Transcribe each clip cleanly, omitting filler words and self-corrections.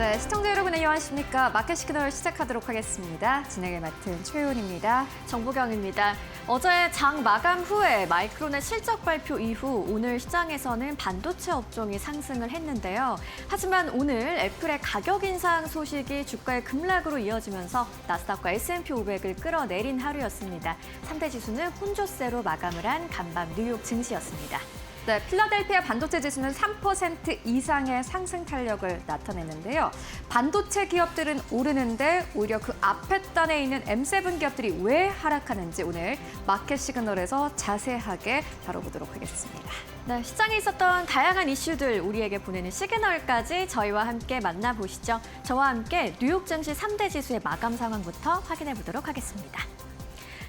네, 시청자 여러분 안녕하십니까. 마켓 시그널 시작하도록 하겠습니다. 진행을 맡은 최윤입니다. 정보경입니다. 어제 장 마감 후에 마이크론의 실적 발표 이후 오늘 시장에서는 반도체 업종이 상승을 했는데요. 하지만 오늘 애플의 가격 인상 소식이 주가의 급락으로 이어지면서 나스닥과 S&P 500을 끌어내린 하루였습니다. 3대 지수는 혼조세로 마감을 한 간밤 뉴욕 증시였습니다. 네, 필라델피아 반도체 지수는 3% 이상의 상승 탄력을 나타냈는데요. 반도체 기업들은 오르는데 오히려 그 앞에 단에 있는 M7 기업들이 왜 하락하는지 오늘 마켓 시그널에서 자세하게 다뤄보도록 하겠습니다. 네, 시장에 있었던 다양한 이슈들 우리에게 보내는 시그널까지 저희와 함께 만나보시죠. 저와 함께 뉴욕 증시 3대 지수의 마감 상황부터 확인해 보도록 하겠습니다.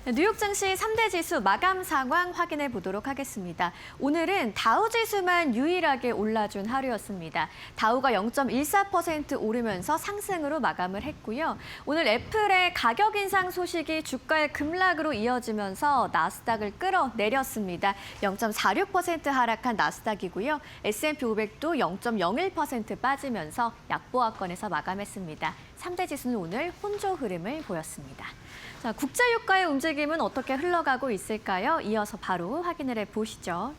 뉴욕 증시 3대 지수 마감 상황 확인해 보도록 하겠습니다. 오늘은 다우 지수만 유일하게 올라준 하루였습니다. 다우가 0.14% 오르면서 상승으로 마감을 했고요. 오늘 애플의 가격 인상 소식이 주가의 급락으로 이어지면서 나스닥을 끌어내렸습니다. 0.46% 하락한 나스닥이고요. S&P 500도 0.01% 빠지면서 약보합권에서 마감했습니다. 3대 지수는 오늘 혼조 흐름을 보였습니다. 자, 국제 유가의 움직임은 어떻게 흘러가고 있을까요? 이어서 바로 확인을 해보시죠.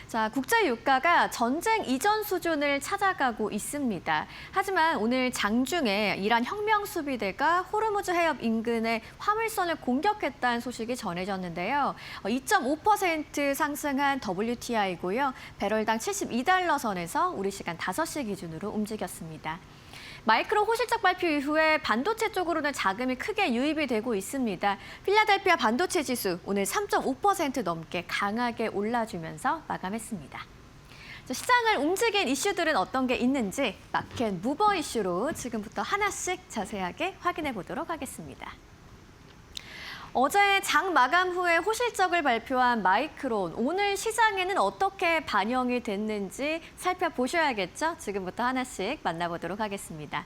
자, 국제 유가가 전쟁 이전 수준을 찾아가고 있습니다. 하지만 오늘 장중에 이란 혁명 수비대가 호르무즈 해협 인근의 화물선을 공격했다는 소식이 전해졌는데요. 2.5% 상승한 WTI고요. 배럴당 72달러 선에서 우리 시간 5시 기준으로 움직였습니다. 마이크론 호실적 발표 이후에 반도체 쪽으로는 자금이 크게 유입이 되고 있습니다. 필라델피아 반도체 지수 오늘 3.5% 넘게 강하게 올라주면서 마감했습니다. 시장을 움직인 이슈들은 어떤 게 있는지 마켓 무버 이슈로 지금부터 하나씩 자세하게 확인해 보도록 하겠습니다. 어제 장 마감 후에 호실적을 발표한 마이크론, 오늘 시장에는 어떻게 반영이 됐는지 살펴보셔야겠죠? 지금부터 하나씩 만나보도록 하겠습니다.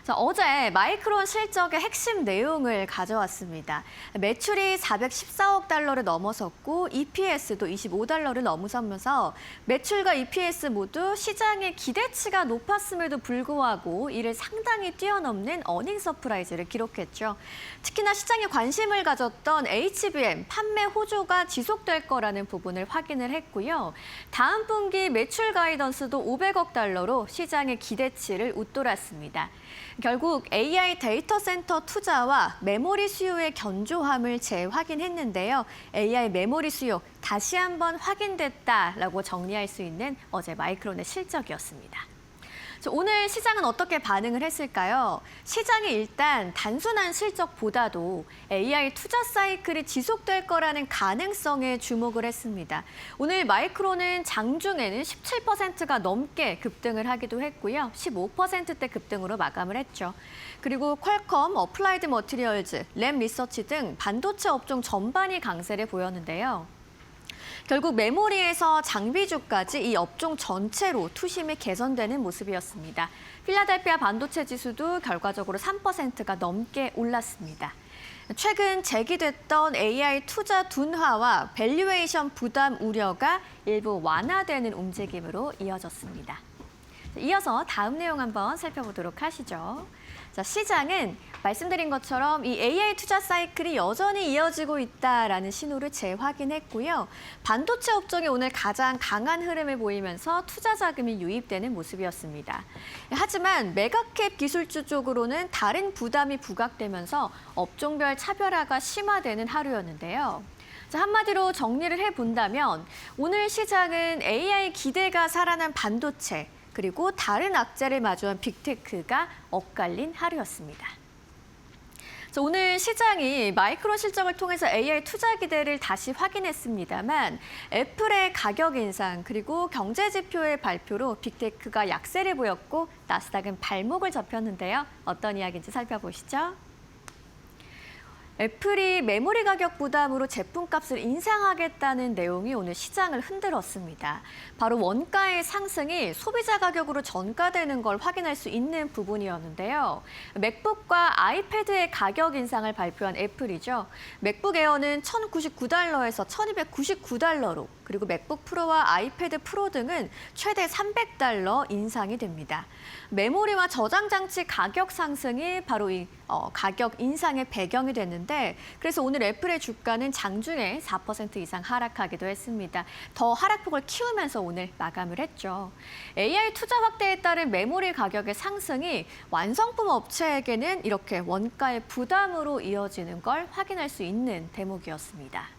자, 어제 마이크론 실적의 핵심 내용을 가져왔습니다. 매출이 414억 달러를 넘어섰고 EPS도 25달러를 넘어서면서 매출과 EPS 모두 시장의 기대치가 높았음에도 불구하고 이를 상당히 뛰어넘는 어닝 서프라이즈를 기록했죠. 특히나 시장에 관심을 가졌던 HBM 판매 호조가 지속될 거라는 부분을 확인을 했고요. 다음 분기 매출 가이던스도 500억 달러로 시장의 기대치를 웃돌았습니다. 결국 AI 데이터 센터 투자와 메모리 수요의 견조함을 재확인했는데요. AI 메모리 수요 다시 한번 확인됐다라고 정리할 수 있는 어제 마이크론의 실적이었습니다. 오늘 시장은 어떻게 반응을 했을까요? 시장이 일단 단순한 실적보다도 AI 투자 사이클이 지속될 거라는 가능성에 주목을 했습니다. 오늘 마이크론은 장중에는 17%가 넘게 급등을 하기도 했고요. 15%대 급등으로 마감을 했죠. 그리고 퀄컴, 어플라이드 머티리얼즈, 램 리서치 등 반도체 업종 전반이 강세를 보였는데요. 결국 메모리에서 장비주까지 이 업종 전체로 투심이 개선되는 모습이었습니다. 필라델피아 반도체 지수도 결과적으로 3%가 넘게 올랐습니다. 최근 제기됐던 AI 투자 둔화와 밸류에이션 부담 우려가 일부 완화되는 움직임으로 이어졌습니다. 이어서 다음 내용 한번 살펴보도록 하시죠. 자, 시장은 말씀드린 것처럼 이 AI 투자 사이클이 여전히 이어지고 있다라는 신호를 재확인했고요. 반도체 업종이 오늘 가장 강한 흐름을 보이면서 투자 자금이 유입되는 모습이었습니다. 하지만 메가캡 기술주 쪽으로는 다른 부담이 부각되면서 업종별 차별화가 심화되는 하루였는데요. 자, 한마디로 정리를 해본다면 오늘 시장은 AI 기대가 살아난 반도체, 그리고 다른 악재를 마주한 빅테크가 엇갈린 하루였습니다. 오늘 시장이 마이크론 실적을 통해서 AI 투자 기대를 다시 확인했습니다만 애플의 가격 인상 그리고 경제 지표의 발표로 빅테크가 약세를 보였고 나스닥은 발목을 접혔는데요. 어떤 이야기인지 살펴보시죠. 애플이 메모리 가격 부담으로 제품값을 인상하겠다는 내용이 오늘 시장을 흔들었습니다. 바로 원가의 상승이 소비자 가격으로 전가되는 걸 확인할 수 있는 부분이었는데요. 맥북과 아이패드의 가격 인상을 발표한 애플이죠. 맥북 에어는 $1,099에서 $1,299로, 그리고 맥북 프로와 아이패드 프로 등은 최대 $300 인상이 됩니다. 메모리와 저장 장치 가격 상승이 바로 이 가격 인상의 배경이 됐는데, 그래서 오늘 애플의 주가는 장중에 4% 이상 하락하기도 했습니다. 더 하락폭을 키우면서 오늘 마감을 했죠. AI 투자 확대에 따른 메모리 가격의 상승이 완성품 업체에게는 이렇게 원가의 부담으로 이어지는 걸 확인할 수 있는 대목이었습니다.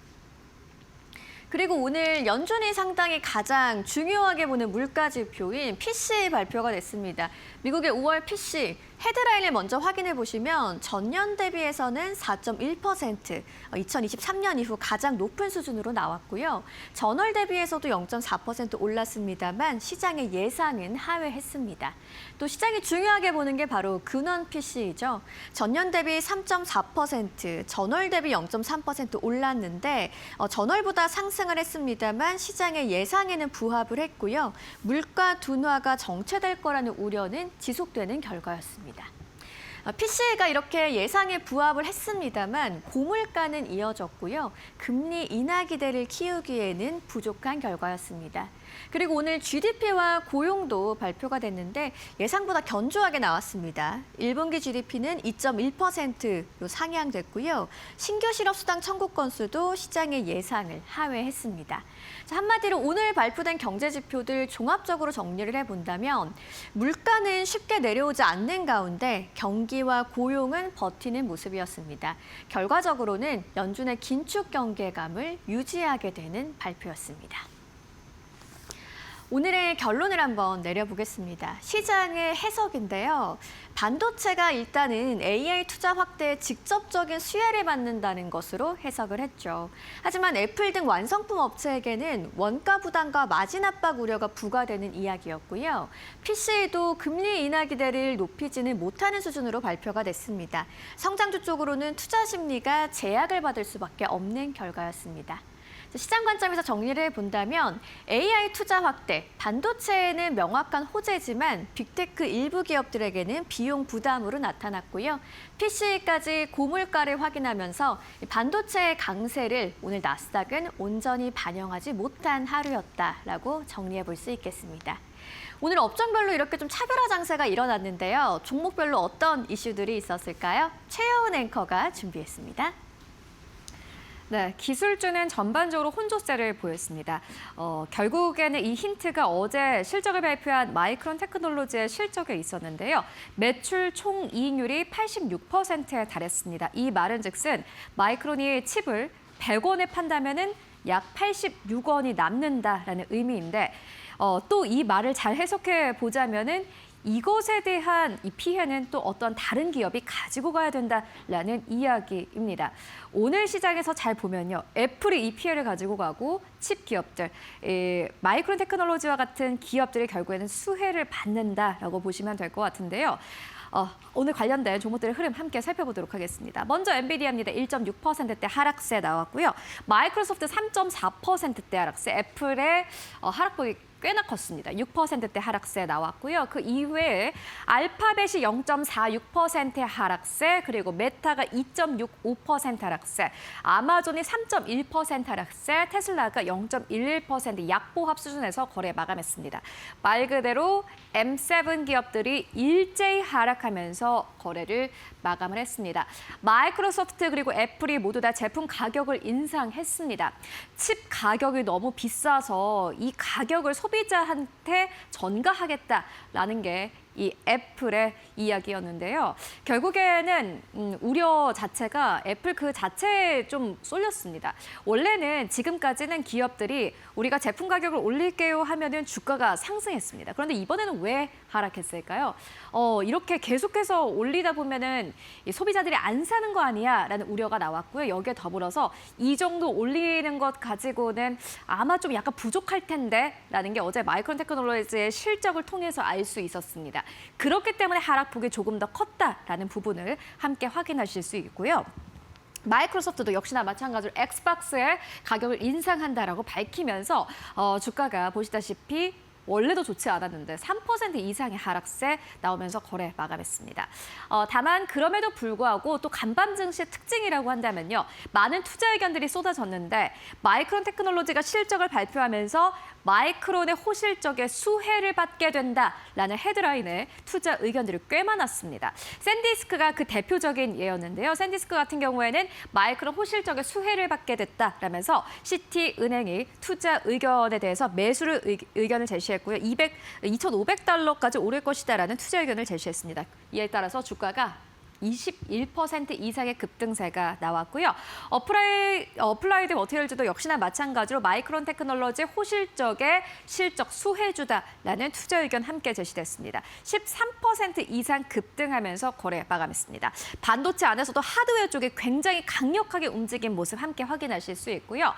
그리고 오늘 연준이 상당히 가장 중요하게 보는 물가 지표인 PCE 발표가 됐습니다. 미국의 5월 PC 헤드라인을 먼저 확인해 보시면 전년 대비해서는 4.1%, 2023년 이후 가장 높은 수준으로 나왔고요. 전월 대비해서도 0.4% 올랐습니다만 시장의 예상은 하회했습니다. 또 시장이 중요하게 보는 게 바로 근원 PC이죠. 전년 대비 3.4%, 전월 대비 0.3% 올랐는데 전월보다 상승을 했습니다만 시장의 예상에는 부합을 했고요. 물가 둔화가 정체될 거라는 우려는 지속되는 결과였습니다. PC가 이렇게 예상에 부합을 했습니다만 고물가는 이어졌고요. 금리 인하 기대를 키우기에는 부족한 결과였습니다. 그리고 오늘 GDP와 고용도 발표가 됐는데 예상보다 견조하게 나왔습니다. 1분기 GDP는 2.1% 상향됐고요. 신규 실업수당 청구 건수도 시장의 예상을 하회했습니다. 자, 한마디로 오늘 발표된 경제 지표들 종합적으로 정리를 해본다면 물가는 쉽게 내려오지 않는 가운데 경기와 고용은 버티는 모습이었습니다. 결과적으로는 연준의 긴축 경계감을 유지하게 되는 발표였습니다. 오늘의 결론을 한번 내려보겠습니다. 시장의 해석인데요. 반도체가 일단은 AI 투자 확대에 직접적인 수혜를 받는다는 것으로 해석을 했죠. 하지만 애플 등 완성품 업체에게는 원가 부담과 마진 압박 우려가 부과되는 이야기였고요. PC도 금리 인하 기대를 높이지는 못하는 수준으로 발표가 됐습니다. 성장주 쪽으로는 투자 심리가 제약을 받을 수밖에 없는 결과였습니다. 시장 관점에서 정리를 해본다면 AI 투자 확대, 반도체에는 명확한 호재지만 빅테크 일부 기업들에게는 비용 부담으로 나타났고요. PC까지 고물가를 확인하면서 반도체의 강세를 오늘 나스닥은 온전히 반영하지 못한 하루였다라고 정리해 볼 수 있겠습니다. 오늘 업종별로 이렇게 좀 차별화 장세가 일어났는데요. 종목별로 어떤 이슈들이 있었을까요? 최여은 앵커가 준비했습니다. 네, 기술주는 전반적으로 혼조세를 보였습니다. 결국에는 이 힌트가 어제 실적을 발표한 마이크론 테크놀로지의 실적에 있었는데요. 매출 총 이익률이 86%에 달했습니다. 이 말은즉슨 마이크론이 칩을 100원에 판다면은 약 86원이 남는다라는 의미인데 또 이 말을 잘 해석해 보자면은 이것에 대한 이 피해는 또 어떤 다른 기업이 가지고 가야 된다라는 이야기입니다. 오늘 시장에서 잘 보면요. 애플이 이 피해를 가지고 가고 칩 기업들, 마이크론 테크놀로지와 같은 기업들이 결국에는 수혜를 받는다라고 보시면 될 것 같은데요. 오늘 관련된 종목들의 흐름 함께 살펴보도록 하겠습니다. 먼저 엔비디아입니다. 1.6%대 하락세 나왔고요. 마이크로소프트 3.4%대 하락세, 애플의 하락폭이 꽤나 컸습니다. 6%대 하락세 나왔고요. 그 이후에 알파벳이 0.46%의 하락세, 그리고 메타가 2.65% 하락세, 아마존이 3.1% 하락세, 테슬라가 0.11% 약보합 수준에서 거래 마감했습니다. 말 그대로 M7 기업들이 일제히 하락하면서 거래를 마감을 했습니다. 마이크로소프트 그리고 애플이 모두 다 제품 가격을 인상했습니다. 칩 가격이 너무 비싸서 이 가격을 소비자한테 전가하겠다라는 게 이 애플의 이야기였는데요. 결국에는 우려 자체가 애플 그 자체에 좀 쏠렸습니다. 원래는 지금까지는 기업들이 우리가 제품 가격을 올릴게요 하면은 주가가 상승했습니다. 그런데 이번에는 왜 하락했을까요? 이렇게 계속해서 올리다 보면은 이 소비자들이 안 사는 거 아니야라는 우려가 나왔고요. 여기에 더불어서 이 정도 올리는 것 가지고는 아마 좀 약간 부족할 텐데라는 게 어제 마이크론 테크놀로지의 실적을 통해서 알 수 있었습니다. 그렇기 때문에 하락폭이 조금 더 컸다라는 부분을 함께 확인하실 수 있고요. 마이크로소프트도 역시나 마찬가지로 엑스박스의 가격을 인상한다라고 밝히면서 주가가 보시다시피 원래도 좋지 않았는데 3% 이상의 하락세 나오면서 거래 마감했습니다. 다만 그럼에도 불구하고 또 간밤 증시의 특징이라고 한다면요. 많은 투자 의견들이 쏟아졌는데 마이크론 테크놀로지가 실적을 발표하면서 마이크론의 호실적에 수혜를 받게 된다라는 헤드라인의 투자 의견들이 꽤 많았습니다. 샌디스크가 그 대표적인 예였는데요. 샌디스크 같은 경우에는 마이크론 호실적에 수혜를 받게 됐다라면서 시티은행이 투자 의견에 대해서 매수를 의견을 제시했고요. 2,500달러까지 오를 것이다라는 투자 의견을 제시했습니다. 이에 따라서 주가가 21% 이상의 급등세가 나왔고요. 어플라이드 머티리얼즈도 역시나 마찬가지로 마이크론 테크놀로지 호실적의 실적 수혜주다라는 투자 의견 함께 제시됐습니다. 13% 이상 급등하면서 거래 마감했습니다. 반도체 안에서도 하드웨어 쪽에 굉장히 강력하게 움직인 모습 함께 확인하실 수 있고요.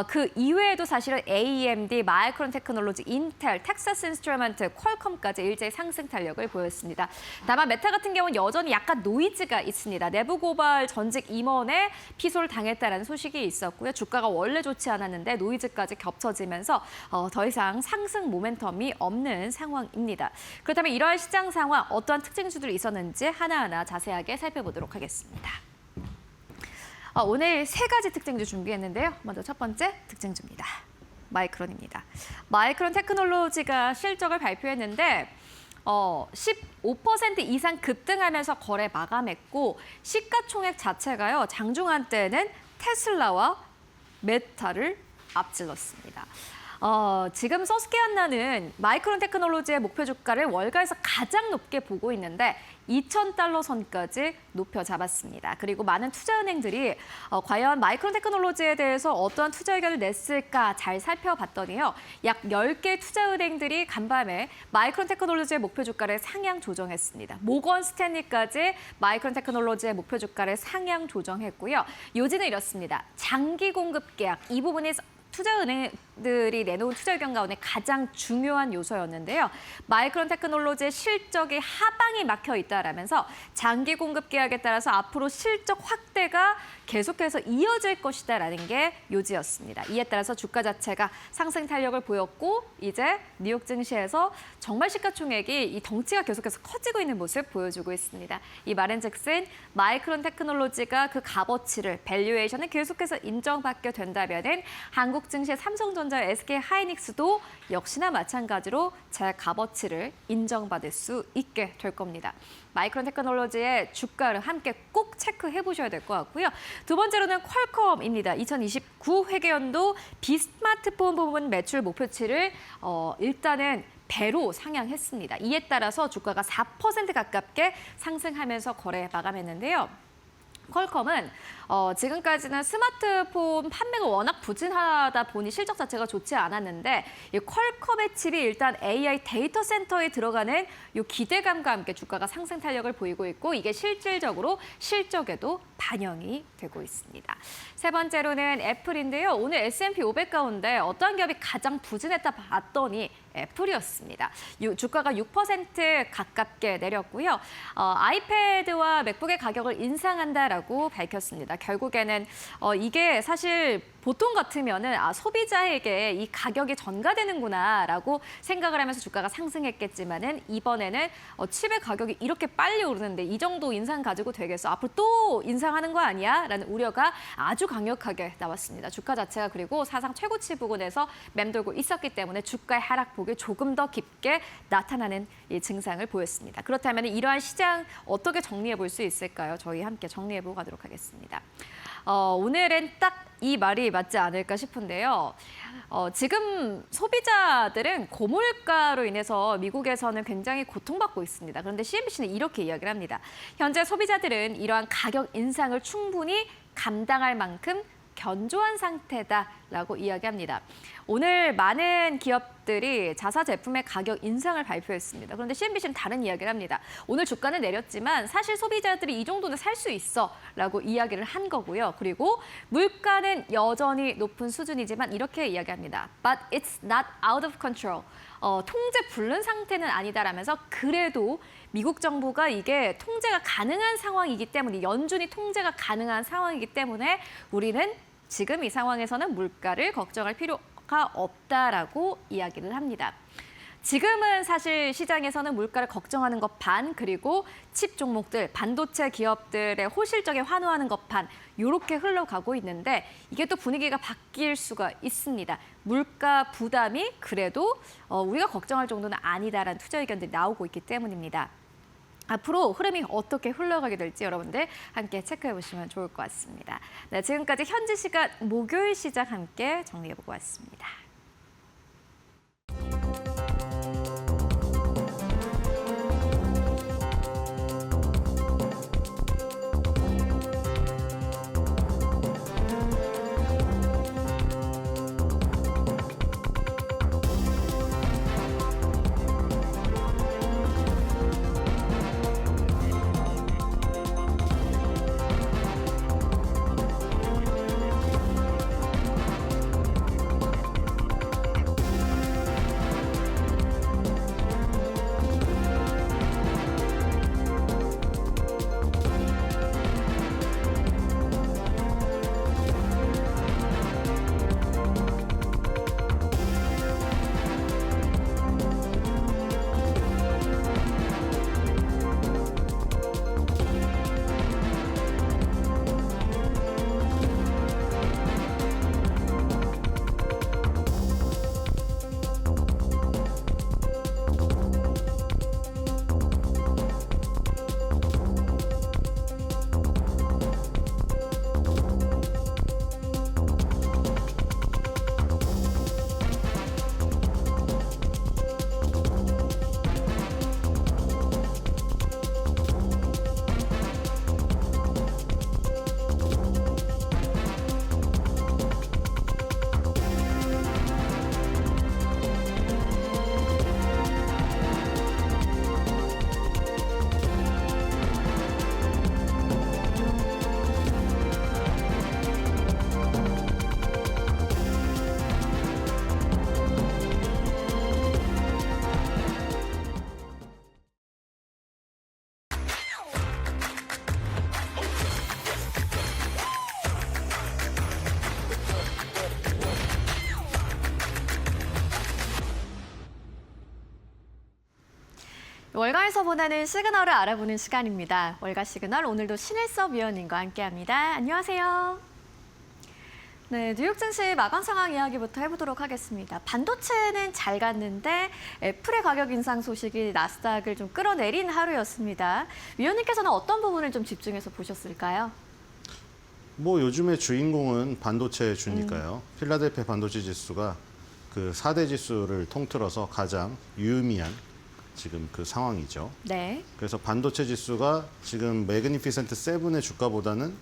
그 이외에도 사실은 AMD, 마이크론 테크놀로지, 인텔, 텍사스 인스트루먼트, 퀄컴까지 일제히 상승 탄력을 보였습니다. 다만 메타 같은 경우는 여전히 약간 노이즈가 있습니다. 내부 고발 전직 임원에 피소를 당했다는 소식이 있었고요. 주가가 원래 좋지 않았는데 노이즈까지 겹쳐지면서 더 이상 상승 모멘텀이 없는 상황입니다. 그렇다면 이러한 시장 상황 어떠한 특징주들이 있었는지 하나하나 자세하게 살펴보도록 하겠습니다. 오늘 세 가지 특징주 준비했는데요. 먼저 첫 번째 특징주입니다. 마이크론입니다. 마이크론 테크놀로지가 실적을 발표했는데 15% 이상 급등하면서 거래 마감했고 시가총액 자체가요. 장중한 때는 테슬라와 메타를 앞질렀습니다. 지금 서스케안나는 마이크론 테크놀로지의 목표 주가를 월가에서 가장 높게 보고 있는데 2,000달러 선까지 높여 잡았습니다. 그리고 많은 투자은행들이 과연 마이크론 테크놀로지에 대해서 어떠한 투자 의견을 냈을까 잘 살펴봤더니요. 약 10개 투자은행들이 간밤에 마이크론 테크놀로지의 목표 주가를 상향 조정했습니다. 모건 스탠리까지 마이크론 테크놀로지의 목표 주가를 상향 조정했고요. 요지는 이렇습니다. 장기 공급 계약, 이 부분이 투자은행들이 내놓은 투자 의견 가운데 가장 중요한 요소였는데요. 마이크론 테크놀로지의 실적이 하방이 막혀 있다라면서 장기 공급 계약에 따라서 앞으로 실적 확대가 계속해서 이어질 것이다라는 게 요지였습니다. 이에 따라서 주가 자체가 상승 탄력을 보였고 이제 뉴욕 증시에서 정말 시가총액이 이 덩치가 계속해서 커지고 있는 모습 보여주고 있습니다. 이 말인즉슨 마이크론 테크놀로지가 그 값어치를 밸류에이션을 계속해서 인정받게 된다면은 한국 증시의 삼성전자, SK 하이닉스도 역시나 마찬가지로 제 값어치를 인정받을 수 있게 될 겁니다. 마이크론 테크놀로지의 주가를 함께 꼭 체크해 보셔야 될 것 같고요. 두 번째로는 퀄컴입니다. 2029 회계연도 비스마트폰 부분 매출 목표치를 일단은 배로 상향했습니다. 이에 따라서 주가가 4% 가깝게 상승하면서 거래 마감했는데요. 퀄컴은 지금까지는 스마트폰 판매가 워낙 부진하다 보니 실적 자체가 좋지 않았는데 이 퀄컴의 칩이 일단 AI 데이터 센터에 들어가는 이 기대감과 함께 주가가 상승 탄력을 보이고 있고 이게 실질적으로 실적에도 반영이 되고 있습니다. 세 번째로는 애플인데요. 오늘 S&P 500 가운데 어떤 기업이 가장 부진했다 봤더니 애플이었습니다. 주가가 6% 가깝게 내렸고요. 아이패드와 맥북의 가격을 인상한다라고 밝혔습니다. 결국에는 이게 사실 보통 같으면은 소비자에게 이 가격이 전가되는구나라고 생각을 하면서 주가가 상승했겠지만은 이번에는 칩의 가격이 이렇게 빨리 오르는데 이 정도 인상 가지고 되겠어? 앞으로 또 인상하는 거 아니야? 라는 우려가 아주 강력하게 나왔습니다. 주가 자체가 그리고 사상 최고치 부근에서 맴돌고 있었기 때문에 주가의 하락폭이 조금 더 깊게 나타나는 이 증상을 보였습니다. 그렇다면 이러한 시장 어떻게 정리해 볼 수 있을까요? 저희 함께 정리해 보고 가도록 하겠습니다. 오늘은 딱 이 말이 맞지 않을까 싶은데요. 지금 소비자들은 고물가로 인해서 미국에서는 굉장히 고통받고 있습니다. 그런데 CNBC는 이렇게 이야기를 합니다. 현재 소비자들은 이러한 가격 인상을 충분히 감당할 만큼 견조한 상태다. 라고 이야기합니다. 오늘 많은 기업들이 자사 제품의 가격 인상을 발표했습니다. 그런데 CNBC는 다른 이야기를 합니다. 오늘 주가는 내렸지만 사실 소비자들이 이 정도는 살 수 있어 라고 이야기를 한 거고요. 그리고 물가는 여전히 높은 수준이지만 이렇게 이야기합니다. But it's not out of control. 통제 불능 상태는 아니다라면서 그래도 미국 정부가 이게 통제가 가능한 상황이기 때문에 연준이 통제가 가능한 상황이기 때문에 우리는 지금 이 상황에서는 물가를 걱정할 필요가 없다라고 이야기를 합니다. 지금은 사실 시장에서는 물가를 걱정하는 것 반, 그리고 칩 종목들, 반도체 기업들의 호실적에 환호하는 것 반, 이렇게 흘러가고 있는데 이게 또 분위기가 바뀔 수가 있습니다. 물가 부담이 그래도 우리가 걱정할 정도는 아니다라는 투자 의견들이 나오고 있기 때문입니다. 앞으로 흐름이 어떻게 흘러가게 될지 여러분들 함께 체크해 보시면 좋을 것 같습니다. 네, 지금까지 현지 시간 목요일 시장 함께 정리해 보고 왔습니다. 월가에서 보내는 시그널을 알아보는 시간입니다. 월가 시그널 오늘도 신일섭 위원님과 함께합니다. 안녕하세요. 네, 뉴욕 증시 마감 상황 이야기부터 해보도록 하겠습니다. 반도체는 잘 갔는데 애플의 가격 인상 소식이 나스닥을 좀 끌어내린 하루였습니다. 위원님께서는 어떤 부분을 좀 집중해서 보셨을까요? 뭐 요즘의 주인공은 반도체 주니까요. 필라델피아 반도체 지수가 그 4대 지수를 통틀어서 가장 유의미한 지금 그 상황이죠. 네. 그래서 반도체 지수가 지금 매그니피센트 7의 주가보다는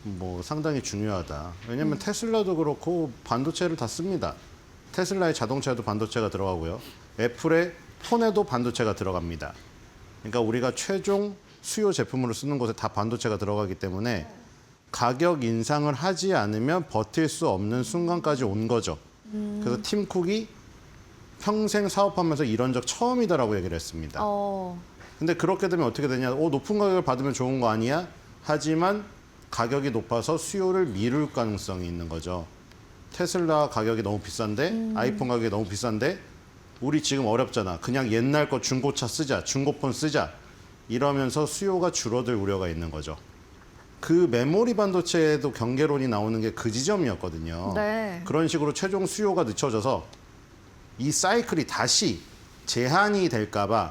뭐 상당히 중요하다. 왜냐하면 테슬라도 그렇고 반도체를 다 씁니다. 테슬라의 자동차에도 반도체가 들어가고요. 애플의 폰에도 반도체가 들어갑니다. 그러니까 우리가 최종 수요 제품으로 쓰는 곳에 다 반도체가 들어가기 때문에 가격 인상을 하지 않으면 버틸 수 없는 순간까지 온 거죠. 그래서 팀 쿡이 평생 사업하면서 이런 적 처음이다라고 얘기를 했습니다. 근데 그렇게 되면 어떻게 되냐? 높은 가격을 받으면 좋은 거 아니야? 하지만 가격이 높아서 수요를 미룰 가능성이 있는 거죠. 테슬라 가격이 너무 비싼데 아이폰 가격이 너무 비싼데 우리 지금 어렵잖아. 그냥 옛날 거 중고차 쓰자. 중고폰 쓰자. 이러면서 수요가 줄어들 우려가 있는 거죠. 그 메모리 반도체에도 경계론이 나오는 게 그 지점이었거든요. 네. 그런 식으로 최종 수요가 늦춰져서 이 사이클이 다시 제한이 될까 봐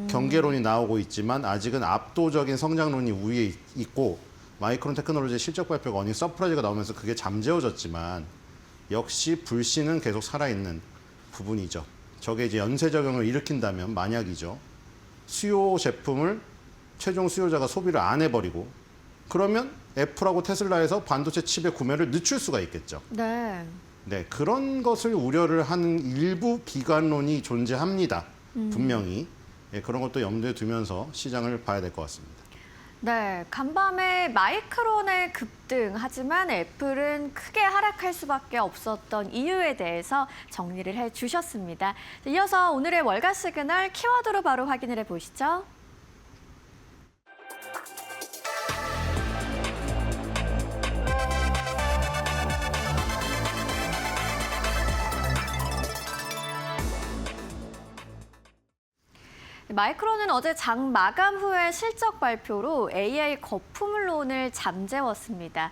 경계론이 나오고 있지만 아직은 압도적인 성장론이 위에 있고 마이크론 테크놀로지의 실적 발표가 어닝 서프라이즈가 나오면서 그게 잠재워졌지만 역시 불신은 계속 살아있는 부분이죠. 저게 이제 연쇄 적용을 일으킨다면 만약이죠. 수요 제품을 최종 수요자가 소비를 안 해버리고 그러면 애플하고 테슬라에서 반도체 칩의 구매를 늦출 수가 있겠죠. 네. 네, 그런 것을 우려를 하는 일부 비관론이 존재합니다. 분명히. 예, 그런 것도 염두에 두면서 시장을 봐야 될 것 같습니다. 네, 간밤에 마이크론의 급등, 하지만 애플은 크게 하락할 수밖에 없었던 이유에 대해서 정리를 해주셨습니다. 이어서 오늘의 월가 시그널 키워드로 바로 확인을 해보시죠. 마이크론은 어제 장 마감 후에 실적 발표로 AI 거품론을 잠재웠습니다.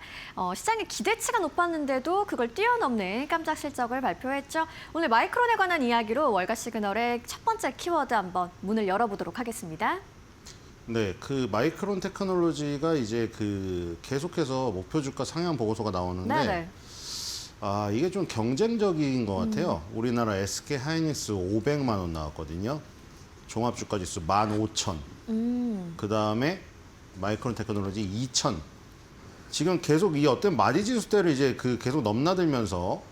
시장의 기대치가 높았는데도 그걸 뛰어넘는 깜짝 실적을 발표했죠. 오늘 마이크론에 관한 이야기로 월가 시그널의 첫 번째 키워드 한번 문을 열어보도록 하겠습니다. 네, 그 마이크론 테크놀로지가 이제 그 계속해서 목표 주가 상향 보고서가 나오는데 네네. 이게 좀 경쟁적인 것 같아요. 우리나라 SK 하이닉스 500만 원 나왔거든요. 종합주가지수 15,000. 그 다음에 마이크론 테크놀로지 2,000. 지금 계속 이 어떤 마디지수대를 이제 그 계속 넘나들면서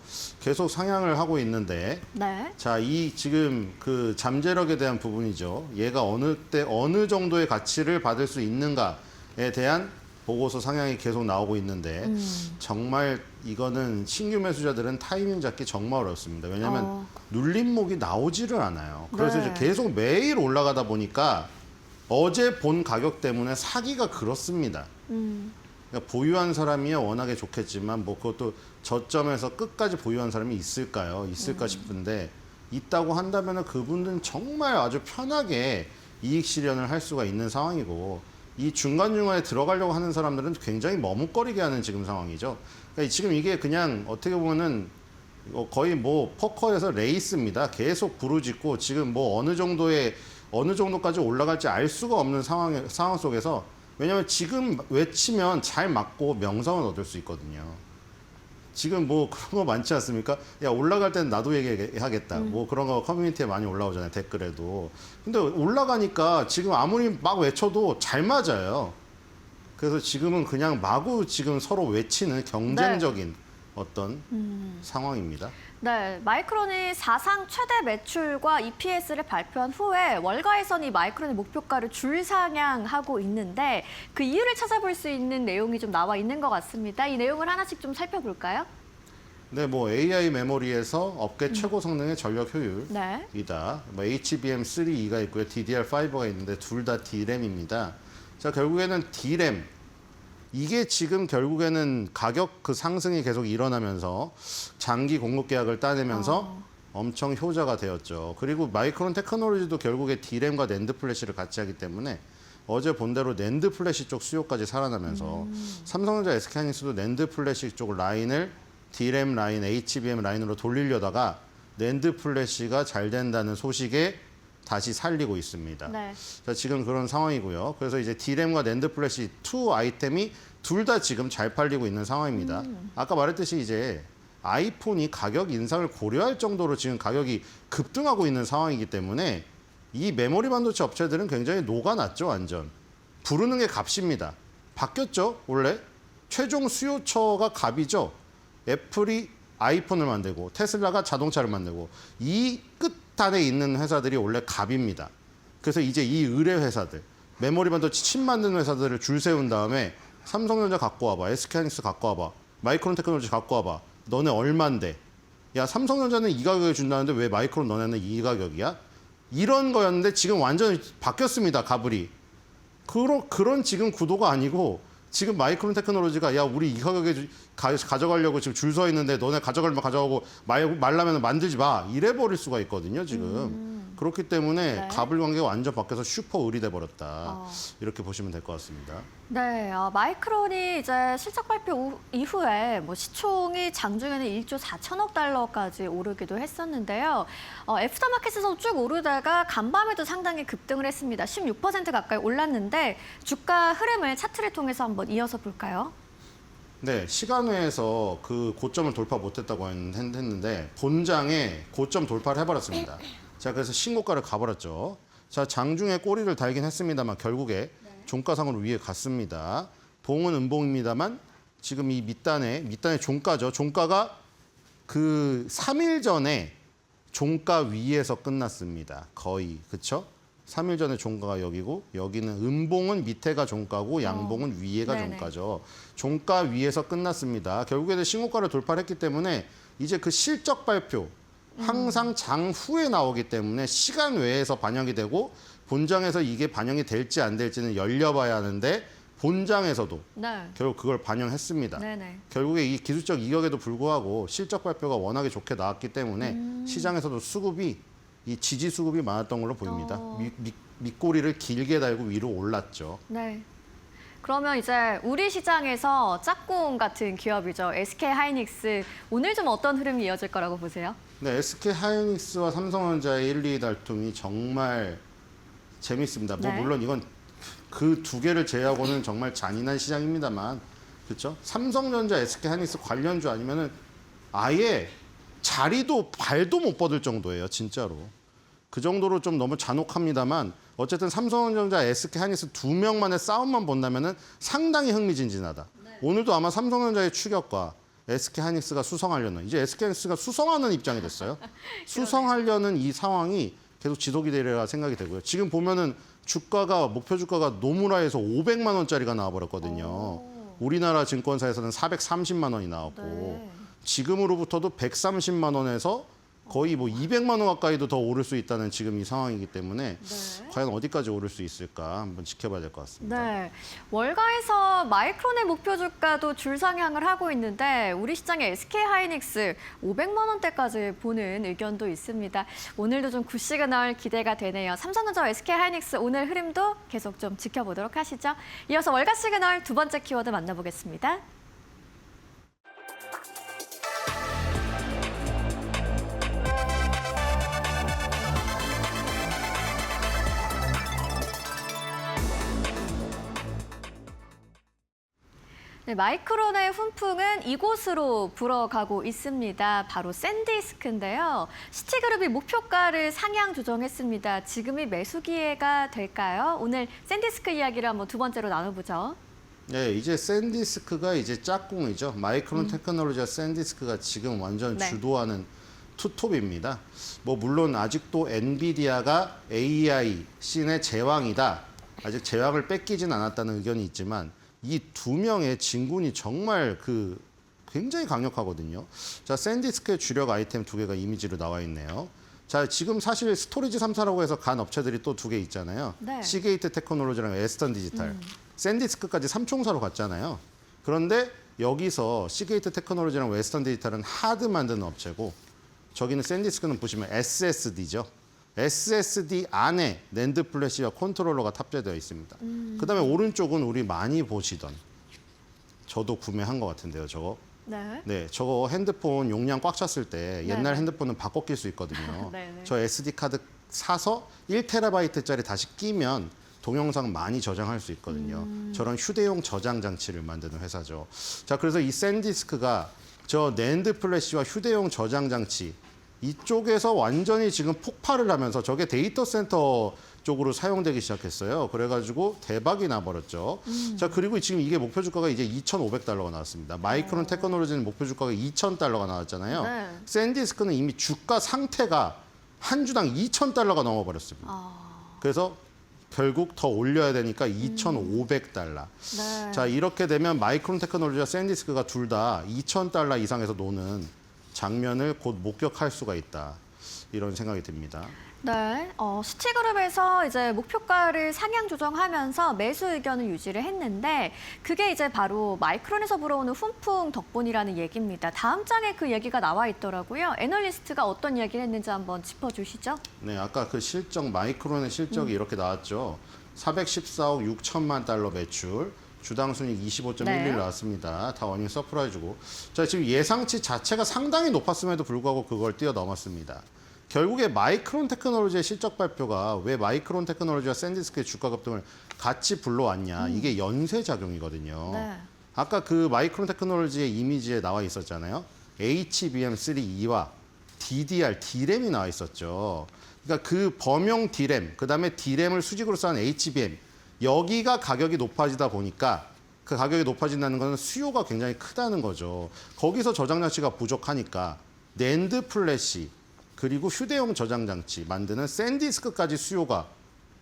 계속 상향을 하고 있는데, 네. 자, 이 지금 그 잠재력에 대한 부분이죠. 얘가 어느 때 어느 정도의 가치를 받을 수 있는가에 대한 보고서 상향이 계속 나오고 있는데 정말 이거는 신규 매수자들은 타이밍 잡기 정말 어렵습니다. 왜냐하면 눌림목이 나오지를 않아요. 그래서 네. 이제 계속 매일 올라가다 보니까 어제 본 가격 때문에 사기가 그렇습니다. 그러니까 보유한 사람이야 워낙에 좋겠지만 뭐 그것도 저점에서 끝까지 보유한 사람이 있을까요? 있을까 싶은데 있다고 한다면 그분들은 정말 아주 편하게 이익 실현을 할 수가 있는 상황이고 이 중간중간에 들어가려고 하는 사람들은 굉장히 머뭇거리게 하는 지금 상황이죠. 그러니까 지금 이게 그냥 어떻게 보면은 거의 뭐 포커에서 레이스입니다. 계속 부르짖고 지금 뭐 어느 정도까지 올라갈지 알 수가 없는 상황 속에서 왜냐하면 지금 외치면 잘 맞고 명성은 얻을 수 있거든요. 지금 뭐 그런 거 많지 않습니까? 야, 올라갈 때는 나도 얘기하겠다. 뭐 그런 거 커뮤니티에 많이 올라오잖아요. 댓글에도. 근데 올라가니까 지금 아무리 막 외쳐도 잘 맞아요. 그래서 지금은 그냥 마구 지금 서로 외치는 경쟁적인 어떤 상황입니다. 네, 마이크론이 사상 최대 매출과 EPS를 발표한 후에 월가에서는 이 마이크론의 목표가를 줄상향하고 있는데 그 이유를 찾아볼 수 있는 내용이 좀 나와 있는 것 같습니다. 이 내용을 하나씩 좀 살펴볼까요? 네, 뭐 AI 메모리에서 업계 최고 성능의 전력 효율이다. 네. 뭐 HBM3E가 있고요, DDR5가 있는데 둘 다 D램입니다. 자, 결국에는 D램 이게 지금 결국에는 가격 그 상승이 계속 일어나면서 장기 공급 계약을 따내면서 엄청 효자가 되었죠. 그리고 마이크론 테크놀로지도 결국에 D램과 낸드 플래시를 같이 하기 때문에 어제 본 대로 낸드 플래시 쪽 수요까지 살아나면서 삼성전자 SK하이닉스도 낸드 플래시 쪽 라인을 D램 라인, HBM 라인으로 돌리려다가 낸드 플래시가 잘 된다는 소식에 다시 살리고 있습니다. 네. 자, 지금 그런 상황이고요. 그래서 이제 D램과 낸드 플래시 투 아이템이 둘 다 지금 잘 팔리고 있는 상황입니다. 아까 말했듯이 이제 아이폰이 가격 인상을 고려할 정도로 지금 가격이 급등하고 있는 상황이기 때문에 이 메모리 반도체 업체들은 굉장히 녹아났죠, 완전. 부르는 게 값입니다. 바뀌었죠, 원래? 최종 수요처가 값이죠. 애플이 아이폰을 만들고 테슬라가 자동차를 만들고 이 끝단에 있는 회사들이 원래 값입니다. 그래서 이제 이 의뢰 회사들, 메모리 반도체 칩 만드는 회사들을 줄 세운 다음에 삼성전자 갖고 와봐, SK하이닉스 갖고 와봐, 마이크론 테크놀로지 갖고 와봐. 너네 얼만데? 야, 삼성전자는 이 가격에 준다는데 왜 마이크론 너네는 이 가격이야? 이런 거였는데 지금 완전히 바뀌었습니다, 가불이. 그런 지금 구도가 아니고 지금 마이크론 테크놀로지가 야, 우리 이 가격에 가져가려고 지금 줄 서 있는데 너네 가져가려면 가져가고 말라면 만들지 마. 이래 버릴 수가 있거든요, 지금. 그렇기 때문에 네. 가불 관계가 완전 바뀌어서 슈퍼 의리돼 버렸다. 이렇게 보시면 될 것 같습니다. 네, 마이크론이 이제 실적 발표 이후에 뭐 시총이 장중에는 1조 4천억 달러까지 오르기도 했었는데요. 애프터마켓에서 쭉 오르다가 간밤에도 상당히 급등을 했습니다. 16% 가까이 올랐는데 주가 흐름을 차트를 통해서 한번 이어서 볼까요? 네, 시간외에서 그 고점을 돌파 못했다고 했는데 본장에 고점 돌파를 해버렸습니다. 자, 그래서 신고가를 가버렸죠. 자, 장중에 꼬리를 달긴 했습니다만 결국에 종가상으로 위에 갔습니다. 봉은 음봉입니다만 지금 이 밑단에 종가죠. 종가가 그 3일 전에 종가 위에서 끝났습니다. 거의. 그렇죠? 3일 전에 종가가 여기고 여기는 음봉은 밑에가 종가고 양봉은 위에가 네네. 종가죠. 종가 위에서 끝났습니다. 결국에는 신고가를 돌파했기 때문에 이제 그 실적 발표 항상 장 후에 나오기 때문에 시간 외에서 반영이 되고 본장에서 이게 반영이 될지 안 될지는 열려봐야 하는데 본장에서도 네. 결국 그걸 반영했습니다. 네네. 결국에 이 기술적 이격에도 불구하고 실적 발표가 워낙에 좋게 나왔기 때문에 시장에서도 수급이 이 지지 수급이 많았던 걸로 보입니다. 밑꼬리를 길게 달고 위로 올랐죠. 네. 그러면 이제 우리 시장에서 짝꿍 같은 기업이죠. SK 하이닉스. 오늘 좀 어떤 흐름이 이어질 거라고 보세요? 네, SK 하이닉스와 삼성전자의 1, 2 달툼이 정말 재밌습니다. 뭐 네. 물론 이건 그 두 개를 제외하고는 정말 잔인한 시장입니다만, 그렇죠? 삼성전자, SK 하이닉스 관련주 아니면은 아예 자리도 발도 못 뻗을 정도예요, 진짜로. 그 정도로 좀 너무 잔혹합니다만 어쨌든 삼성전자, SK 하이닉스 두 명만의 싸움만 본다면은 상당히 흥미진진하다. 오늘도 아마 삼성전자의 추격과 SK 하이닉스가 수성하려는 이제 SK 하이닉스가 수성하는 입장이 됐어요. 수성하려는 이 상황이 계속 지속이 되리라 생각이 되고요. 지금 보면은 주가가 목표 주가가 노무라에서 500만 원짜리가 나와버렸거든요. 우리나라 증권사에서는 430만 원이 나왔고 네. 지금으로부터도 130만 원에서 거의 뭐 200만 원 가까이도 더 오를 수 있다는 지금 이 상황이기 때문에 네. 과연 어디까지 오를 수 있을까 한번 지켜봐야 될 것 같습니다. 네. 월가에서 마이크론의 목표 주가도 줄상향을 하고 있는데 우리 시장의 SK 하이닉스 500만 원대까지 보는 의견도 있습니다. 오늘도 좀 굿시그널 기대가 되네요. 삼성전자, SK 하이닉스 오늘 흐름도 계속 좀 지켜보도록 하시죠. 이어서 월가 시그널 두 번째 키워드 만나보겠습니다. 네, 마이크론의 훈풍은 이곳으로 불어가고 있습니다. 바로 샌디스크인데요. 시티그룹이 목표가를 상향 조정했습니다. 지금이 매수 기회가 될까요? 오늘 샌디스크 이야기를 한번 두 번째로 나눠보죠. 네, 이제 샌디스크가 이제 짝꿍이죠. 마이크론 테크놀로지와 샌디스크가 지금 완전 네. 주도하는 투톱입니다. 뭐 물론 아직도 엔비디아가 AI 씬의 제왕이다. 아직 제왕을 뺏기진 않았다는 의견이 있지만 이 두 명의 진군이 정말 굉장히 강력하거든요. 자, 샌디스크의 주력 아이템 두 개가 이미지로 나와 있네요. 자, 지금 사실 스토리지 3사라고 해서 간 업체들이 또 두 개 있잖아요. 네. 시게이트 테크놀로지랑 웨스턴 디지털. 샌디스크까지 3총사로 갔잖아요. 그런데 여기서 시게이트 테크놀로지랑 웨스턴 디지털은 하드 만드는 업체고 저기는 샌디스크는 보시면 SSD죠. SSD 안에 낸드 플래시와 컨트롤러가 탑재되어 있습니다. 그다음에 오른쪽은 우리 많이 보시던 저도 구매한 것 같은데요, 저거. 네. 네, 저거 핸드폰 용량 꽉 찼을 때 옛날 네네. 핸드폰은 바꿔 낄 수 있거든요. 네네. 저 SD 카드 사서 1TB짜리 다시 끼면 동영상 많이 저장할 수 있거든요. 저런 휴대용 저장 장치를 만드는 회사죠. 자, 그래서 이 샌디스크가 저 낸드 플래시와 휴대용 저장 장치 이쪽에서 완전히 지금 폭발을 하면서 저게 데이터 센터 쪽으로 사용되기 시작했어요. 그래가지고 대박이 나버렸죠. 자, 그리고 지금 이게 목표 주가가 이제 2,500달러가 나왔습니다. 마이크론 테크놀로지는 목표 주가가 2,000달러가 나왔잖아요. 네. 샌디스크는 이미 주가 상태가 한 주당 2,000달러가 넘어버렸습니다. 그래서 결국 더 올려야 되니까 2,500달러. 네. 자, 이렇게 되면 마이크론 테크놀로지와 샌디스크가 둘 다 2,000달러 이상에서 노는 장면을 곧 목격할 수가 있다. 이런 생각이 듭니다. 네, 시티그룹에서 이제 목표가를 상향 조정하면서 매수 의견을 유지를 했는데 그게 이제 바로 마이크론에서 불어오는 훈풍 덕분이라는 얘기입니다. 다음 장에 그 얘기가 나와 있더라고요. 애널리스트가 어떤 이야기를 했는지 한번 짚어주시죠. 네, 아까 그 실적 마이크론의 실적이 이렇게 나왔죠. 414억 6천만 달러 매출, 주당 순이익 25.11 네. 나왔습니다. 다 어닝 서프라이즈고. 자, 지금 예상치 자체가 상당히 높았음에도 불구하고 그걸 뛰어넘었습니다. 결국에 마이크론 테크놀로지의 실적 발표가 왜 마이크론 테크놀로지와 샌디스크의 주가 급등을 같이 불러왔냐. 이게 연쇄작용이거든요. 네. 아까 그 마이크론 테크놀로지의 이미지에 나와 있었잖아요. HBM3E와 DDR, D램이 나와 있었죠. 그러니까 그 범용 D램, 그다음에 D램을 수직으로 쌓은 HBM, 여기가 가격이 높아지다 보니까 그 가격이 높아진다는 것은 수요가 굉장히 크다는 거죠. 거기서 저장 장치가 부족하니까 낸드 플래시 그리고 휴대용 저장 장치 만드는 샌디스크까지 수요가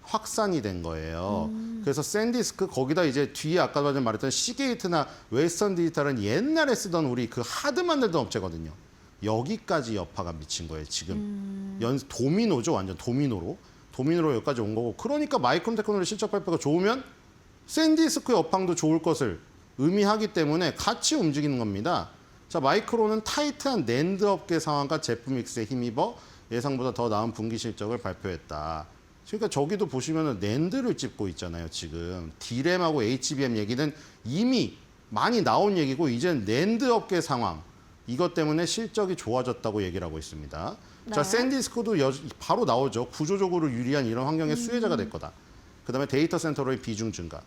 확산이 된 거예요. 그래서 샌디스크 거기다 이제 뒤에 아까 말했던 시게이트나 웨스턴 디지털은 옛날에 쓰던 우리 그 하드 만들던 업체거든요. 여기까지 여파가 미친 거예요, 지금. 도미노죠, 완전 도미노로 여기까지 온 거고. 그러니까 마이크론 테크놀로지 실적 발표가 좋으면 샌디스크 여파도 좋을 것을 의미하기 때문에 같이 움직이는 겁니다. 자, 마이크론은 타이트한 낸드 업계 상황과 제품 믹스에 힘입어 예상보다 더 나은 분기 실적을 발표했다. 그러니까 저기도 보시면은 낸드를 찝고 있잖아요, 지금. D램하고 HBM 얘기는 이미 많이 나온 얘기고 이제는 낸드 업계 상황. 이것 때문에 실적이 좋아졌다고 얘기를 하고 있습니다. 네. 자, 샌디스크도 바로 나오죠. 구조적으로 유리한 이런 환경의 수혜자가 될 거다. 그다음에 데이터 센터로의 비중 증가.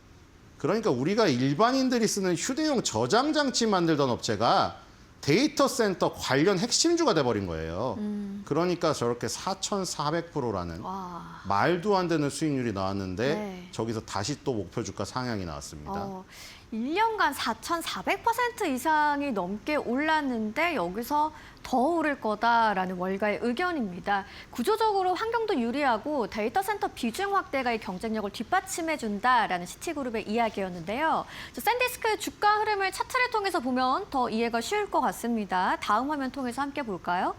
그러니까 우리가 일반인들이 쓰는 휴대용 저장 장치 만들던 업체가 데이터 센터 관련 핵심주가 돼버린 거예요. 그러니까 저렇게 4,400%라는 와. 말도 안 되는 수익률이 나왔는데 네. 저기서 다시 또 목표 주가 상향이 나왔습니다. 1년간 4,400% 이상이 넘게 올랐는데 여기서 더 오를 거다라는 월가의 의견입니다. 구조적으로 환경도 유리하고 데이터 센터 비중 확대가 이 경쟁력을 뒷받침해준다라는 시티그룹의 이야기였는데요. 샌디스크의 주가 흐름을 차트를 통해서 보면 더 이해가 쉬울 것 같습니다. 다음 화면 통해서 함께 볼까요?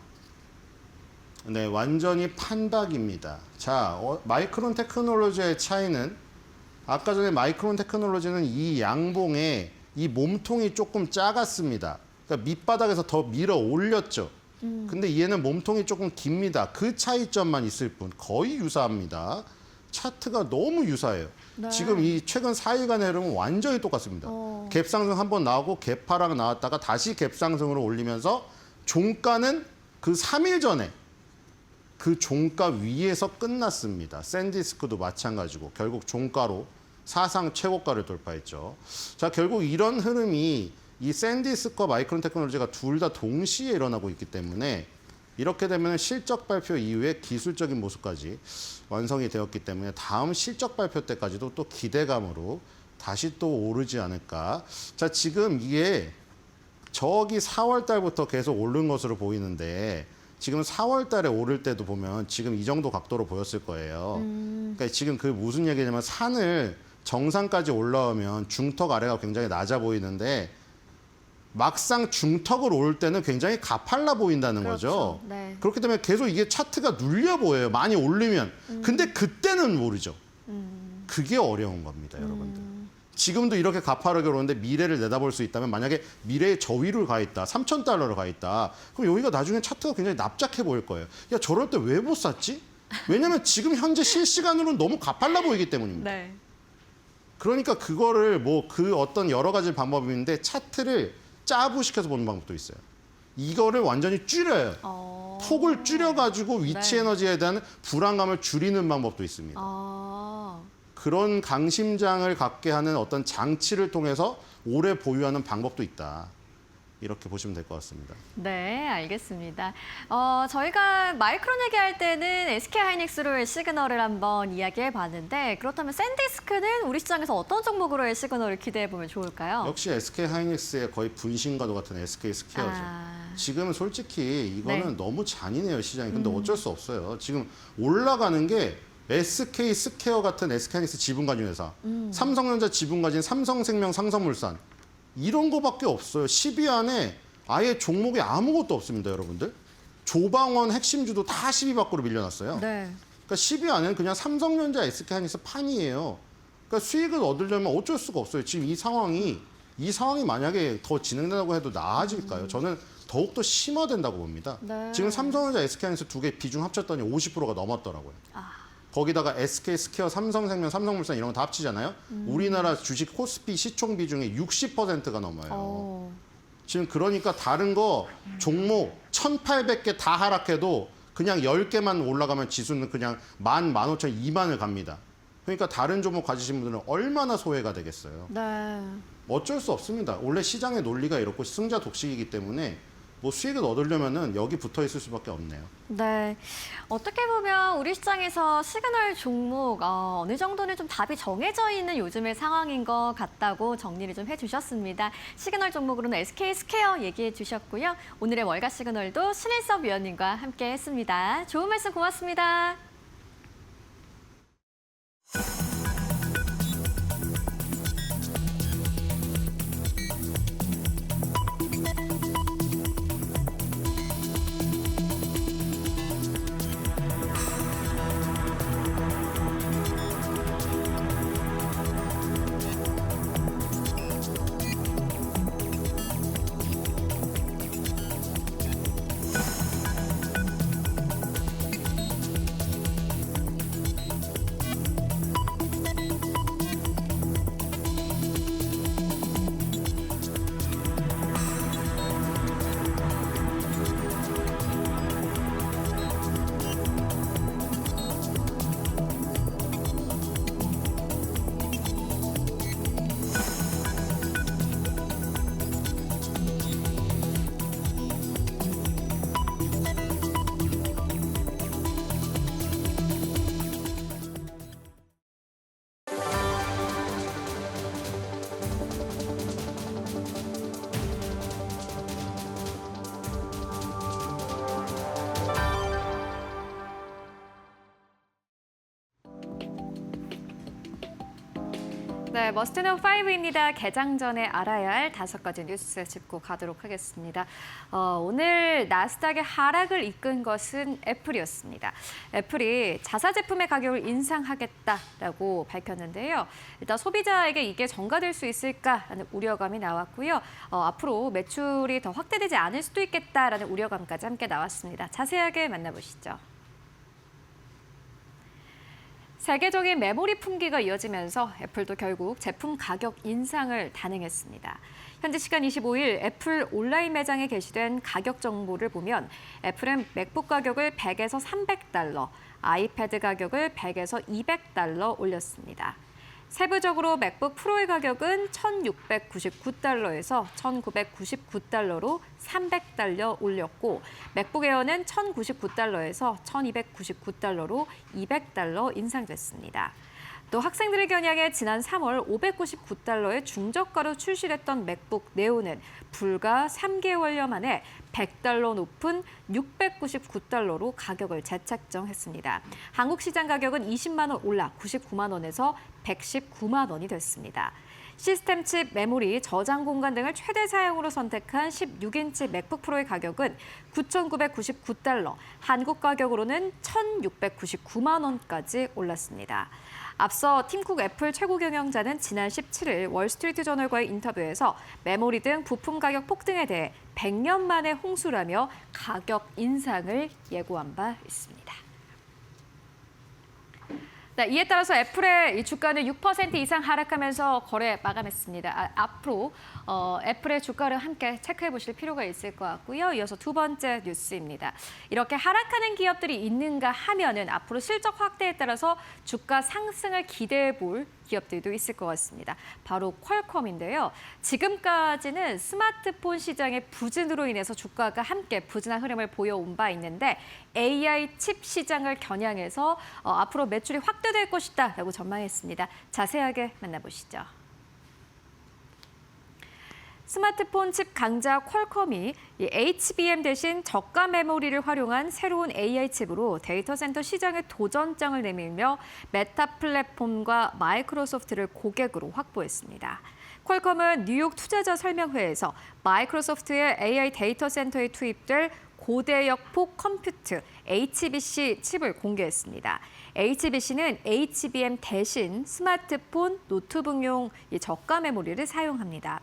네, 완전히 판박입니다. 자, 마이크론 테크놀로지의 차이는 아까 전에 마이크론 테크놀로지는 이 양봉에 이 몸통이 조금 작았습니다. 그러니까 밑바닥에서 더 밀어 올렸죠. 근데 얘는 몸통이 조금 깁니다. 그 차이점만 있을 뿐 거의 유사합니다. 차트가 너무 유사해요. 네. 지금 이 최근 4일간의 흐름은 완전히 똑같습니다. 갭 상승 한번 나오고 갭 하락 나왔다가 다시 갭 상승으로 올리면서 종가는 그 3일 전에 그 종가 위에서 끝났습니다. 샌디스크도 마찬가지고 결국 종가로 사상 최고가를 돌파했죠. 자, 결국 이런 흐름이 이 샌디스크와 마이크론 테크놀로지가 둘 다 동시에 일어나고 있기 때문에 이렇게 되면 실적 발표 이후에 기술적인 모습까지 완성이 되었기 때문에 다음 실적 발표 때까지도 또 기대감으로 다시 또 오르지 않을까. 자, 지금 이게 저기 4월 달부터 계속 오른 것으로 보이는데 지금 4월 달에 오를 때도 보면 지금 이 정도 각도로 보였을 거예요. 그러니까 지금 그 무슨 얘기냐면 산을 정상까지 올라오면 중턱 아래가 굉장히 낮아 보이는데 막상 중턱을 올 때는 굉장히 가팔라 보인다는 거죠. 네. 그렇기 때문에 계속 이게 차트가 눌려 보여요. 많이 오르면. 근데 그때는 모르죠. 그게 어려운 겁니다, 여러분들. 지금도 이렇게 가파르게 오르는데 미래를 내다볼 수 있다면 만약에 미래의 저 위를 가 있다. 3,000달러를 가 있다. 그럼 여기가 나중에 차트가 굉장히 납작해 보일 거예요. 야, 저럴 때 왜 못 샀지? 왜냐면 지금 현재 실시간으로는 너무 가팔라 보이기 때문입니다. 네. 그러니까 그거를 뭐 그 어떤 여러 가지 방법이 있는데 차트를 짜부시켜서 보는 방법도 있어요. 이거를 완전히 줄여요. 폭을 줄여가지고 위치 네. 에너지에 대한 불안감을 줄이는 방법도 있습니다. 그런 강심장을 갖게 하는 어떤 장치를 통해서 오래 보유하는 방법도 있다. 이렇게 보시면 될 것 같습니다. 네, 알겠습니다. 저희가 마이크론 얘기할 때는 SK하이닉스로의 시그널을 한번 이야기해 봤는데 그렇다면 샌디스크는 우리 시장에서 어떤 종목으로의 시그널을 기대해 보면 좋을까요? 역시 SK하이닉스의 거의 분신과도 같은 SK스퀘어죠. 지금은 솔직히 이거는 네. 너무 잔인해요, 시장이. 근데 어쩔 수 없어요. 지금 올라가는 게 SK스퀘어 같은 SK하이닉스 지분 가진 회사, 삼성전자 지분 가진 삼성생명, 삼성물산 이런 거밖에 없어요. 10위 안에 아예 종목이 아무것도 없습니다, 여러분들. 조방원 핵심주도 다 10위 밖으로 밀려났어요. 네. 그러니까 10위 안에는 그냥 삼성전자, SK하이닉스 판이에요. 그러니까 수익을 얻으려면 어쩔 수가 없어요. 지금 이 상황이 만약에 더 진행된다고 해도 나아질까요? 저는 더욱더 심화된다고 봅니다. 네. 지금 삼성전자, SK하이닉스 두 개 비중 합쳤더니 50%가 넘었더라고요. 거기다가 SK스퀘어, 삼성생명, 삼성물산 이런 거 다 합치잖아요. 우리나라 주식 코스피 시총 비중의 60%가 넘어요. 지금 그러니까 다른 거 종목 1,800개 다 하락해도 그냥 10개만 올라가면 지수는 그냥 15,000, 20,000을 갑니다. 그러니까 다른 종목 가지신 분들은 얼마나 소외가 되겠어요. 네. 어쩔 수 없습니다. 원래 시장의 논리가 이렇고 승자 독식이기 때문에 뭐 수익을 얻으려면은 여기 붙어 있을 수밖에 없네요. 네. 어떻게 보면 우리 시장에서 시그널 종목 어느 정도는 좀 답이 정해져 있는 요즘의 상황인 것 같다고 정리를 좀 해주셨습니다. 시그널 종목으로는 SK스퀘어 얘기해 주셨고요. 오늘의 월가 시그널도 신일섭 위원님과 함께 했습니다. 좋은 말씀 고맙습니다. 네, 머스트노 5입니다. 개장 전에 알아야 할 5가지 뉴스 짚고 가도록 하겠습니다. 오늘 나스닥의 하락을 이끈 것은 애플이었습니다. 애플이 자사 제품의 가격을 인상하겠다라고 밝혔는데요. 일단 소비자에게 이게 전가될 수 있을까라는 우려감이 나왔고요. 앞으로 매출이 더 확대되지 않을 수도 있겠다라는 우려감까지 함께 나왔습니다. 자세하게 만나보시죠. 세계적인 메모리 품귀가 이어지면서 애플도 결국 제품 가격 인상을 단행했습니다. 현지 시간 25일 애플 온라인 매장에 게시된 가격 정보를 보면 애플은 맥북 가격을 100에서 300달러, 아이패드 가격을 100에서 200달러 올렸습니다. 세부적으로 맥북 프로의 가격은 1,699달러에서 1,999달러로 300달러 올렸고 맥북 에어는 1,099달러에서 1,299달러로 200달러 인상됐습니다. 또 학생들을 겨냥해 지난 3월 599달러에 중저가로 출시됐던 맥북 네오는 불과 3개월여 만에 100달러 높은 699달러로 가격을 재책정했습니다. 한국 시장 가격은 20만 원 올라 99만 원에서 119만 원이 됐습니다. 시스템 칩, 메모리, 저장 공간 등을 최대 사용으로 선택한 16인치 맥북 프로의 가격은 9,999달러, 한국 가격으로는 1,699만 원까지 올랐습니다. 앞서 팀쿡 애플 최고 경영자는 지난 17일 월스트리트저널과의 인터뷰에서 메모리 등 부품 가격 폭등에 대해 100년 만의 홍수라며 가격 인상을 예고한 바 있습니다. 네, 이에 따라서 애플의 주가는 6% 이상 하락하면서 거래 마감했습니다. 앞으로 애플의 주가를 함께 체크해 보실 필요가 있을 것 같고요. 이어서 두 번째 뉴스입니다. 이렇게 하락하는 기업들이 있는가 하면은 앞으로 실적 확대에 따라서 주가 상승을 기대해 볼 기업들도 있을 것 같습니다. 바로 퀄컴인데요. 지금까지는 스마트폰 시장의 부진으로 인해서 주가가 함께 부진한 흐름을 보여온 바 있는데 AI 칩 시장을 겨냥해서 앞으로 매출이 확대될 것이다라고 전망했습니다. 자세하게 만나보시죠. 스마트폰 칩 강자 퀄컴이 HBM 대신 저가 메모리를 활용한 새로운 AI 칩으로 데이터 센터 시장에 도전장을 내밀며 메타 플랫폼과 마이크로소프트를 고객으로 확보했습니다. 퀄컴은 뉴욕 투자자 설명회에서 마이크로소프트의 AI 데이터 센터에 투입될 고대역폭 컴퓨트 HBC 칩을 공개했습니다. HBC는 HBM 대신 스마트폰, 노트북용 저가 메모리를 사용합니다.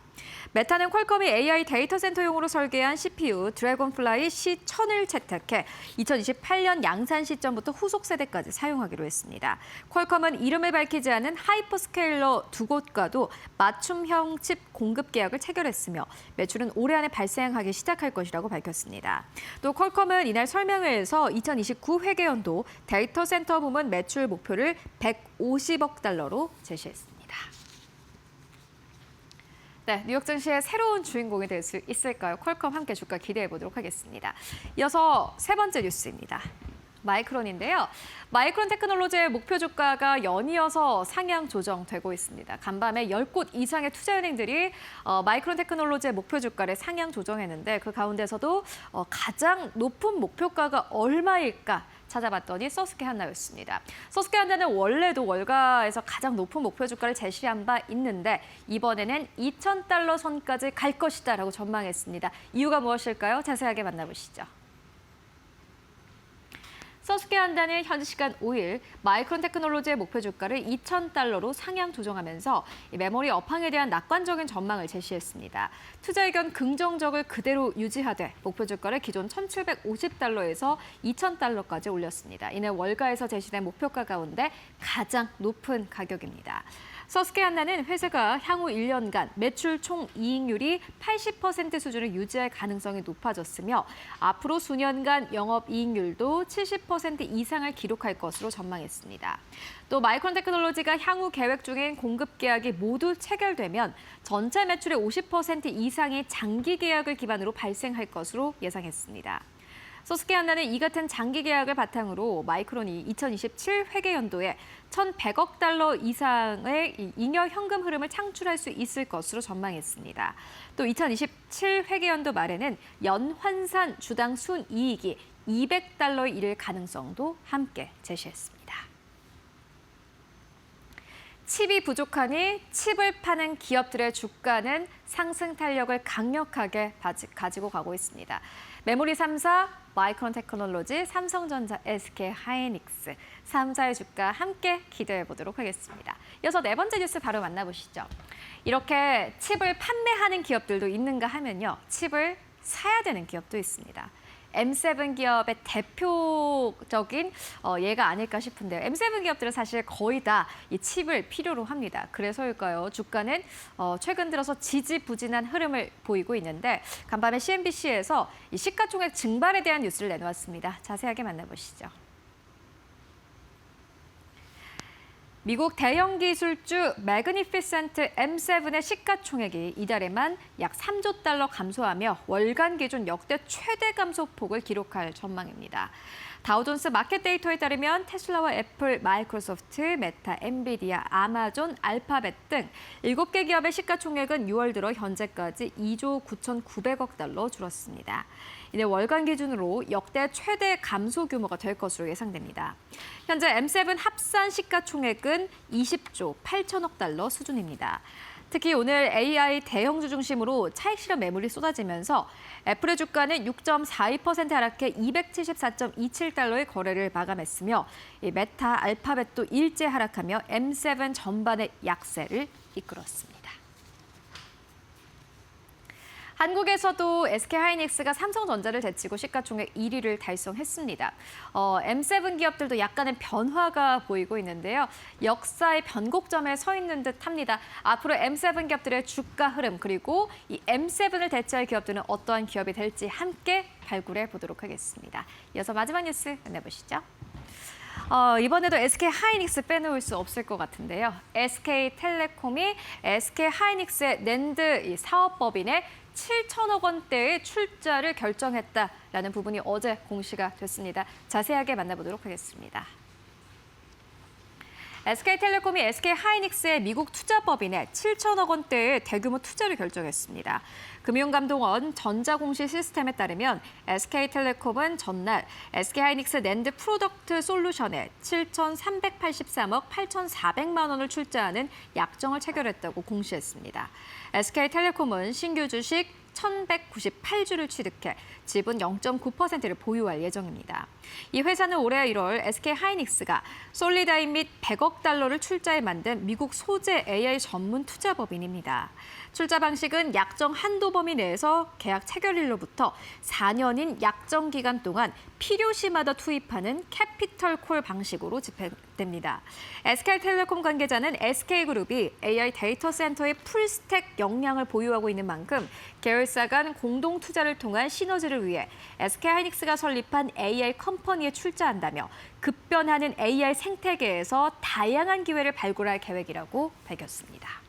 메타는 퀄컴이 AI 데이터 센터용으로 설계한 CPU 드래곤플라이 C1000을 채택해 2028년 양산 시점부터 후속 세대까지 사용하기로 했습니다. 퀄컴은 이름을 밝히지 않은 하이퍼스케일러 두 곳과도 맞춤형 칩 공급 계약을 체결했으며 매출은 올해 안에 발생하기 시작할 것이라고 밝혔습니다. 또 퀄컴은 이날 설명회에서 2029 회계연도 데이터 센터 부문 매출 목표를 150억 달러로 제시했습니다. 네, 뉴욕 증시의 새로운 주인공이 될 수 있을까요? 퀄컴 함께 주가 기대해 보도록 하겠습니다. 이어서 세 번째 뉴스입니다. 마이크론인데요. 마이크론 테크놀로지의 목표 주가가 연이어서 상향 조정되고 있습니다. 간밤에 10곳 이상의 투자은행들이 마이크론 테크놀로지의 목표 주가를 상향 조정했는데 그 가운데서도 가장 높은 목표가가 얼마일까 찾아봤더니 서스케한나였습니다. 서스케한나는 원래도 월가에서 가장 높은 목표 주가를 제시한 바 있는데 이번에는 $2,000 선까지 갈 것이다라고 전망했습니다. 이유가 무엇일까요? 자세하게 만나보시죠. 서스케한다는 현지 시간 5일 마이크론 테크놀로지의 목표 주가를 $2,000로 상향 조정하면서 메모리 업황에 대한 낙관적인 전망을 제시했습니다. 투자 의견 긍정적을 그대로 유지하되 목표 주가를 기존 $1,750에서 $2,000까지 올렸습니다. 이내 월가에서 제시된 목표가 가운데 가장 높은 가격입니다. 서스케한나는 회사가 향후 1년간 매출 총 이익률이 80% 수준을 유지할 가능성이 높아졌으며 앞으로 수년간 영업 이익률도 70% 이상을 기록할 것으로 전망했습니다. 또 마이크론 테크놀로지가 향후 계획 중인 공급 계약이 모두 체결되면 전체 매출의 50% 이상이 장기 계약을 기반으로 발생할 것으로 예상했습니다. 서스케한나는 이 같은 장기 계약을 바탕으로 마이크론이 2027 회계연도에 $1,100억 이상의 잉여 현금 흐름을 창출할 수 있을 것으로 전망했습니다. 또 2027 회계연도 말에는 연환산 주당 순이익이 $200에 이를 가능성도 함께 제시했습니다. 칩이 부족하니 칩을 파는 기업들의 주가는 상승 탄력을 강력하게 가지고 가고 있습니다. 메모리 3사, 마이크론 테크놀로지, 삼성전자, SK 하이닉스 3사의 주가 함께 기대해 보도록 하겠습니다. 이어서 네 번째 뉴스 바로 만나보시죠. 이렇게 칩을 판매하는 기업들도 있는가 하면요. 칩을 사야 되는 기업도 있습니다. M7 기업의 대표적인 예가 아닐까 싶은데요. M7 기업들은 사실 거의 다 이 칩을 필요로 합니다. 그래서일까요? 주가는 최근 들어서 지지부진한 흐름을 보이고 있는데 간밤에 CNBC에서 이 시가총액 증발에 대한 뉴스를 내놓았습니다. 자세하게 만나보시죠. 미국 대형 기술주 매그니피센트 M7의 시가총액이 이달에만 약 $3조 감소하며 월간 기준 역대 최대 감소폭을 기록할 전망입니다. 다우존스 마켓 데이터에 따르면 테슬라와 애플, 마이크로소프트, 메타, 엔비디아, 아마존, 알파벳 등 7개 기업의 시가총액은 6월 들어 현재까지 $2조 9,900억 줄었습니다. 이내 월간 기준으로 역대 최대 감소 규모가 될 것으로 예상됩니다. 현재 M7 합산 시가총액은 $20조 8천억 수준입니다. 특히 오늘 AI 대형주 중심으로 차익 실현 매물이 쏟아지면서 애플의 주가는 6.42% 하락해 $274.27의 거래를 마감했으며 메타, 알파벳도 일제 하락하며 M7 전반의 약세를 이끌었습니다. 한국에서도 SK하이닉스가 삼성전자를 제치고 시가총액 1위를 달성했습니다. M7 기업들도 약간의 변화가 보이고 있는데요. 역사의 변곡점에 서 있는 듯합니다. 앞으로 M7 기업들의 주가 흐름 그리고 이 M7을 대체할 기업들은 어떠한 기업이 될지 함께 발굴해 보도록 하겠습니다. 이어서 마지막 뉴스 만나보시죠. 이번에도 SK하이닉스 빼놓을 수 없을 것 같은데요. SK텔레콤이 SK하이닉스의 낸드 사업법인의 7천억 원대의 출자를 결정했다라는 부분이 어제 공시가 됐습니다. 자세하게 만나보도록 하겠습니다. SK텔레콤이 SK하이닉스의 미국 투자법인에 7천억 원대의 대규모 투자를 결정했습니다. 금융감독원 전자공시 시스템에 따르면 SK텔레콤은 전날 SK하이닉스 낸드 프로덕트 솔루션에 7,383억 8,400만 원을 출자하는 약정을 체결했다고 공시했습니다. SK텔레콤은 신규 주식 1,198주를 취득해 지분 0.9%를 보유할 예정입니다. 이 회사는 올해 1월 SK하이닉스가 솔리다인 및 $100억 출자해 만든 미국 소재 AI 전문 투자법인입니다. 출자 방식은 약정 한도 범위 내에서 계약 체결일로부터 4년인 약정 기간 동안 필요시마다 투입하는 캐피털 콜 방식으로 집행됩니다. SK텔레콤 관계자는 SK그룹이 AI 데이터 센터의 풀스택 역량을 보유하고 있는 만큼 계열사 간 공동 투자를 통한 시너지를 위해 SK하이닉스가 설립한 AI 컴퍼니에 출자한다며 급변하는 AI 생태계에서 다양한 기회를 발굴할 계획이라고 밝혔습니다.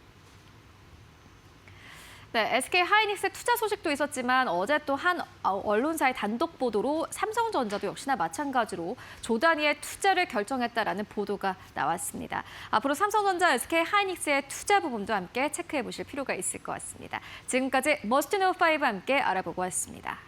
네, SK 하이닉스 투자 소식도 있었지만 어제 또 한 언론사의 단독 보도로 삼성전자도 역시나 마찬가지로 조 단위의 투자를 결정했다라는 보도가 나왔습니다. 앞으로 삼성전자, SK 하이닉스의 투자 부분도 함께 체크해 보실 필요가 있을 것 같습니다. 지금까지 머스트 노우 5와 함께 알아보고 왔습니다.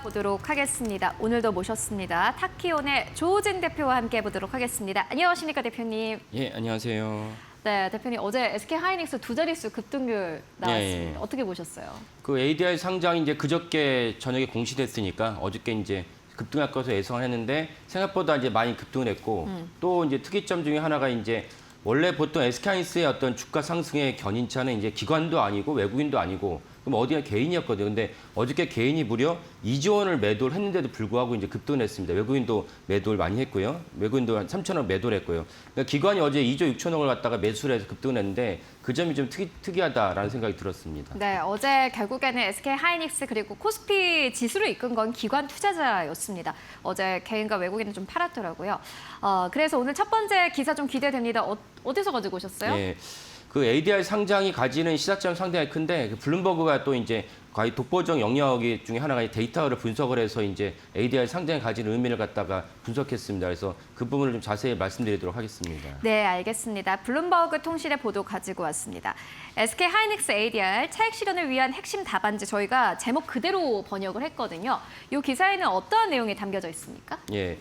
보도록 하겠습니다. 오늘도 모셨습니다. 타키온의 조우진 대표와 함께 보도록 하겠습니다. 안녕하십니까, 대표님. 예, 안녕하세요. 네, 대표님 어제 SK 하이닉스 두 자릿수 급등률 나왔습니다. 예, 예. 어떻게 보셨어요? 그 ADR 상장이 이제 그저께 저녁에 공시됐으니까 어저께 이제 급등할 것으로 예상을 했는데 생각보다 이제 많이 급등을 했고 또 이제 특이점 중에 하나가 이제 원래 보통 SK하이닉스의 어떤 주가 상승의 견인차는 이제 기관도 아니고 외국인도 아니고 그럼 어디가 개인이었거든요. 근데 어저께 개인이 무려 2조 원을 매도를 했는데도 불구하고 이제 급등을 했습니다. 외국인도 매도를 많이 했고요. 외국인도 한 3천억 매도를 했고요. 그러니까 기관이 어제 2조 6천억을 갖다가 매수를 해서 급등을 했는데 그 점이 좀 특이하다라는 생각이 들었습니다. 네, 어제 결국에는 SK 하이닉스 그리고 코스피 지수를 이끈 건 기관 투자자였습니다. 어제 개인과 외국인은 좀 팔았더라고요. 그래서 오늘 첫 번째 기사 좀 기대됩니다. 어디서 가지고 오셨어요? 예. 그 ADR 상장이 가지는 시사점 상당히 큰데 그 블룸버그가 또 이제 거의 독보적 영역 중에 하나가 데이터를 분석을 해서 이제 ADR 상장이 가지는 의미를 갖다가 분석했습니다. 그래서 그 부분을 좀 자세히 말씀드리도록 하겠습니다. 네, 알겠습니다. 블룸버그 통신의 보도 가지고 왔습니다. SK 하이닉스 ADR 차익 실현을 위한 핵심 답안지 저희가 제목 그대로 번역을 했거든요. 이 기사에는 어떠한 내용이 담겨져 있습니까? 예.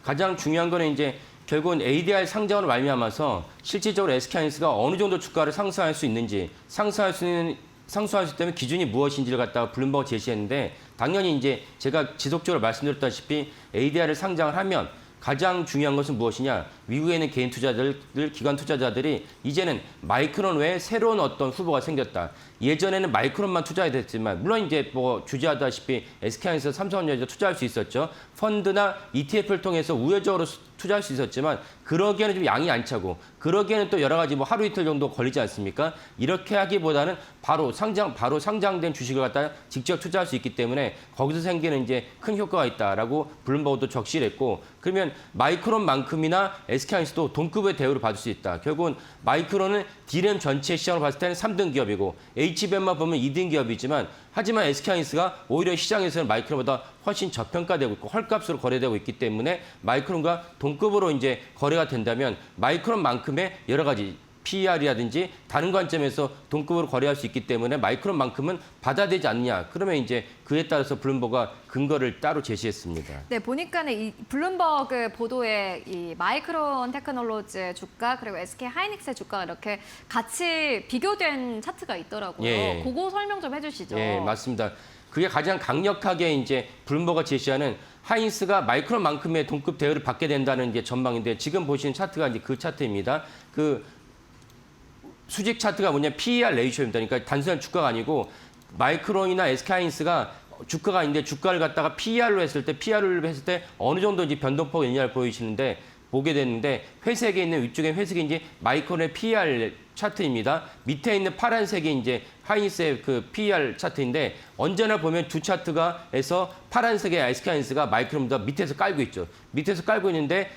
가장 중요한 거는 이제 결국은 ADR 상장으로 말미암아서 실질적으로 SK하이닉스가 어느 정도 주가를 상승할 수 있는지 상승할 수 있다면 기준이 무엇인지를 갖다가 블룸버그 제시했는데 당연히 이제 제가 지속적으로 말씀드렸다시피 ADR을 상장을 하면 가장 중요한 것은 무엇이냐? 미국에 있는 개인 투자자들, 기관 투자자들이 이제는 마이크론 외에 새로운 어떤 후보가 생겼다. 예전에는 마이크론만 투자했지만 물론 이제 뭐 주지하다시피 SK하이닉스, 삼성전자 투자할 수 있었죠. 펀드나 ETF를 통해서 우회적으로 투자할 수 있었지만 그러기에는 좀 양이 안 차고 그러기에는 또 여러 가지 뭐 하루 이틀 정도 걸리지 않습니까? 이렇게 하기보다는 바로 상장된 주식을 갖다 직접 투자할 수 있기 때문에 거기서 생기는 이제 큰 효과가 있다라고 블룸버그도 적시를 했고 그러면 마이크론만큼이나 SK하이닉스도 동급의 대우를 받을 수 있다. 결국은 마이크론은 D램 전체 시장으로 봤을 때는 3등 기업이고 HBM만 보면 2등 기업이지만 하지만 SK하이닉스가 오히려 시장에서는 마이크론보다 훨씬 저평가되고 있고 헐값으로 거래되고 있기 때문에 마이크론과 동급으로 이제 거래가 된다면 마이크론만큼의 여러 가지 PER이라든지 다른 관점에서 동급으로 거래할 수 있기 때문에 마이크론만큼은 받아야 되지 않느냐. 그러면 이제 그에 따라서 블룸버그가 근거를 따로 제시했습니다. 네, 보니까는 이 블룸버그 보도에 이 마이크론 테크놀로지의 주가 그리고 SK 하이닉스의 주가가 이렇게 같이 비교된 차트가 있더라고요. 예. 그거 설명 좀 해주시죠. 예, 맞습니다. 그게 가장 강력하게 이제 블룸버그가 제시하는 하이닉스가 마이크론만큼의 동급 대우를 받게 된다는 이제 전망인데 지금 보시는 차트가 이제 그 차트입니다. 그 수직 차트가 뭐냐 PER 레이쇼입니다. 그러니까 단순한 주가가 아니고 마이크론이나 SK하이닉스가 주가가 있는데 주가를 갖다가 PER로 했을 때 어느 정도 이제 변동폭 있냐를 보이시는데 보게 되는데 회색에 있는 위쪽에 회색이 이제 마이크론의 PER 차트입니다. 밑에 있는 파란색이 이제 하이닉스의 그 PER 차트인데 언제나 보면 두 차트가에서 파란색의 SK하이닉스가 마이크론보다 밑에서 깔고 있죠. 밑에서 깔고 있는데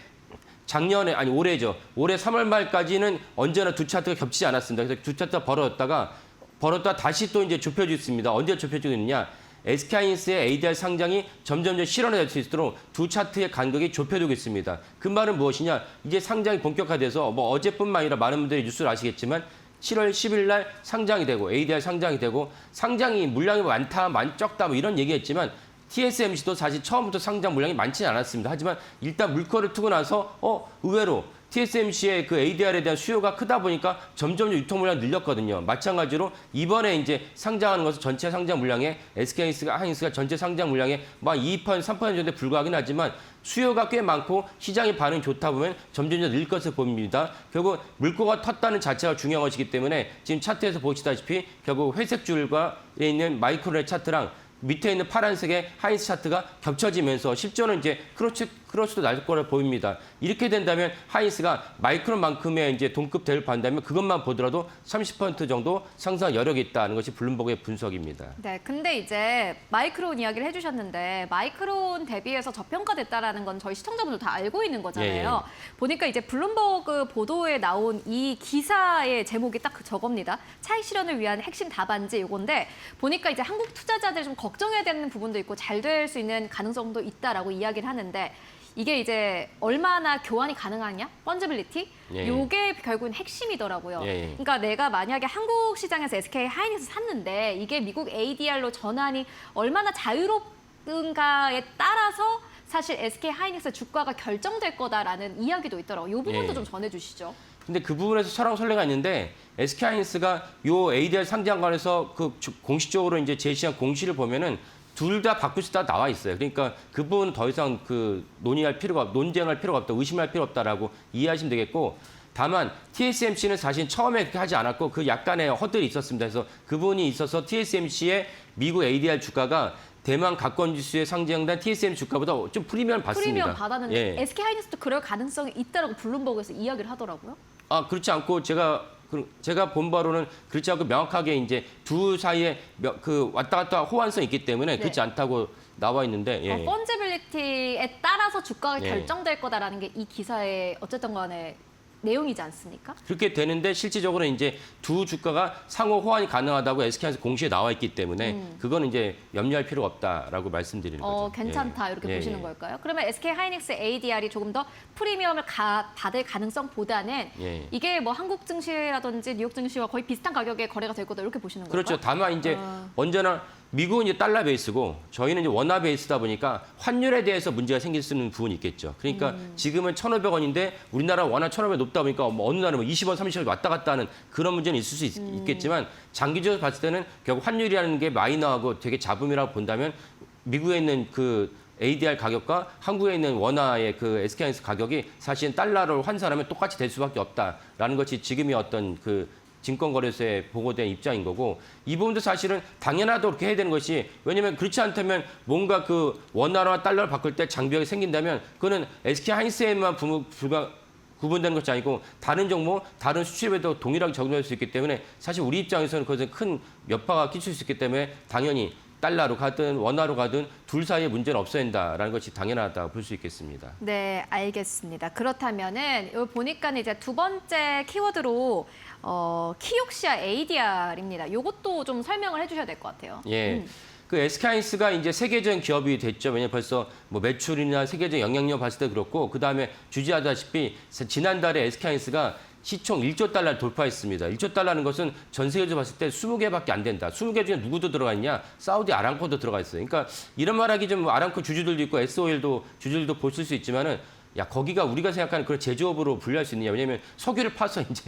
올해죠. 올해 3월 말까지는 언제나 두 차트가 겹치지 않았습니다. 그래서 두 차트가 벌어졌다가 벌었다 다시 또 이제 좁혀지고 있습니다. 언제 좁혀지고 있느냐? SK하이닉스의 ADR 상장이 점점 실현될 수 있도록 두 차트의 간격이 좁혀지고 있습니다. 그 말은 무엇이냐? 이제 상장이 본격화돼서 뭐 어제뿐만 아니라 많은 분들이 뉴스를 아시겠지만 7월 10일 날 상장이 되고 ADR 상장이 되고 상장이 물량이 많다, 적다 뭐 이런 얘기했지만 TSMC도 사실 처음부터 상장 물량이 많지는 않았습니다. 하지만 일단 물꼬를 트고 나서 의외로 TSMC의 그 ADR에 대한 수요가 크다 보니까 점점 유통 물량이 늘렸거든요. 마찬가지로 이번에 이제 상장하는 것은 전체 상장 물량에 SK하이닉스가 전체 상장 물량의 막 2%, 3% 정도에 불과하긴 하지만 수요가 꽤 많고 시장의 반응이 좋다 보면 점점 늘 것을 보입니다. 결국 물꼬가 텄다는 자체가 중요한 것이기 때문에 지금 차트에서 보시다시피 결국 회색 줄과 있는 마이크론의 차트랑 밑에 있는 파란색의 하이닉스 차트가 겹쳐지면서 실제로는 이제 크로스도 날 거라 보입니다. 이렇게 된다면 하이닉스가 마이크론만큼의 이제 동급 대를 받는다면 그것만 보더라도 30% 정도 상승 여력이 있다는 것이 블룸버그의 분석입니다. 네, 근데 이제 마이크론 이야기를 해주셨는데 마이크론 대비해서 저평가됐다라는 건 저희 시청자분들 다 알고 있는 거잖아요. 보니까 이제 블룸버그 보도에 나온 이 기사의 제목이 딱 저겁니다. 차익 실현을 위한 핵심 답안지 이건데 보니까 이제 한국 투자자들이 좀 걱정해야 되는 부분도 있고 잘 될 수 있는 가능성도 있다라고 이야기를 하는데 이게 이제 얼마나 교환이 가능하냐? 펀지빌리티? 요게 결국은 핵심이더라고요. 그러니까 내가 만약에 한국 시장에서 SK 하이닉스 샀는데 이게 미국 ADR로 전환이 얼마나 자유롭은가에 따라서 사실 SK 하이닉스 주가가 결정될 거다라는 이야기도 있더라고요. 이 부분도 좀 전해주시죠. 근데 그 부분에서 설왕설래가 있는데 SK하이닉스가 요 ADR 상장 관해서 그 공식적으로 이제 제시한 공시를 보면은 둘 다 바꿀 수 있다 나와 있어요. 그러니까 그 부분은 더 이상 그 논쟁할 필요가 없다, 의심할 필요 없다라고 이해하시면 되겠고 다만 TSMC는 사실 처음에 그렇게 하지 않았고 그 약간의 허들이 있었습니다. 그래서 그 부분이 있어서 TSMC의 미국 ADR 주가가 대만 가권지수에 상장된 TSMC 주가보다 좀 프리미엄을 받습니다. 프리미엄 받았는데 SK 하이닉스도 그럴 가능성이 있다라고 블룸버그에서 이야기를 하더라고요. 그렇지 않고 제가 본 바로는 그렇지 않고 명확하게 이제 두 사이에 그 왔다 갔다 호환성이 있기 때문에 그렇지 않다고 나와 있는데. 펀지빌리티에 따라서 주가가 결정될 거다라는 게 이 기사의 어쨌든 간에 내용이지 않습니까? 그렇게 되는데 실질적으로 이제 두 주가가 상호 호환이 가능하다고 SK하이닉스 공시에 나와 있기 때문에 그거는 이제 염려할 필요가 없다라고 말씀드리는 거죠. 괜찮다 이렇게 보시는 걸까요? 그러면 SK 하이닉스 ADR이 조금 더 프리미엄을 받을 가능성보다는 이게 뭐 한국 증시라든지 뉴욕 증시와 거의 비슷한 가격에 거래가 될 거다 이렇게 보시는 걸까요? 그렇죠. 다만 이제 언제나 미국은 이제 달러 베이스고 저희는 이제 원화 베이스다 보니까 환율에 대해서 문제가 생길 수 있는 부분이 있겠죠. 그러니까 지금은 1,500원인데 우리나라 원화 1,500원 높다 보니까 뭐 어느 날은 뭐 20원, 30원 왔다 갔다 하는 그런 문제는 있을 수 있겠지만 장기적으로 봤을 때는 결국 환율이라는 게 마이너하고 되게 잡음이라고 본다면 미국에 있는 그 ADR 가격과 한국에 있는 원화의 그 SK하이닉스 가격이 사실은 달러를 환산하면 똑같이 될 수밖에 없다라는 것이 지금의 어떤 그 증권거래소에 보고된 입장인 거고 이 부분도 사실은 당연하도록 그렇게 해야 되는 것이 왜냐하면 그렇지 않다면 뭔가 그 원화와 달러를 바꿀 때 장벽이 생긴다면 그거는 SK하이닉스에만 구분되는 것이 아니고 다른 종목, 다른 수출에도 동일하게 적용할 수 있기 때문에 사실 우리 입장에서는 그것은 큰 여파가 끼칠 수 있기 때문에 당연히 달러로 가든 원화로 가든 둘 사이에 문제는 없어야 한다라는 것이 당연하다고 볼 수 있겠습니다. 네, 알겠습니다. 그렇다면은 여기 보니까 이제 두 번째 키워드로 키옥시아 ADR입니다. 이것도 좀 설명을 해주셔야 될 것 같아요. 그 SK하이닉스가 이제 세계적인 기업이 됐죠. 왜냐면 벌써 뭐 매출이나 세계적 영향력 봤을 때 그렇고 그 다음에 주지하다시피 지난달에 SK하이닉스가 시총 1조 달러를 돌파했습니다. 1조 달러는 것은 전 세계적으로 봤을 때 20개밖에 안 된다. 20개 중에 누구도 들어가 있냐? 사우디 아람코도 들어가 있어요. 그러니까 이런 말하기 좀 아람코 주주들도 있고 SOL도 주주들도 보실 수 있지만은 야 거기가 우리가 생각하는 그런 제조업으로 분류할 수 있느냐? 왜냐하면 석유를 파서 이제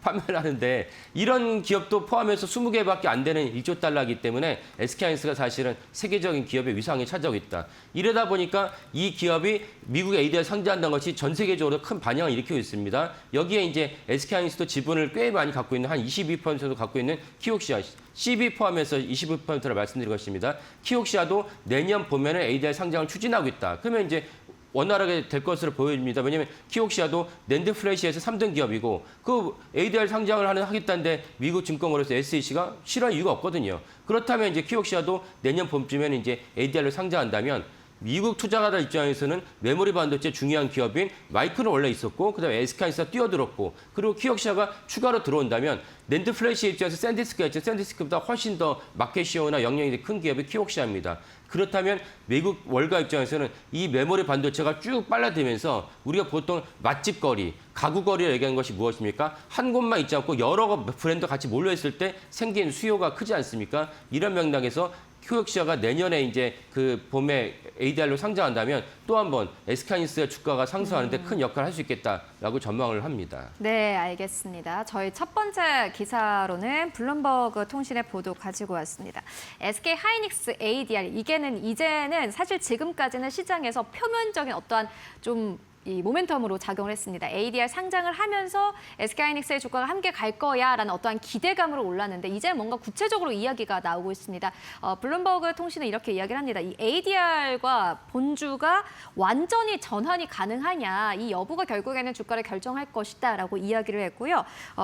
판매를 하는데 이런 기업도 포함해서 20개밖에 안 되는 1조 달러이기 때문에 SK하이닉스가 사실은 세계적인 기업의 위상이 차지하고 있다. 이러다 보니까 이 기업이 미국의 ADR 상장한다는 것이 전 세계적으로 큰 반향을 일으키고 있습니다. 여기에 이제 SK하이닉스도 지분을 꽤 많이 갖고 있는 한 22%도 갖고 있는 키옥시아 CB 포함해서 25%를 말씀드린 것입니다. 키옥시아도 내년 봄에는 ADR 상장을 추진하고 있다. 그러면 이제 원활하게 될 것으로 보입니다. 왜냐하면 키옥시아도 낸드 플래시에서 3등 기업이고 그 ADR 상장을 하겠다는데 미국 증권거래소 SEC가 싫어할 이유가 없거든요. 그렇다면 이제 키옥시아도 내년 봄쯤에는 이제 ADR을 상장한다면 미국 투자가들 입장에서는 메모리 반도체 중요한 기업인 마이크론 원래 있었고 그다음에 SK하이닉스가 뛰어들었고 그리고 키옥시아가 추가로 들어온다면 낸드 플래시 입장에서 샌디스크가 있죠. 샌디스크보다 훨씬 더 마켓시어나 영향이 큰 기업이 키옥시아입니다. 그렇다면 외국 월가 입장에서는 이 메모리 반도체가 쭉 빨라들면서 우리가 보통 맛집 거리, 가구 거리를 얘기하는 것이 무엇입니까? 한 곳만 있지 않고 여러 브랜드 같이 몰려있을 때 생긴 수요가 크지 않습니까? 이런 맥락에서 키옥시아가 내년에 이제 그 봄에 ADR로 상장한다면 또 한 번 SK하이닉스의 주가가 상승하는 데 큰 역할을 할 수 있겠다라고 전망을 합니다. 네, 알겠습니다. 저희 첫 번째 기사로는 블룸버그 통신의 보도 가지고 왔습니다. SK 하이닉스 ADR 이제는 사실 지금까지는 시장에서 표면적인 어떠한 좀 이 모멘텀으로 작용을 했습니다. ADR 상장을 하면서 SK하이닉스의 주가가 함께 갈 거야라는 어떠한 기대감으로 올랐는데 이제 뭔가 구체적으로 이야기가 나오고 있습니다. 블룸버그 통신은 이렇게 이야기를 합니다. 이 ADR과 본주가 완전히 전환이 가능하냐 이 여부가 결국에는 주가를 결정할 것이다라고 이야기를 했고요.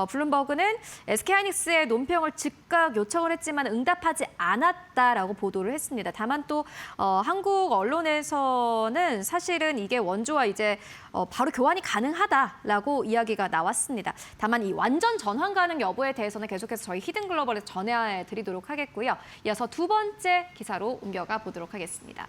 블룸버그는 SK하이닉스의 논평을 즉각 요청을 했지만 응답하지 않았다라고 보도를 했습니다. 다만 또 한국 언론에서는 사실은 이게 원주와 이제 바로 교환이 가능하다라고 이야기가 나왔습니다. 다만 이 완전 전환 가능 여부에 대해서는 계속해서 저희 히든글로벌에서 전해드리도록 하겠고요. 이어서 두 번째 기사로 옮겨가 보도록 하겠습니다.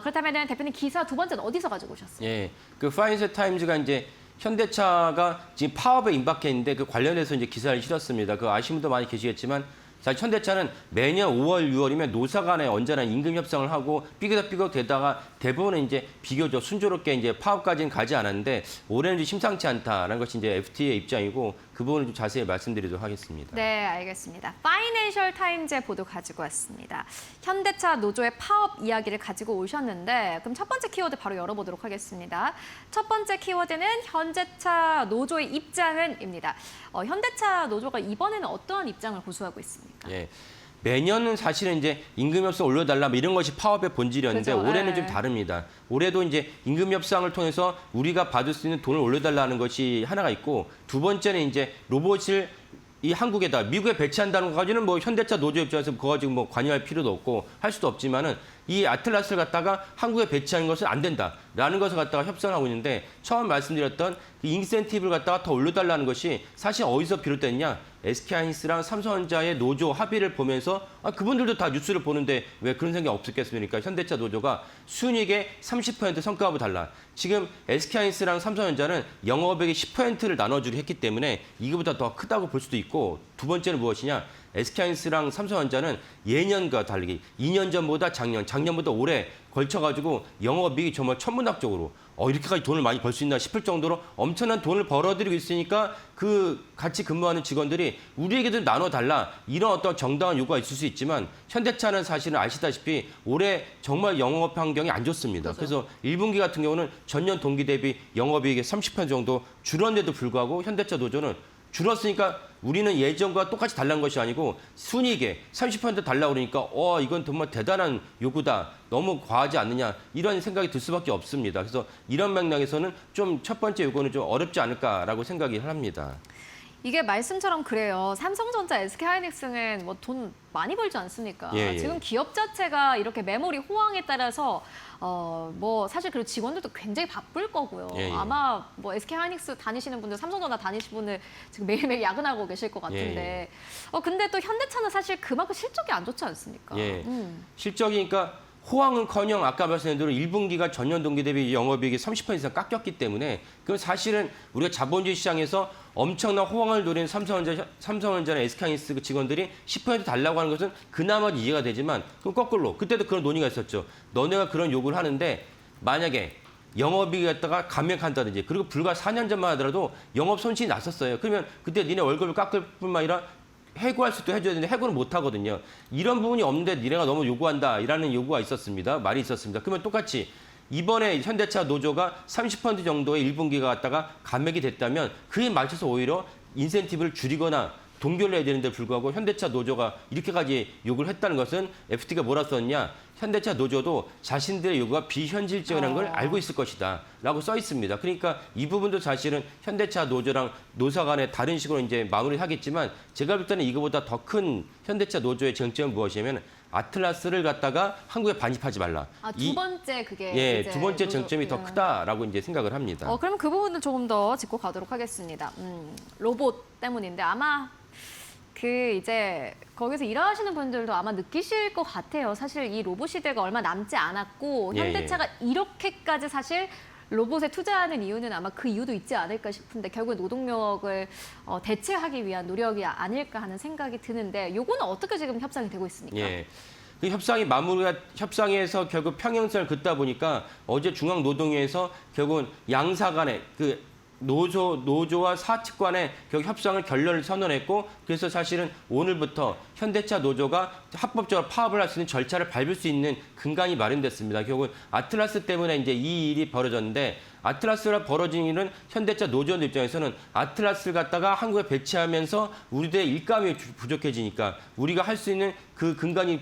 그렇다면 대표님 기사 두 번째는 어디서 가지고 오셨어요? 예, 그 파이낸셜 타임즈가 이제 현대차가 지금 파업에 임박해 있는데 그 관련해서 이제 기사를 실었습니다. 그 아시는 분도 많이 계시겠지만 사실 현대차는 매년 5월, 6월이면 노사 간에 언제나 임금 협상을 하고 삐그덕삐그덕 되다가 대부분은 이제 비교적 순조롭게 이제 파업까지는 가지 않았는데 올해는 좀 심상치 않다라는 것이 이제 FTA의 입장이고 그 부분을 좀 자세히 말씀드리도록 하겠습니다. 네, 알겠습니다. 파이낸셜 타임즈의 보도 가지고 왔습니다. 현대차 노조의 파업 이야기를 가지고 오셨는데 그럼 첫 번째 키워드 바로 열어보도록 하겠습니다. 첫 번째 키워드는 현대차 노조의 입장은입니다. 현대차 노조가 이번에는 어떠한 입장을 고수하고 있습니까? 예. 매년은 사실은 이제 임금 협상 올려달라 뭐 이런 것이 파업의 본질이었는데 그렇죠. 올해는 예. 좀 다릅니다. 올해도 이제 임금 협상을 통해서 우리가 받을 수 있는 돈을 올려달라는 것이 하나가 있고 두 번째는 이제 로봇을 이 한국에다 미국에 배치한다는 것까지는 뭐 현대차 노조 입장에서 그거 가지고 뭐 관여할 필요도 없고 할 수도 없지만은 이 아틀라스를 갖다가 한국에 배치하는 것은 안 된다라는 것을 갖다가 협상을 하고 있는데 처음 말씀드렸던 이 인센티브를 갖다가 더 올려달라는 것이 사실 어디서 비롯됐냐? SK하이닉스랑 삼성전자의 노조 합의를 보면서 그분들도 다 뉴스를 보는데 왜 그런 생각이 없었겠습니까? 현대차 노조가 순이익의 30% 성과하고 달라. 지금 SK하이닉스랑 삼성전자는 영업액의 10%를 나눠주기로 했기 때문에 이거보다 더 크다고 볼 수도 있고 두 번째는 무엇이냐? SK하이닉스랑 삼성전자는 예년과 다르게 2년 전보다 작년보다 올해 걸쳐가지고 영업이익이 정말 천문학적으로 이렇게까지 돈을 많이 벌 수 있나 싶을 정도로 엄청난 돈을 벌어들이고 있으니까 그 같이 근무하는 직원들이 우리에게도 나눠달라 이런 어떤 정당한 요구가 있을 수 있지만 현대차는 사실은 아시다시피 올해 정말 영업 환경이 안 좋습니다. 그래서 1분기 같은 경우는 전년 동기 대비 영업이익의 30% 정도 줄었는데도 불구하고 현대차 노조는 줄었으니까 우리는 예전과 똑같이 달라는 것이 아니고 순이익에 30% 달라고 그러니까 이건 정말 대단한 요구다. 너무 과하지 않느냐. 이런 생각이 들 수밖에 없습니다. 그래서 이런 맥락에서는 좀 첫 번째 요구는 좀 어렵지 않을까라고 생각이 합니다. 이게 말씀처럼 그래요. 삼성전자, SK하이닉스는 뭐 돈 많이 벌지 않습니까? 예. 지금 기업 자체가 이렇게 메모리 호황에 따라서 뭐 사실 그리고 직원들도 굉장히 바쁠 거고요. 예. 아마 뭐 SK하이닉스 다니시는 분들, 삼성전자 다니시는 분들 지금 매일매일 야근하고 계실 것 같은데. 근데 또 현대차는 사실 그만큼 실적이 안 좋지 않습니까? 예. 실적이니까 호황은커녕 아까 말씀드린 대로 1분기가 전년 동기 대비 영업이익이 30% 이상 깎였기 때문에 그건 사실은 우리가 자본주의 시장에서 엄청난 호황을 노리는 삼성전자나 SK하이닉스 직원들이 10% 달라고 하는 것은 그나마 이해가 되지만 그럼 거꾸로 그때도 그런 논의가 있었죠. 너네가 그런 요구를 하는데 만약에 영업이익 갖다가 감액한다든지 그리고 불과 4년 전만 하더라도 영업 손실이 났었어요. 그러면 그때 니네 월급을 깎을 뿐만 아니라 해고할 수도 해줘야 되는데 해고는 못 하거든요. 이런 부분이 없는데 니네가 너무 요구한다라는 요구가 있었습니다. 말이 있었습니다. 그러면 똑같이 이번에 현대차 노조가 30% 정도의 1분기가 갖다가 감액이 됐다면 그에 맞춰서 오히려 인센티브를 줄이거나 동결을 해야 되는데 불구하고 현대차 노조가 이렇게까지 요구를 했다는 것은 FT가 뭐라 썼냐? 현대차 노조도 자신들의 요구가 비현실적이라는 걸 알고 있을 것이다 라고 써 있습니다. 그러니까 이 부분도 사실은 현대차 노조랑 노사 간에 다른 식으로 이제 마무리를 하겠지만 제가 볼 때는 이거보다 더 큰 현대차 노조의 쟁점은 무엇이냐면 아틀라스를 갖다가 한국에 반입하지 말라. 두 번째 그게 예, 이제 두 번째 노조, 쟁점이 더 크다라고 이제 생각을 합니다. 그럼 그 부분은 조금 더 짚고 가도록 하겠습니다. 로봇 때문인데 아마 이제 거기서 일하시는 분들도 아마 느끼실 것 같아요. 사실 이 로봇 시대가 얼마 남지 않았고 예, 현대차가 이렇게까지 사실 로봇에 투자하는 이유는 아마 그 이유도 있지 않을까 싶은데 결국 노동력을 대체하기 위한 노력이 아닐까 하는 생각이 드는데 요거는 어떻게 지금 협상이 되고 있습니까? 예. 그 협상에서 결국 평행선을 긋다 보니까 어제 중앙노동위에서 결국은 양사 간의 그 노조와 사측 간의 결국 협상을 결론을 선언했고 그래서 사실은 오늘부터 현대차 노조가 합법적으로 파업을 할 수 있는 절차를 밟을 수 있는 근간이 마련됐습니다. 결국 아틀라스 때문에 이제 이 일이 벌어졌는데 아틀라스가 벌어진 일은 현대차 노조원들 입장에서는 아틀라스를 갖다가 한국에 배치하면서 우리들의 일감이 부족해지니까 우리가 할 수 있는 그 근간이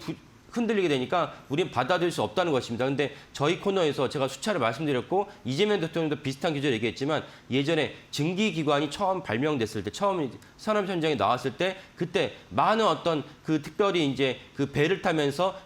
흔들리게 되니까 우리는 받아들일 수 없다는 것입니다. 그런데 저희 코너에서 제가 수차례 말씀드렸고 이재명 대통령도 비슷한 기조를 얘기했지만 예전에 증기기관이 처음 발명됐을 때 처음 산업 현장에 나왔을 때 그때 많은 어떤 그 특별히 이제 그 배를 타면서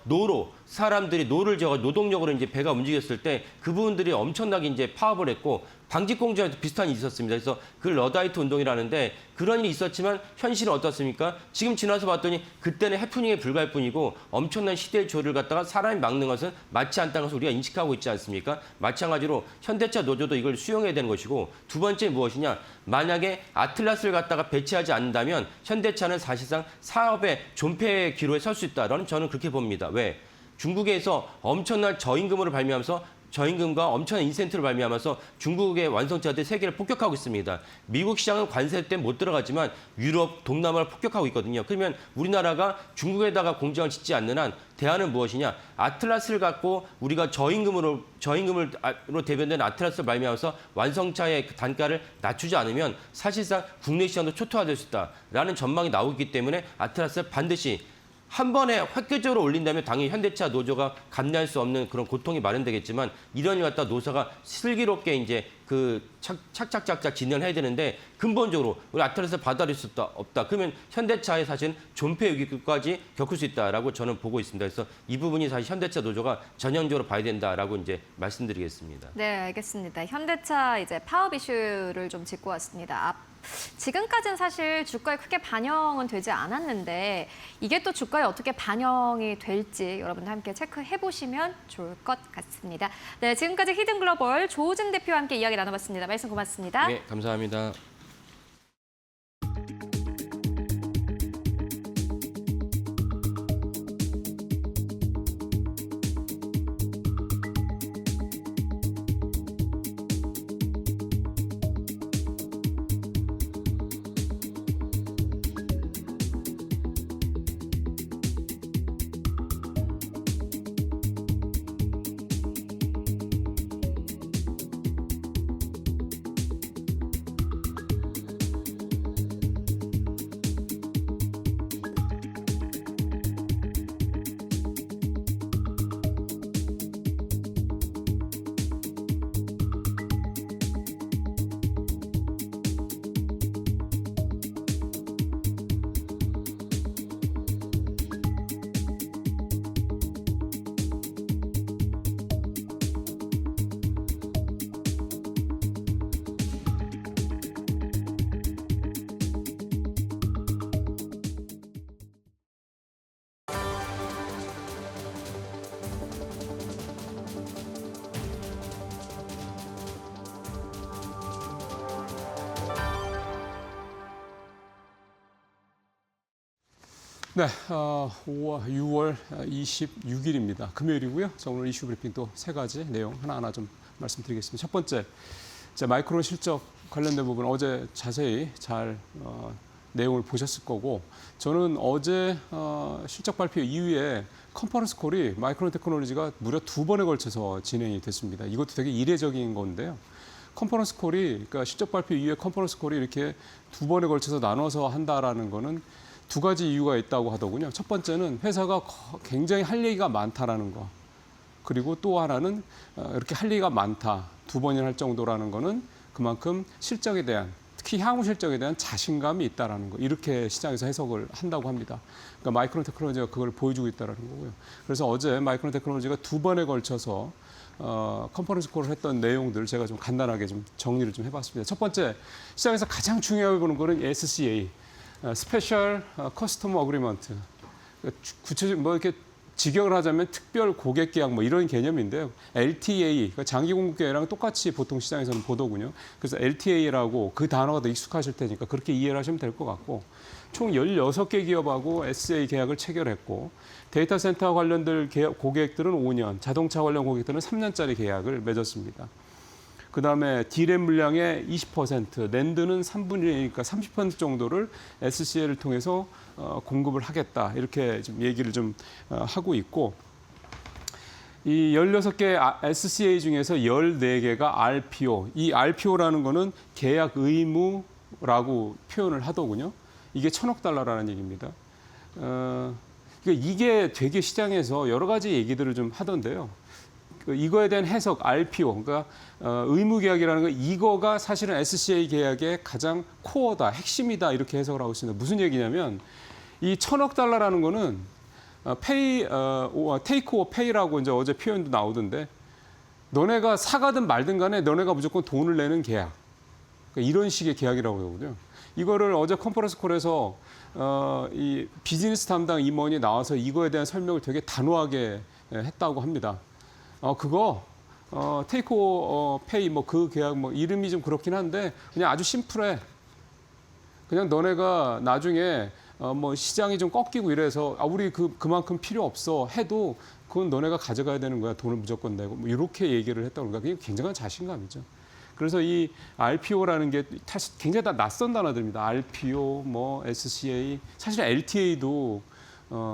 사람들이 노를 저어 노동력으로 이제 배가 움직였을 때 그 부분들이 엄청나게 이제 파업을 했고 방직공조에도 비슷한 일이 있었습니다. 그래서 그 러다이트 운동이라는데 그런 일이 있었지만 현실은 어떻습니까? 지금 지나서 봤더니 그때는 해프닝에 불과할 뿐이고 엄청난 시대의 조를 갖다가 사람이 막는 것은 맞지 않다는 것을 우리가 인식하고 있지 않습니까? 마찬가지로 현대차 노조도 이걸 수용해야 되는 것이고 두 번째 무엇이냐? 만약에 아틀라스를 갖다가 배치하지 않는다면 현대차는 사실상 사업의 존폐의 기로에 설 수 있다라는 저는 그렇게 봅니다. 왜? 중국에서 엄청난 저임금으로 발명하면서 저임금과 엄청난 인센티브를 발명하면서 중국의 완성차들이 세계를 폭격하고 있습니다. 미국 시장은 관세 때문에 못 들어가지만 유럽, 동남아를 폭격하고 있거든요. 그러면 우리나라가 중국에다가 공장을 짓지 않는 한 대안은 무엇이냐? 아틀라스를 갖고 우리가 저임금으로 대변된 아틀라스를 발명하면서 완성차의 그 단가를 낮추지 않으면 사실상 국내 시장도 초토화될 수 있다라는 전망이 나오기 때문에 아틀라스를 반드시 한 번에 획기적으로 올린다면 당연히 현대차 노조가 감내할 수 없는 그런 고통이 마련되겠지만 이런 일 갖다 노사가 슬기롭게 이제 그 착착착착 진행을 해야 되는데 근본적으로 우리 아틀라스를 받아들일 수 없다. 그러면 현대차의 사실은 존폐 위기까지 겪을 수 있다라고 저는 보고 있습니다. 그래서 이 부분이 사실 현대차 노조가 전형적으로 봐야 된다라고 이제 말씀드리겠습니다. 네, 알겠습니다. 현대차 이제 파업 이슈를 좀 짚고 왔습니다. 지금까지는 사실 주가에 크게 반영은 되지 않았는데 이게 또 주가에 어떻게 반영이 될지 여러분들 함께 체크해 보시면 좋을 것 같습니다. 네, 지금까지 히든글로벌 조우진 대표와 함께 이야기 나눠봤습니다. 말씀 고맙습니다. 네, 감사합니다. 네, 6월 26일입니다. 금요일이고요. 자, 오늘 이슈 브리핑 또 세 가지 내용 하나하나 좀 말씀드리겠습니다. 첫 번째, 마이크론 실적 관련된 부분 어제 자세히 잘 내용을 보셨을 거고 저는 어제 실적 발표 이후에 컨퍼런스 콜이 마이크론 테크놀로지가 무려 2번에 걸쳐서 진행이 됐습니다. 이것도 되게 이례적인 건데요. 컨퍼런스 콜이 그러니까 실적 발표 이후에 컨퍼런스 콜이 이렇게 2번에 걸쳐서 나눠서 한다라는 거는 두 가지 이유가 있다고 하더군요. 첫 번째는 회사가 굉장히 할 얘기가 많다라는 거. 그리고 또 하나는 이렇게 할 얘기가 많다. 2번이나 할 정도라는 거는 그만큼 실적에 대한 특히 향후 실적에 대한 자신감이 있다라는 거. 이렇게 시장에서 해석을 한다고 합니다. 그러니까 마이크론 테크놀로지가 그걸 보여주고 있다라는 거고요. 그래서 어제 마이크론 테크놀로지가 2번에 걸쳐서 컨퍼런스 콜을 했던 내용들 제가 좀 간단하게 좀 정리를 좀 해봤습니다. 첫 번째, 시장에서 가장 중요하게 보는 거는 SCA. 스페셜 커스터머 어그리먼트. 구체적 뭐 이렇게 직역을 하자면 특별 고객 계약 뭐 이런 개념인데요. LTA, 그러니까 장기 공급 계약이랑 똑같이 보통 시장에서는 보더군요. 그래서 LTA라고 그 단어가 더 익숙하실 테니까 그렇게 이해를 하시면 될 것 같고, 총 16개 기업하고 SCA 계약을 체결했고, 데이터 센터 관련된 고객들은 5년, 자동차 관련 고객들은 3년짜리 계약을 맺었습니다. 그다음에 D램 물량의 20%, 낸드는 3분의 1이니까 30% 정도를 SCA를 통해서 공급을 하겠다. 이렇게 좀 얘기를 좀 하고 있고, 이 16개 SCA 중에서 14개가 RPO. 이 RPO라는 거는 계약 의무라고 표현을 하더군요. 이게 $1,000억 얘기입니다. 그러니까 이게 되게 시장에서 여러 가지 얘기들을 좀 하던데요. 이거에 대한 해석, RPO, 그러니까 의무 계약이라는 거, 이거가 사실은 SCA 계약의 가장 코어다, 핵심이다 이렇게 해석을 하고 있습니다. 무슨 얘기냐면 이 $1,000억라는 거는 take or pay라고 이제 어제 표현도 나오던데, 너네가 사가든 말든 간에 너네가 무조건 돈을 내는 계약. 그러니까 이런 식의 계약이라고 하거든요. 이거를 어제 컨퍼런스 콜에서 이 비즈니스 담당 임원이 나와서 이거에 대한 설명을 되게 단호하게 했다고 합니다. 그거 테이크 오 페이 뭐 그 계약 뭐 이름이 좀 그렇긴 한데 그냥 아주 심플해. 그냥 너네가 나중에 뭐 시장이 좀 꺾이고 이래서 우리 그만큼 필요 없어 해도 그건 너네가 가져가야 되는 거야. 돈을 무조건 내고 뭐 이렇게 얘기를 했다고 그러니까 그게 굉장한 자신감이죠. 그래서 이 RPO라는 게 사실 굉장히 다 낯선 단어들입니다. RPO, 뭐 SCA, 사실 LTA도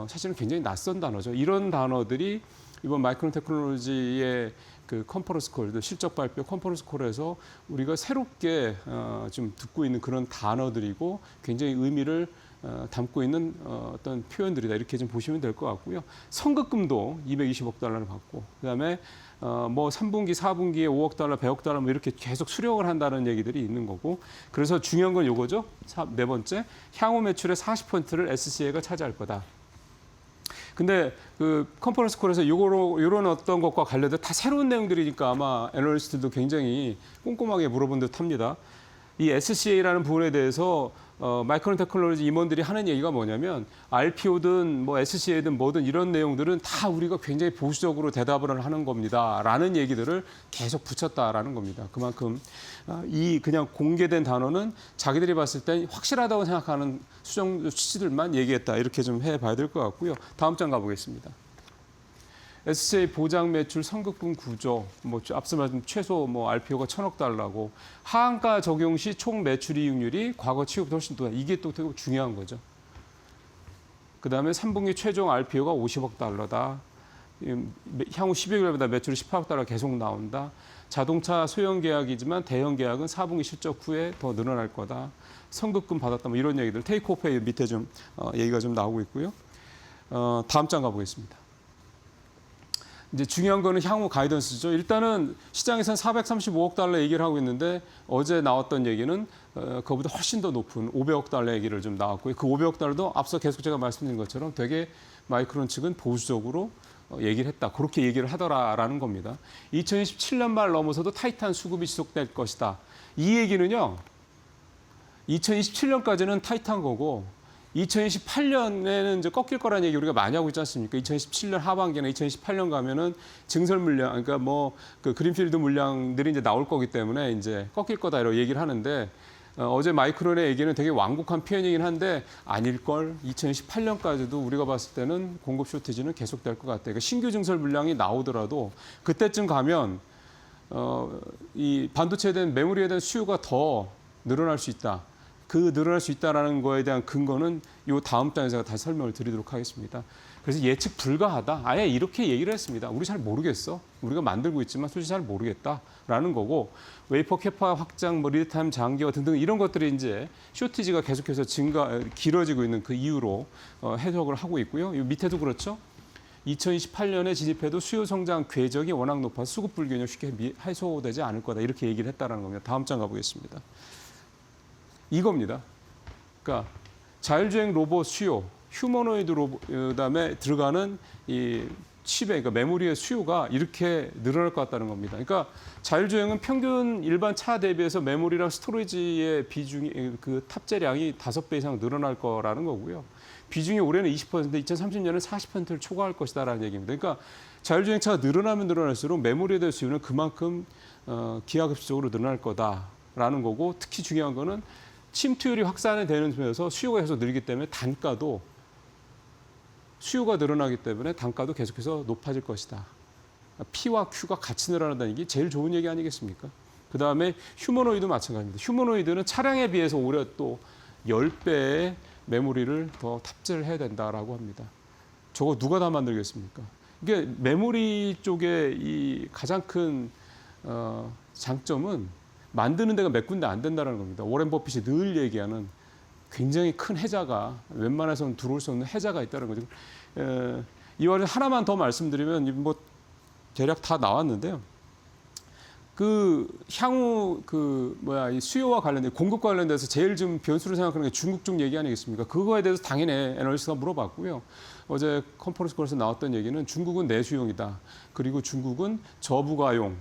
사실은 굉장히 낯선 단어죠. 이런 단어들이 이번 마이크론 테크놀로지의 그 컨퍼런스 콜, 실적 발표 컨퍼런스 콜에서 우리가 새롭게 좀 듣고 있는 그런 단어들이고 굉장히 의미를 담고 있는 어떤 표현들이다 이렇게 좀 보시면 될 것 같고요. 선급금도 $220억 받고, 그다음에 뭐 3분기, 4분기에 $5억, $100억 뭐 이렇게 계속 수령을 한다는 얘기들이 있는 거고, 그래서 중요한 건 이거죠. 네 번째, 향후 매출의 40%를 SCA가 차지할 거다. 근데 그 컨퍼런스 콜에서 요런 어떤 것과 관련된 다 새로운 내용들이니까 아마 애널리스트도 굉장히 꼼꼼하게 물어본 듯 합니다. 이 SCA라는 부분에 대해서 마이크론 테크놀로지 임원들이 하는 얘기가 뭐냐면 RPO든 뭐 SCA든 뭐든 이런 내용들은 다 우리가 굉장히 보수적으로 대답을 하는 겁니다라는 얘기들을 계속 붙였다라는 겁니다. 그만큼 이 그냥 공개된 단어는 자기들이 봤을 때 확실하다고 생각하는 수치들만 얘기했다 이렇게 좀 해봐야 될 것 같고요. 다음 장 가보겠습니다. SCA 보장 매출 선급금 구조, 뭐 앞서 말씀 최소 뭐 RPO가 $1,000억, 하한가 적용 시 총 매출 이익률이 과거 치고보다 훨씬 높다. 이게 또 되게 중요한 거죠. 그다음에 3분기 최종 RPO가 $50억. 향후 12개월마다 매출이 $18억 계속 나온다. 자동차 소형 계약이지만 대형 계약은 4분기 실적 후에 더 늘어날 거다. 선급금 받았다. 뭐 이런 얘기들. 테이크 오페이 밑에 좀 얘기가 좀 나오고 있고요. 다음 장 가보겠습니다. 이제 중요한 거는 향후 가이던스죠. 일단은 시장에서는 $435억 얘기를 하고 있는데 어제 나왔던 얘기는 그거보다 훨씬 더 높은 $500억 얘기를 좀 나왔고요. 그 $500도 앞서 계속 제가 말씀드린 것처럼 되게 마이크론 측은 보수적으로 얘기를 했다. 그렇게 얘기를 하더라라는 겁니다. 2027년 말 넘어서도 타이트한 수급이 지속될 것이다. 이 얘기는요. 2027년까지는 타이트한 거고 2028년에는 이제 꺾일 거라는 얘기 우리가 많이 하고 있지 않습니까? 2017년 하반기나 2028년 가면은 증설 물량, 그러니까 뭐 그 그린필드 물량들이 이제 나올 거기 때문에 이제 꺾일 거다 이런 얘기를 하는데 어제 마이크론의 얘기는 되게 완곡한 표현이긴 한데 아닐 걸. 2028년까지도 우리가 봤을 때는 공급 쇼티지는 계속될 것 같아요. 그러니까 신규 증설 물량이 나오더라도 그때쯤 가면 이 반도체에 대한 메모리에 대한 수요가 더 늘어날 수 있다. 그 늘어날 수 있다는 거에 대한 근거는 이 다음 장에서 제가 다시 설명을 드리도록 하겠습니다. 그래서 예측 불가하다. 아예 이렇게 얘기를 했습니다. 우리 잘 모르겠어. 우리가 만들고 있지만 솔직히 잘 모르겠다라는 거고 웨이퍼 캐파 확장, 뭐 리드타임 장기화 등등 이런 것들이 이제 쇼티지가 계속해서 길어지고 있는 그 이유로 해석을 하고 있고요. 이 밑에도 그렇죠. 2028년에 진입해도 수요 성장 궤적이 워낙 높아서 수급 불균형 쉽게 해소되지 않을 거다. 이렇게 얘기를 했다는 겁니다. 다음 장 가보겠습니다. 이겁니다. 그러니까 자율주행 로봇 수요, 휴머노이드 로봇, 그다음에 들어가는 이 칩의 그러니까 메모리의 수요가 이렇게 늘어날 것 같다는 겁니다. 그러니까 자율주행은 평균 일반 차 대비해서 메모리랑 스토리지의 비중이 그 탑재량이 5배 이상 늘어날 거라는 거고요. 비중이 올해는 20%, 2030년은 40%를 초과할 것이다라는 얘기입니다. 그러니까 자율주행차가 늘어나면 늘어날수록 메모리에 대한 수요는 그만큼 기하급수적으로 늘어날 거다라는 거고, 특히 중요한 거는 침투율이 확산이 되면서 수요가 계속 늘기 때문에 단가도 수요가 늘어나기 때문에 단가도 계속해서 높아질 것이다. P와 Q가 같이 늘어난다는 게 제일 좋은 얘기 아니겠습니까? 그다음에 휴머노이드 마찬가지입니다. 휴머노이드는 차량에 비해서 오히려 또 10배의 메모리를 더 탑재를 해야 된다라고 합니다. 저거 누가 다 만들겠습니까? 이게 메모리 쪽에 이 가장 큰 장점은 만드는 데가 몇 군데 안 된다는 겁니다. 워렌 버핏이 늘 얘기하는 굉장히 큰 해자가 웬만해서는 들어올 수 없는 해자가 있다는 거죠. 이 와중에 하나만 더 말씀드리면 뭐 대략 다 나왔는데요. 그 향후 이 수요와 관련된 공급과 관련돼서 제일 좀 변수로 생각하는 게 중국 쪽 얘기 아니겠습니까? 그거에 대해서 당연히 애널리스트가 물어봤고요. 어제 컨퍼런스 콜에서 나왔던 얘기는 중국은 내수용이다. 그리고 중국은 저부가용.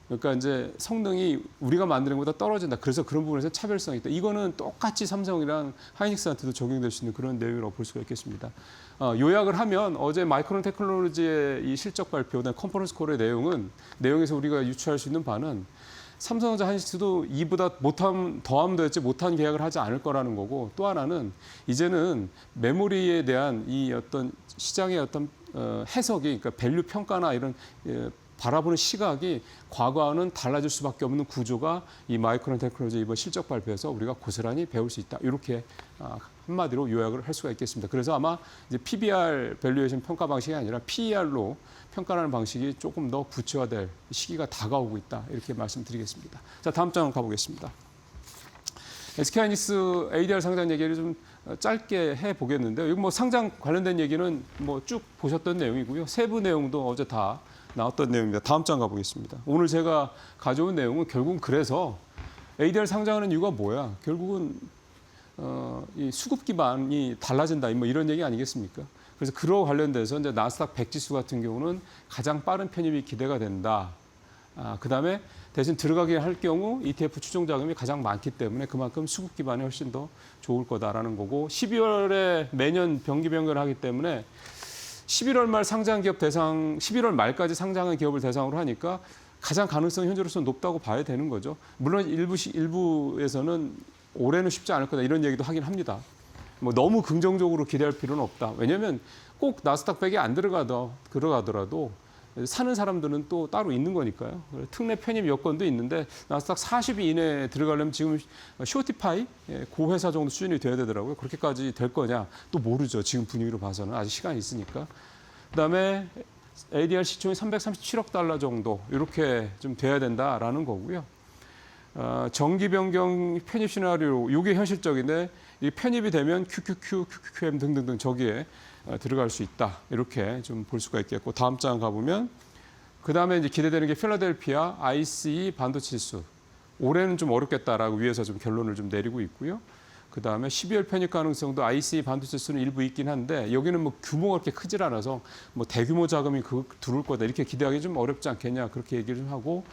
그러니까 이제 성능이 우리가 만드는 것보다 떨어진다. 그래서 그런 부분에서 차별성이 있다. 이거는 똑같이 삼성이랑 하이닉스한테도 적용될 수 있는 그런 내용이라고 볼 수가 있겠습니다. 요약을 하면 어제 마이크론 테크놀로지의 이 실적 발표된 컨퍼런스 콜의 내용에서 우리가 유추할 수 있는 바는 삼성전자 하이닉스도 이보다 더하면 됐지 못한 계약을 하지 않을 거라는 거고, 또 하나는 이제는 메모리에 대한 이 어떤 시장의 어떤 해석이, 그러니까 밸류 평가나 이런 바라보는 시각이 과거와는 달라질 수밖에 없는 구조가 이 마이크론 테크놀로지 이번 실적 발표에서 우리가 고스란히 배울 수 있다. 이렇게 한마디로 요약을 할 수가 있겠습니다. 그래서 아마 이제 PBR 밸류에이션 평가 방식이 아니라 PER로 평가하는 방식이 조금 더 구체화될 시기가 다가오고 있다. 이렇게 말씀드리겠습니다. 자, 다음 장 가보겠습니다. SK하이닉스 ADR 상장 얘기를 좀 짧게 해보겠는데요. 이거 뭐 상장 관련된 얘기는 뭐 쭉 보셨던 내용이고요. 세부 내용도 어제 다 나왔던 내용입니다. 다음 장 가보겠습니다. 오늘 제가 가져온 내용은 결국은 그래서 ADR 상장하는 이유가 뭐야? 결국은 이 수급 기반이 달라진다. 뭐 이런 얘기 아니겠습니까? 그래서 그로 관련돼서 이제 나스닥 100 지수 같은 경우는 가장 빠른 편입이 기대가 된다. 그다음에 대신 들어가게 할 경우 ETF 추종 자금이 가장 많기 때문에 그만큼 수급 기반이 훨씬 더 좋을 거다라는 거고, 12월에 매년 병기 변경을 하기 때문에 11월 말 상장 기업 대상, 11월 말까지 상장한 기업을 대상으로 하니까 가장 가능성이 현재로서는 높다고 봐야 되는 거죠. 물론 일부에서는 올해는 쉽지 않을 거다 이런 얘기도 하긴 합니다. 뭐 너무 긍정적으로 기대할 필요는 없다. 왜냐하면 꼭 나스닥 100에 안 들어가더라도 사는 사람들은 또 따로 있는 거니까요. 특례 편입 여건도 있는데 나스닥 40위 이내에 들어가려면 지금 쇼티파이 고회사 정도 수준이 돼야 되더라고요. 그렇게까지 될 거냐 또 모르죠. 지금 분위기로 봐서는 아직 시간이 있으니까. 그다음에 ADR 시총이 337억 달러 정도 이렇게 좀 돼야 된다라는 거고요. 정기 변경 편입 시나리오 이게 현실적인데 이 편입이 되면 QQQ, QQQM 등등등 저기에 들어갈 수 있다. 이렇게 좀 볼 수가 있겠고, 다음 장 가보면 그다음에 이제 기대되는 게 필라델피아 ICE 반도체 지수. 올해는 좀 어렵겠다라고 위에서 좀 결론을 좀 내리고 있고요. 그다음에 12월 편입 가능성도 ICE 반도체 지수는 일부 있긴 한데 여기는 뭐 규모가 그렇게 크질 않아서 뭐 대규모 자금이 들어올 거다 이렇게 기대하기 좀 어렵지 않겠냐 그렇게 얘기를 좀 하고,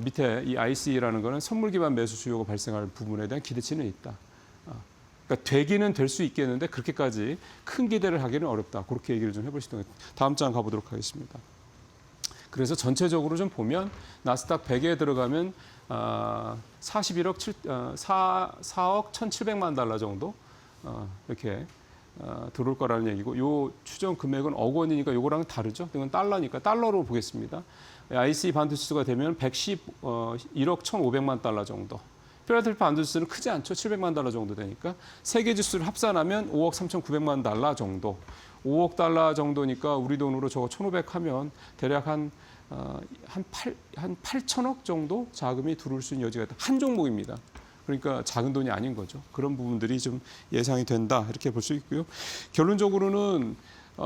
밑에 이 ICE라는 거는 선물 기반 매수 수요가 발생할 부분에 대한 기대치는 있다. 그러니까 되기는 될 수 있겠는데 그렇게까지 큰 기대를 하기는 어렵다. 그렇게 얘기를 좀 해보시던 것 같아요. 다음 장 가보도록 하겠습니다. 그래서 전체적으로 좀 보면 나스닥 100에 들어가면 4억 1,700만 달러 정도 이렇게 들어올 거라는 얘기고, 요 추정 금액은 억 원이니까 요거랑 다르죠. 이건 달러니까 달러로 보겠습니다. IC 반도체 지수가 되면 111억 1,500만 달러 정도. 필라델피아 반도체는 크지 않죠. 700만 달러 정도 되니까 세계 지수를 합산하면 5억 3,900만 달러 정도. 5억 달러 정도니까 우리 돈으로 저거 1,500 하면 대략 한 8천억 정도 자금이 들어올 수 있는 여지가 있다. 한 종목입니다. 그러니까 작은 돈이 아닌 거죠. 그런 부분들이 좀 예상이 된다. 이렇게 볼 수 있고요. 결론적으로는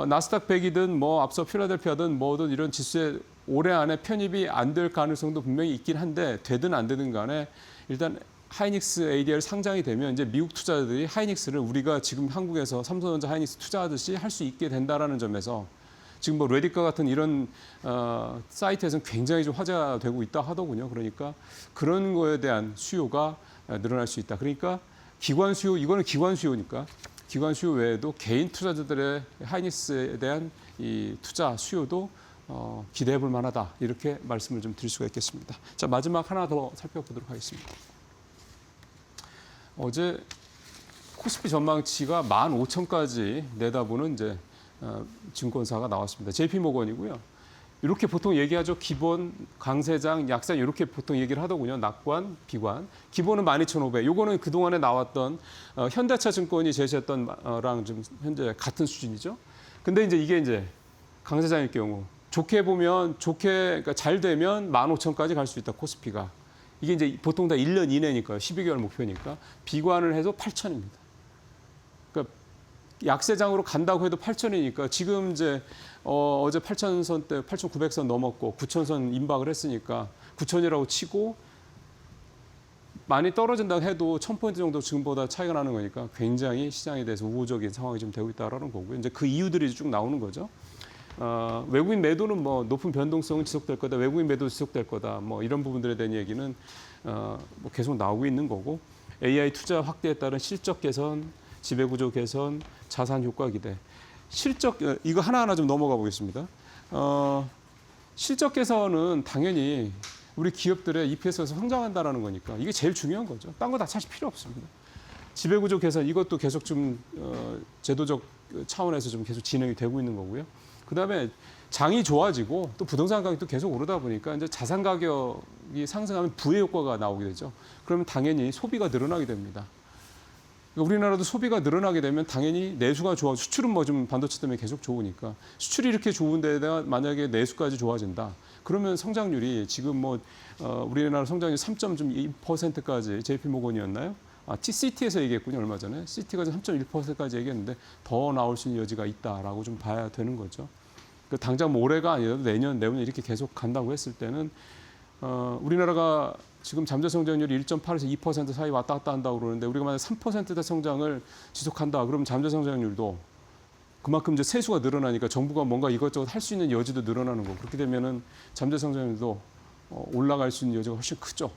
나스닥 100이든 뭐 앞서 필라델피아든 뭐든 이런 지수에 올해 안에 편입이 안 될 가능성도 분명히 있긴 한데 되든 안 되든 간에 일단 하이닉스 ADR 상장이 되면 이제 미국 투자자들이 하이닉스를 우리가 지금 한국에서 삼성전자 하이닉스 투자하듯이 할 수 있게 된다라는 점에서 지금 뭐 레딧과 같은 이런 사이트에서는 굉장히 좀 화제가 되고 있다 하더군요. 그러니까 그런 거에 대한 수요가 늘어날 수 있다. 그러니까 기관 수요, 이거는 기관 수요니까 기관 수요 외에도 개인 투자자들의 하이닉스에 대한 이 투자 수요도 기대해 볼 만하다. 이렇게 말씀을 좀 드릴 수가 있겠습니다. 자, 마지막 하나 더 살펴보도록 하겠습니다. 어제 코스피 전망치가 15,000까지 내다보는 이제 증권사가 나왔습니다. JP모건이고요. 이렇게 보통 얘기하죠. 기본, 강세장, 약세 이렇게 보통 얘기를 하더군요. 낙관, 비관. 기본은 12,500. 요거는 그동안에 나왔던 현대차 증권이 제시했던 랑 좀 현재 같은 수준이죠. 근데 이게 이제 강세장일 경우 좋게 보면 그러니까 잘 되면 15,000까지 갈 수 있다. 코스피가. 이게 이제 보통 다 1년 이내니까요. 12개월 목표니까. 비관을 해서 8,000입니다. 그러니까 약세장으로 간다고 해도 8,000이니까 지금 이제 어제 8,000선대 8,900선 넘었고 9,000선 임박을 했으니까 9,000이라고 치고 많이 떨어진다고 해도 1,000포인트 정도 지금보다 차이가 나는 거니까 굉장히 시장에 대해서 우호적인 상황이 좀 되고 있다라는 거고요. 이제 그 이유들이 쭉 나오는 거죠. 외국인 매도는 뭐 높은 변동성은 지속될 거다, 외국인 매도 지속될 거다, 뭐 이런 부분들에 대한 얘기는 뭐 계속 나오고 있는 거고 AI 투자 확대에 따른 실적 개선, 지배구조 개선, 자산 효과 기대. 실적 이거 하나하나 좀 넘어가 보겠습니다. 실적 개선은 당연히 우리 기업들의 EPS에서 성장한다라는 거니까 이게 제일 중요한 거죠. 딴 거 다 사실 필요 없습니다. 지배구조 개선 이것도 계속 좀 제도적 차원에서 좀 계속 진행이 되고 있는 거고요. 그다음에 장이 좋아지고 또 부동산 가격도 계속 오르다 보니까 이제 자산 가격이 상승하면 부의 효과가 나오게 되죠. 그러면 당연히 소비가 늘어나게 됩니다. 우리나라도 소비가 늘어나게 되면 당연히 내수가 좋아, 수출은 뭐 좀 반도체 때문에 계속 좋으니까 수출이 이렇게 좋은 데다가 만약에 내수까지 좋아진다. 그러면 성장률이 지금 뭐 우리나라 성장률 3.2%까지 JP모건이었나요? TCT에서 얘기했군요, 얼마 전에. CT가 3.1%까지 얘기했는데 더 나올 수 있는 여지가 있다라고 좀 봐야 되는 거죠. 당장 뭐 올해가 아니라도 내년, 내후년 이렇게 계속 간다고 했을 때는 우리나라가 지금 잠재 성장률이 1.8에서 2% 사이 왔다 갔다 한다고 그러는데 우리가 만약 3%대 성장을 지속한다. 그러면 잠재 성장률도 그만큼 이제 세수가 늘어나니까 정부가 뭔가 이것저것 할 수 있는 여지도 늘어나는 거고 그렇게 되면은 잠재 성장률도 올라갈 수 있는 여지가 훨씬 크죠.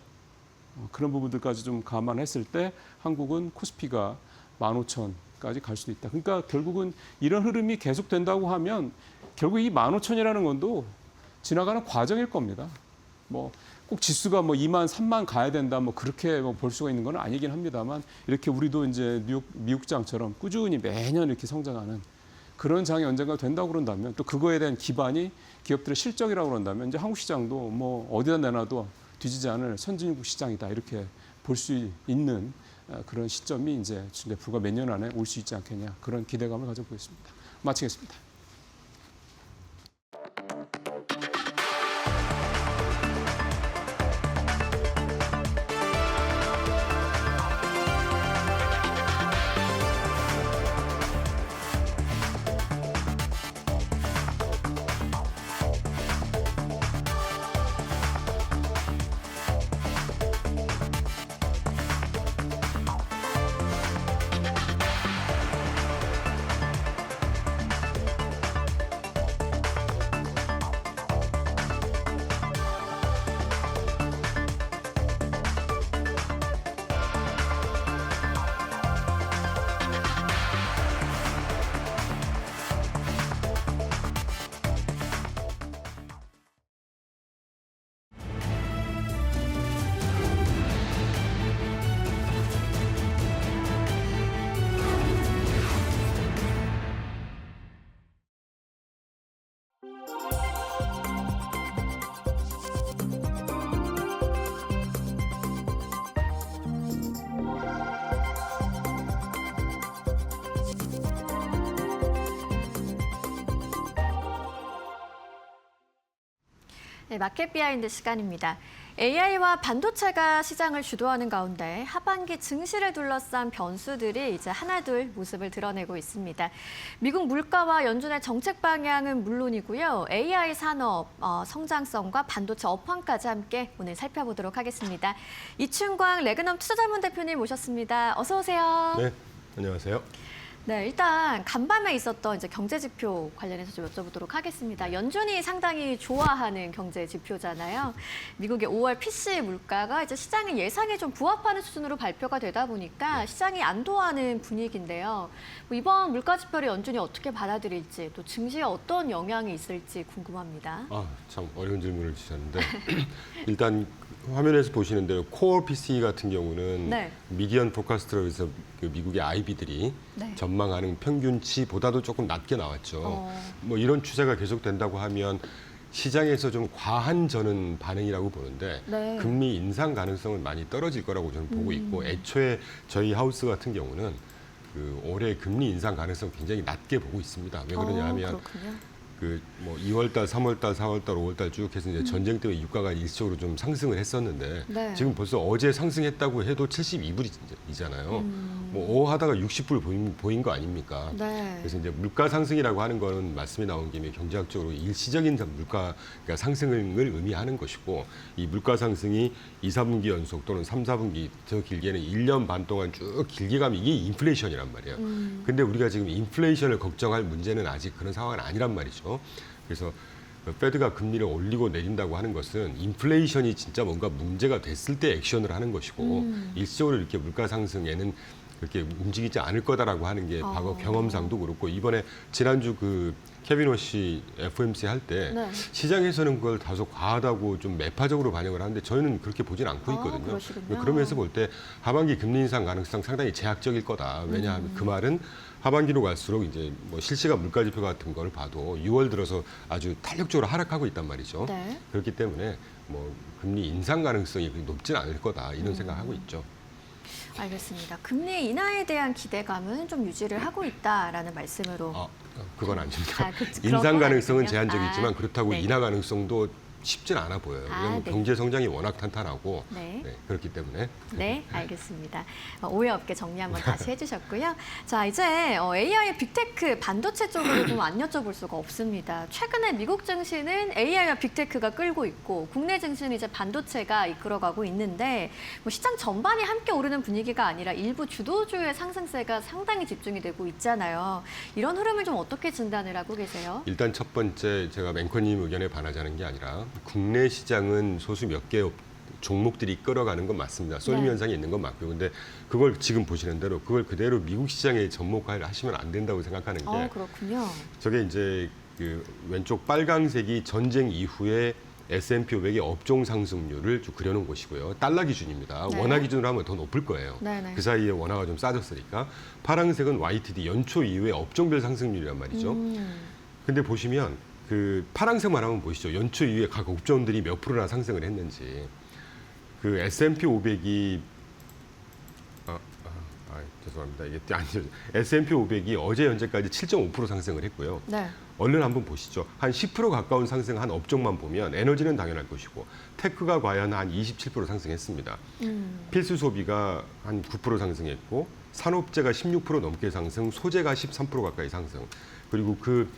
그런 부분들까지 좀 감안했을 때 한국은 코스피가 15,000까지 갈 수도 있다. 그러니까 결국은 이런 흐름이 계속된다고 하면 결국 이 15,000이라는 건도 지나가는 과정일 겁니다. 뭐 꼭 지수가 뭐 2만, 3만 가야 된다, 뭐 그렇게 뭐 볼 수가 있는 건 아니긴 합니다만 이렇게 우리도 이제 미국장처럼 꾸준히 매년 이렇게 성장하는 그런 장이 언젠가 된다고 그런다면 또 그거에 대한 기반이 기업들의 실적이라고 그런다면 이제 한국 시장도 뭐 어디다 내놔도 뒤지지 않을 선진국 시장이다 이렇게 볼 수 있는 그런 시점이 이제 불과 몇 년 안에 올 수 있지 않겠냐 그런 기대감을 가져보겠습니다. 마치겠습니다. 네, 마켓 비하인드 시간입니다. AI와 반도체가 시장을 주도하는 가운데 하반기 증시를 둘러싼 변수들이 이제 하나둘 모습을 드러내고 있습니다. 미국 물가와 연준의 정책 방향은 물론이고요. AI 산업 성장성과 반도체 업황까지 함께 오늘 살펴보도록 하겠습니다. 이춘광 레그넘 투자자문 대표님 모셨습니다. 어서 오세요. 네, 안녕하세요. 네, 일단 간밤에 있었던 이제 경제 지표 관련해서 좀 여쭤보도록 하겠습니다. 연준이 상당히 좋아하는 경제 지표잖아요. 미국의 5월 PC 물가가 이제 시장의 예상에 좀 부합하는 수준으로 발표가 되다 보니까 시장이 안도하는 분위기인데요. 뭐 이번 물가 지표를 연준이 어떻게 받아들일지 또 증시에 어떤 영향이 있을지 궁금합니다. 참 어려운 질문을 주셨는데 일단 화면에서 보시는 대로 코어 PCE 같은 경우는 네. 미디언 포카스트로 해서 그 미국의 IB들이 네. 전망하는 평균치보다도 조금 낮게 나왔죠. 뭐 이런 추세가 계속된다고 하면 시장에서 좀 과한 저는 반응이라고 보는데 네. 금리 인상 가능성은 많이 떨어질 거라고 저는 보고 있고 애초에 저희 하우스 같은 경우는 그 올해 금리 인상 가능성 굉장히 낮게 보고 있습니다. 왜 그러냐 하면 그렇군요. 그 뭐 2월달, 3월달, 4월달, 5월달 쭉 해서 이제 전쟁 때문에 유가가 일시적으로 좀 상승을 했었는데 네. 지금 벌써 어제 상승했다고 해도 72불이잖아요. 뭐 하다가 60불 보인 거 아닙니까? 네. 그래서 이제 물가 상승이라고 하는 거는 말씀이 나온 김에 경제학적으로 일시적인 물가 그러니까 상승을 의미하는 것이고 이 물가 상승이 2, 4분기 연속 또는 3, 4분기 더 길게는 1년 반 동안 쭉 길게 가면 이게 인플레이션이란 말이에요. 근데 우리가 지금 인플레이션을 걱정할 문제는 아직 그런 상황은 아니란 말이죠. 그래서 페드가 금리를 올리고 내린다고 하는 것은 인플레이션이 진짜 뭔가 문제가 됐을 때 액션을 하는 것이고 일시적으로 이렇게 물가 상승에는 그렇게 움직이지 않을 거다라고 하는 게 과거 경험상도 그렇고 이번에 지난주 그 케빈 워시 FOMC 할 때 네. 시장에서는 그걸 다소 과하다고 좀 매파적으로 반영을 하는데 저희는 그렇게 보진 않고 있거든요. 그러시군요. 그러면서 볼 때 하반기 금리 인상 가능성 상당히 제약적일 거다. 왜냐하면 그 말은 하반기로 갈수록 이제 뭐 실시간 물가 지표 같은 걸 봐도 6월 들어서 아주 탄력적으로 하락하고 있단 말이죠. 네. 그렇기 때문에 뭐 금리 인상 가능성이 높진 않을 거다 이런 생각하고 있죠. 알겠습니다. 금리 인하에 대한 기대감은 좀 유지를 하고 있다라는 말씀으로. 그건 아닙니다. 그런 인상 건 가능성은 아니군요. 제한적이지만 그렇다고 네. 인하 가능성도 쉽진 않아 보여요. 왜냐하면 네. 경제 성장이 워낙 탄탄하고 네. 그렇기 때문에. 네, 알겠습니다. 오해 없게 정리 한번 다시 해주셨고요. 자, 이제 AI와 빅테크 반도체 쪽으로 좀 안 여쭤볼 수가 없습니다. 최근에 미국 증시는 AI와 빅테크가 끌고 있고 국내 증시는 이제 반도체가 이끌어가고 있는데 뭐 시장 전반이 함께 오르는 분위기가 아니라 일부 주도주의 상승세가 상당히 집중이 되고 있잖아요. 이런 흐름을 좀 어떻게 진단을 하고 계세요? 일단 첫 번째 제가 맹커님 의견에 반하자는 게 아니라 국내 시장은 소수 몇 개 종목들이 끌어가는 건 맞습니다. 쏠림 네. 현상이 있는 건 맞고요. 근데 그걸 지금 보시는 대로 그걸 그대로 미국 시장에 접목하시면 안 된다고 생각하는 게 그렇군요. 저게 이제 그 왼쪽 빨강색이 전쟁 이후에 S&P 500의 업종 상승률을 쭉 그려놓은 곳이고요. 달러 기준입니다. 네. 원화 기준으로 하면 더 높을 거예요. 네네. 그 사이에 원화가 좀 싸졌으니까. 파란색은 YTD 연초 이후에 업종별 상승률이란 말이죠. 근데 보시면 그 파란색만 한번 보시죠. 연초 이후에 각 업종들이 몇 프로나 상승을 했는지. 그 S&P 500이 죄송합니다. 이게 아니죠. S&P 500이 어제 현재까지 7.5% 상승을 했고요. 네. 얼른 한번 보시죠. 한 10% 가까운 상승 한 업종만 보면 에너지는 당연할 것이고 테크가 과연 한 27% 상승했습니다. 필수 소비가 한 9% 상승했고 산업재가 16% 넘게 상승, 소재가 13% 가까이 상승. 그리고 그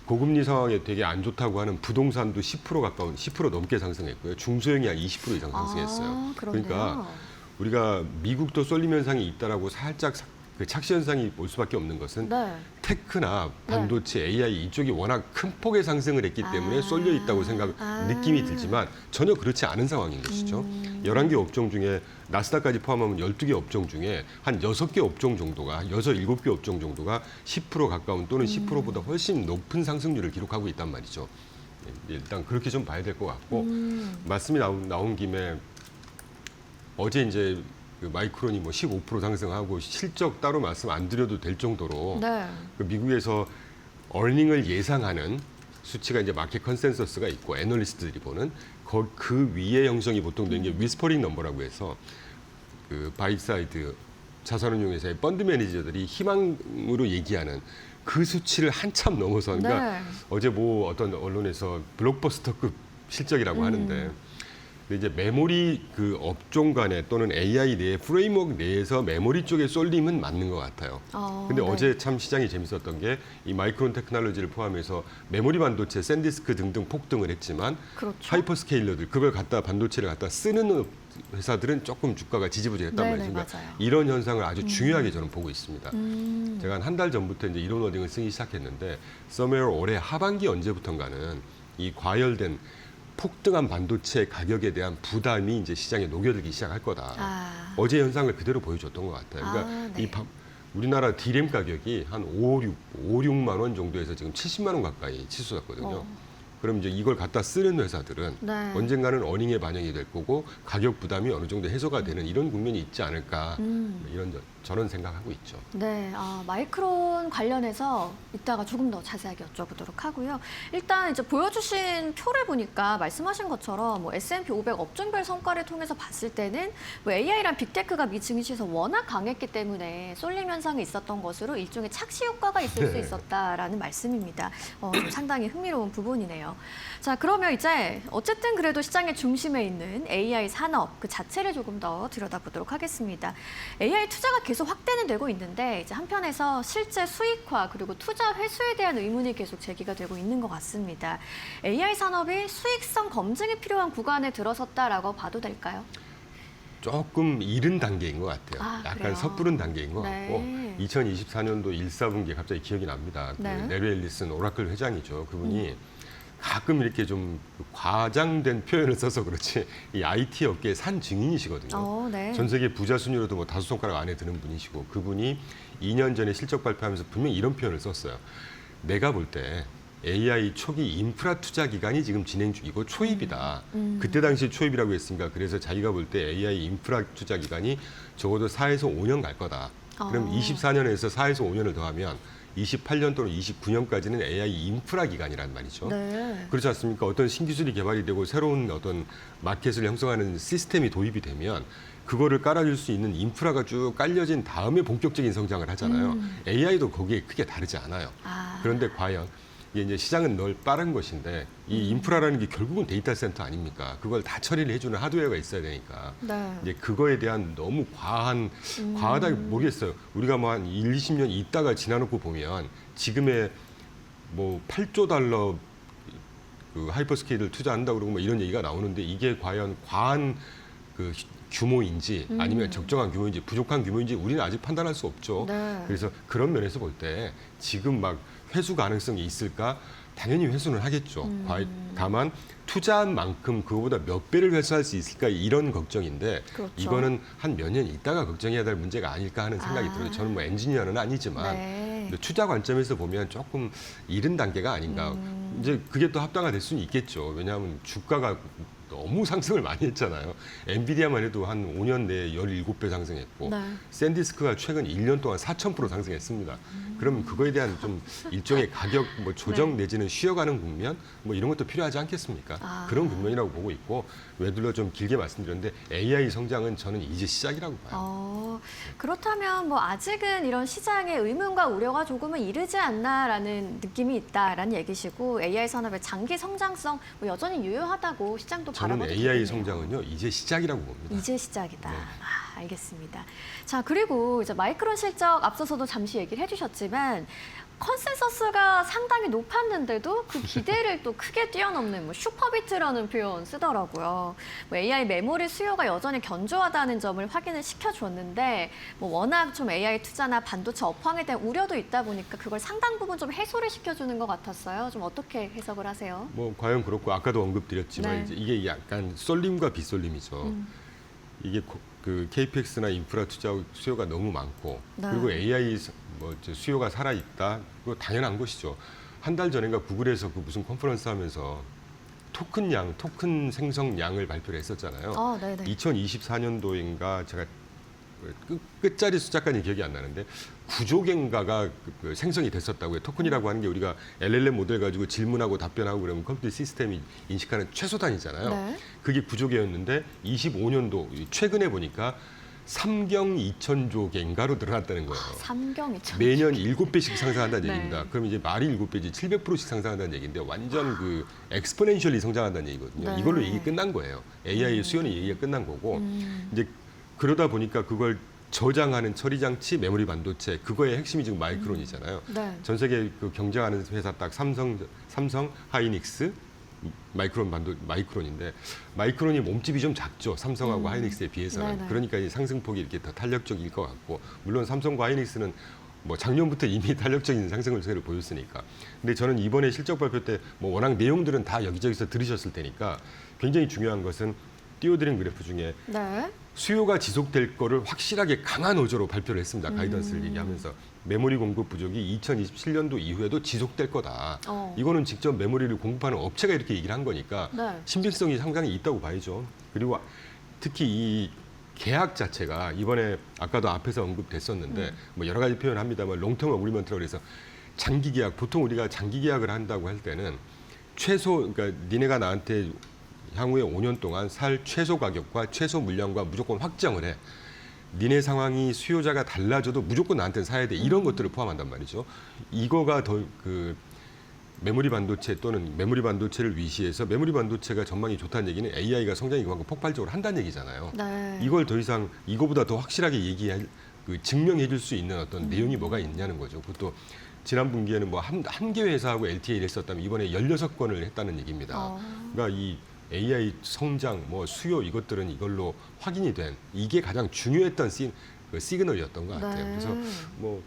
고금리 상황에 되게 안 좋다고 하는 부동산도 10% 가까운 10% 넘게 상승했고요. 중소형이 한 20% 이상 상승했어요. 그러네요. 그러니까 우리가 미국도 쏠림 현상이 있다라고 살짝 그 착시 현상이 올 수밖에 없는 것은 네. 테크나 반도체, AI 이쪽이 워낙 큰 폭의 상승을 했기 때문에 쏠려 있다고 느낌이 들지만 전혀 그렇지 않은 상황인 것이죠. 11개 업종 중에 나스닥까지 포함하면 12개 업종 중에 한 6개 업종 정도가 7개 업종 정도가 10% 가까운 또는 10%보다 훨씬 높은 상승률을 기록하고 있단 말이죠. 일단 그렇게 좀 봐야 될 것 같고 말씀이 나온 김에 어제 이제 그 마이크론이 뭐 15% 상승하고 실적 따로 말씀 안 드려도 될 정도로 네. 그 미국에서 어닝을 예상하는 수치가 이제 마켓 컨센서스가 있고 애널리스트들이 보는 그 위에 형성이 보통 되는 게 위스퍼링 넘버라고 해서 그 바이사이드 자산운용회사의 펀드 매니저들이 희망으로 얘기하는 그 수치를 한참 넘어서 그러니까 네. 어제 뭐 어떤 언론에서 블록버스터급 실적이라고 하는데 근데 이제 메모리 그 업종 간에 또는 AI 내 프레임워크 내에서 메모리 쪽의 쏠림은 맞는 것 같아요. 근데 네. 어제 참 시장이 재밌었던 게 이 마이크론 테크놀로지를 포함해서 메모리 반도체, 샌디스크 등등 폭등을 했지만 그렇죠. 하이퍼스케일러들 그걸 갖다 반도체를 갖다 쓰는 회사들은 조금 주가가 지지부진했단 네네, 말이죠. 그러니까 맞아요. 이런 현상을 아주 중요하게 저는 보고 있습니다. 음. 제가 한 달 전부터 이제 이론 워딩을 쓰기 시작했는데 서메어 올해 하반기 언제부턴가는 이 과열된 폭등한 반도체 가격에 대한 부담이 이제 시장에 녹여들기 시작할 거다. 아. 어제 현상을 그대로 보여줬던 것 같아요. 그러니까 아, 네. 우리나라 D램 가격이 한 5, 6만 원 정도에서 지금 70만 원 가까이 치솟았거든요. 그럼 이제 이걸 갖다 쓰는 회사들은 네. 언젠가는 어닝에 반영이 될 거고 가격 부담이 어느 정도 해소가 되는 이런 국면이 있지 않을까 이런 저는 생각하고 있죠. 네, 마이크론 관련해서 이따가 조금 더 자세하게 여쭤보도록 하고요. 일단 이제 보여주신 표를 보니까 말씀하신 것처럼 뭐 S&P 500 업종별 성과를 통해서 봤을 때는 뭐 AI랑 빅테크가 미 증시에서 워낙 강했기 때문에 쏠림 현상이 있었던 것으로 일종의 착시 효과가 있을 수 있었다라는 말씀입니다. 좀 상당히 흥미로운 부분이네요. 자, 그러면 이제 어쨌든 그래도 시장의 중심에 있는 AI 산업 그 자체를 조금 더 들여다보도록 하겠습니다. AI 투자가 계속 확대는 되고 있는데 이제 한편에서 실제 수익화 그리고 투자 회수에 대한 의문이 계속 제기가 되고 있는 것 같습니다. AI 산업이 수익성 검증이 필요한 구간에 들어섰다라고 봐도 될까요? 조금 이른 단계인 것 같아요. 아, 약간 그래요? 섣부른 단계인 것 네. 같고 2024년도 1, 4분기에 갑자기 기억이 납니다. 네. 그 레리 앨리슨 오라클 회장이죠. 그분이 가끔 이렇게 좀 과장된 표현을 써서 그렇지 이 IT 업계의 산 증인이시거든요. 네. 전 세계 부자 순위로도 뭐 다섯 손가락 안에 드는 분이시고 그분이 2년 전에 실적 발표하면서 분명히 이런 표현을 썼어요. 내가 볼 때 AI 초기 인프라 투자 기간이 지금 진행 중이고 초입이다. 그때 당시 초입이라고 했으니까 그래서 자기가 볼 때 AI 인프라 투자 기간이 적어도 4에서 5년 갈 거다. 그럼 24년에서 4에서 5년을 더하면 28년 또는 29년까지는 AI 인프라 기간이란 말이죠. 네. 그렇지 않습니까? 어떤 신기술이 개발이 되고 새로운 어떤 마켓을 형성하는 시스템이 도입이 되면 그거를 깔아줄 수 있는 인프라가 쭉 깔려진 다음에 본격적인 성장을 하잖아요. AI도 거기에 크게 다르지 않아요. 그런데 과연 이게 이제 시장은 늘 빠른 것인데 이 인프라라는 게 결국은 데이터 센터 아닙니까? 그걸 다 처리를 해주는 하드웨어가 있어야 되니까 네. 이제 그거에 대한 너무 과하다 모르겠어요. 우리가 뭐 한 1, 20년 있다가 지나놓고 보면 지금의 뭐 8조 달러 그 하이퍼스케일을 투자한다고 그러고 뭐 이런 얘기가 나오는데 이게 과연 과한 그 규모인지 아니면 적정한 규모인지 부족한 규모인지 우리는 아직 판단할 수 없죠. 네. 그래서 그런 면에서 볼 때 지금 막 회수 가능성이 있을까? 당연히 회수는 하겠죠. 다만 투자한 만큼 그거보다 몇 배를 회수할 수 있을까 이런 걱정인데 그렇죠. 이거는 한 몇 년 있다가 걱정해야 될 문제가 아닐까 하는 생각이 들어요. 저는 뭐 엔지니어는 아니지만 네. 근데 투자 관점에서 보면 조금 이른 단계가 아닌가. 이제 그게 또 합당화될 수는 있겠죠. 왜냐하면 주가가 너무 상승을 많이 했잖아요. 엔비디아만 해도 한 5년 내에 17배 상승했고 네. 샌디스크가 최근 1년 동안 4,000% 상승했습니다. 그럼 그거에 대한 좀 일종의 가격 뭐 조정 내지는 쉬어가는 국면 뭐 이런 것도 필요하지 않겠습니까? 그런 국면이라고 보고 있고 외둘러 좀 길게 말씀드렸는데 AI 성장은 저는 이제 시작이라고 봐요. 그렇다면 뭐 아직은 이런 시장의 의문과 우려가 조금은 이르지 않나라는 느낌이 있다라는 얘기시고 AI 산업의 장기 성장성 뭐 여전히 유효하다고 시장도 저는 바라보고 AI 있거든요. 성장은요 이제 시작이라고 봅니다. 이제 시작이다. 네. 알겠습니다. 자, 그리고 이제 마이크론 실적 앞서서도 잠시 얘기를 해주셨지만 컨센서스가 상당히 높았는데도 그 기대를 또 크게 뛰어넘는 뭐 슈퍼비트라는 표현 쓰더라고요. 뭐 AI 메모리 수요가 여전히 견조하다는 점을 확인을 시켜줬는데 뭐 워낙 좀 AI 투자나 반도체 업황에 대한 우려도 있다 보니까 그걸 상당 부분 좀 해소를 시켜주는 것 같았어요. 좀 어떻게 해석을 하세요? 뭐 과연 그렇고 아까도 언급드렸지만 네. 이제 이게 약간 쏠림과 비쏠림이죠. 이게 그 KPX나 인프라 투자 수요가 너무 많고 네. 그리고 AI 뭐 수요가 살아 있다. 그거 당연한 것이죠. 한 달 전인가 구글에서 그 무슨 컨퍼런스 하면서 토큰 생성량을 발표를 했었잖아요. 네네. 2024년도인가 제가 끝자리 숫자까지 기억이 안 나는데 9조 개인가가 생성이 됐었다고요. 토큰이라고 하는 게 우리가 LLM 모델 가지고 질문하고 답변하고 그러면 컴퓨터 시스템이 인식하는 최소 단위잖아요. 네. 그게 9조 개였는데 25년도 최근에 보니까 삼경 2천조 개인가로 늘어났다는 거예요. 삼경이 참. 매년 7배씩 상승한다는 네. 얘기입니다. 그럼 이제 말이 7배지 700%씩 상승한다는 얘기인데 완전 그 엑스포넨셜리 성장한다는 얘기거든요. 네. 이걸로 얘기 끝난 거예요. AI의 수요는 얘기가 끝난 거고 이제 그러다 보니까 그걸 저장하는 처리 장치, 메모리 반도체 그거의 핵심이 지금 마이크론이잖아요. 네. 전 세계 그 경쟁하는 회사 딱 삼성, 하이닉스, 마이크론인데 마이크론이 몸집이 좀 작죠. 삼성하고 하이닉스에 비해서는. 네네. 그러니까 이 상승폭이 이렇게 더 탄력적일 것 같고 물론 삼성과 하이닉스는 뭐 작년부터 이미 탄력적인 상승세를 보였으니까. 근데 저는 이번에 실적 발표 때 뭐 워낙 내용들은 다 여기저기서 들으셨을 테니까 굉장히 중요한 것은 띄워드린 그래프 중에 네. 수요가 지속될 거를 확실하게 강한 어조로 발표를 했습니다. 가이던스를 얘기하면서 메모리 공급 부족이 2027년도 이후에도 지속될 거다. 이거는 직접 메모리를 공급하는 업체가 이렇게 얘기를 한 거니까 네. 신빙성이 상당히 있다고 봐야죠. 그리고 특히 이 계약 자체가 이번에 아까도 앞에서 언급됐었는데 뭐 여러 가지 표현합니다만 롱텀 어그리먼트라고 해서 장기 계약, 보통 우리가 장기 계약을 한다고 할 때는 최소 그러니까 니네가 나한테 향후에 5년 동안 살 최소 가격과 최소 물량과 무조건 확정을 해. 니네 상황이 수요자가 달라져도 무조건 나한테는 사야 돼. 이런 것들을 포함한단 말이죠. 이거가 더 그 메모리 반도체 또는 메모리 반도체를 위시해서 메모리 반도체가 전망이 좋다는 얘기는 AI가 성장이 그만큼 폭발적으로 한다는 얘기잖아요. 네. 이걸 더 이상 이거보다 더 확실하게 증명해 줄 수 있는 어떤 내용이 뭐가 있냐는 거죠. 그것도 지난 분기에는 뭐 한 개 회사하고 LTA를 했었다면 이번에 16건을 했다는 얘기입니다. 그러니까 이 AI 성장, 뭐 수요 이것들은 이걸로 확인이 된 이게 가장 중요했던 시그널이었던 것 같아요. 네. 그래서 뭐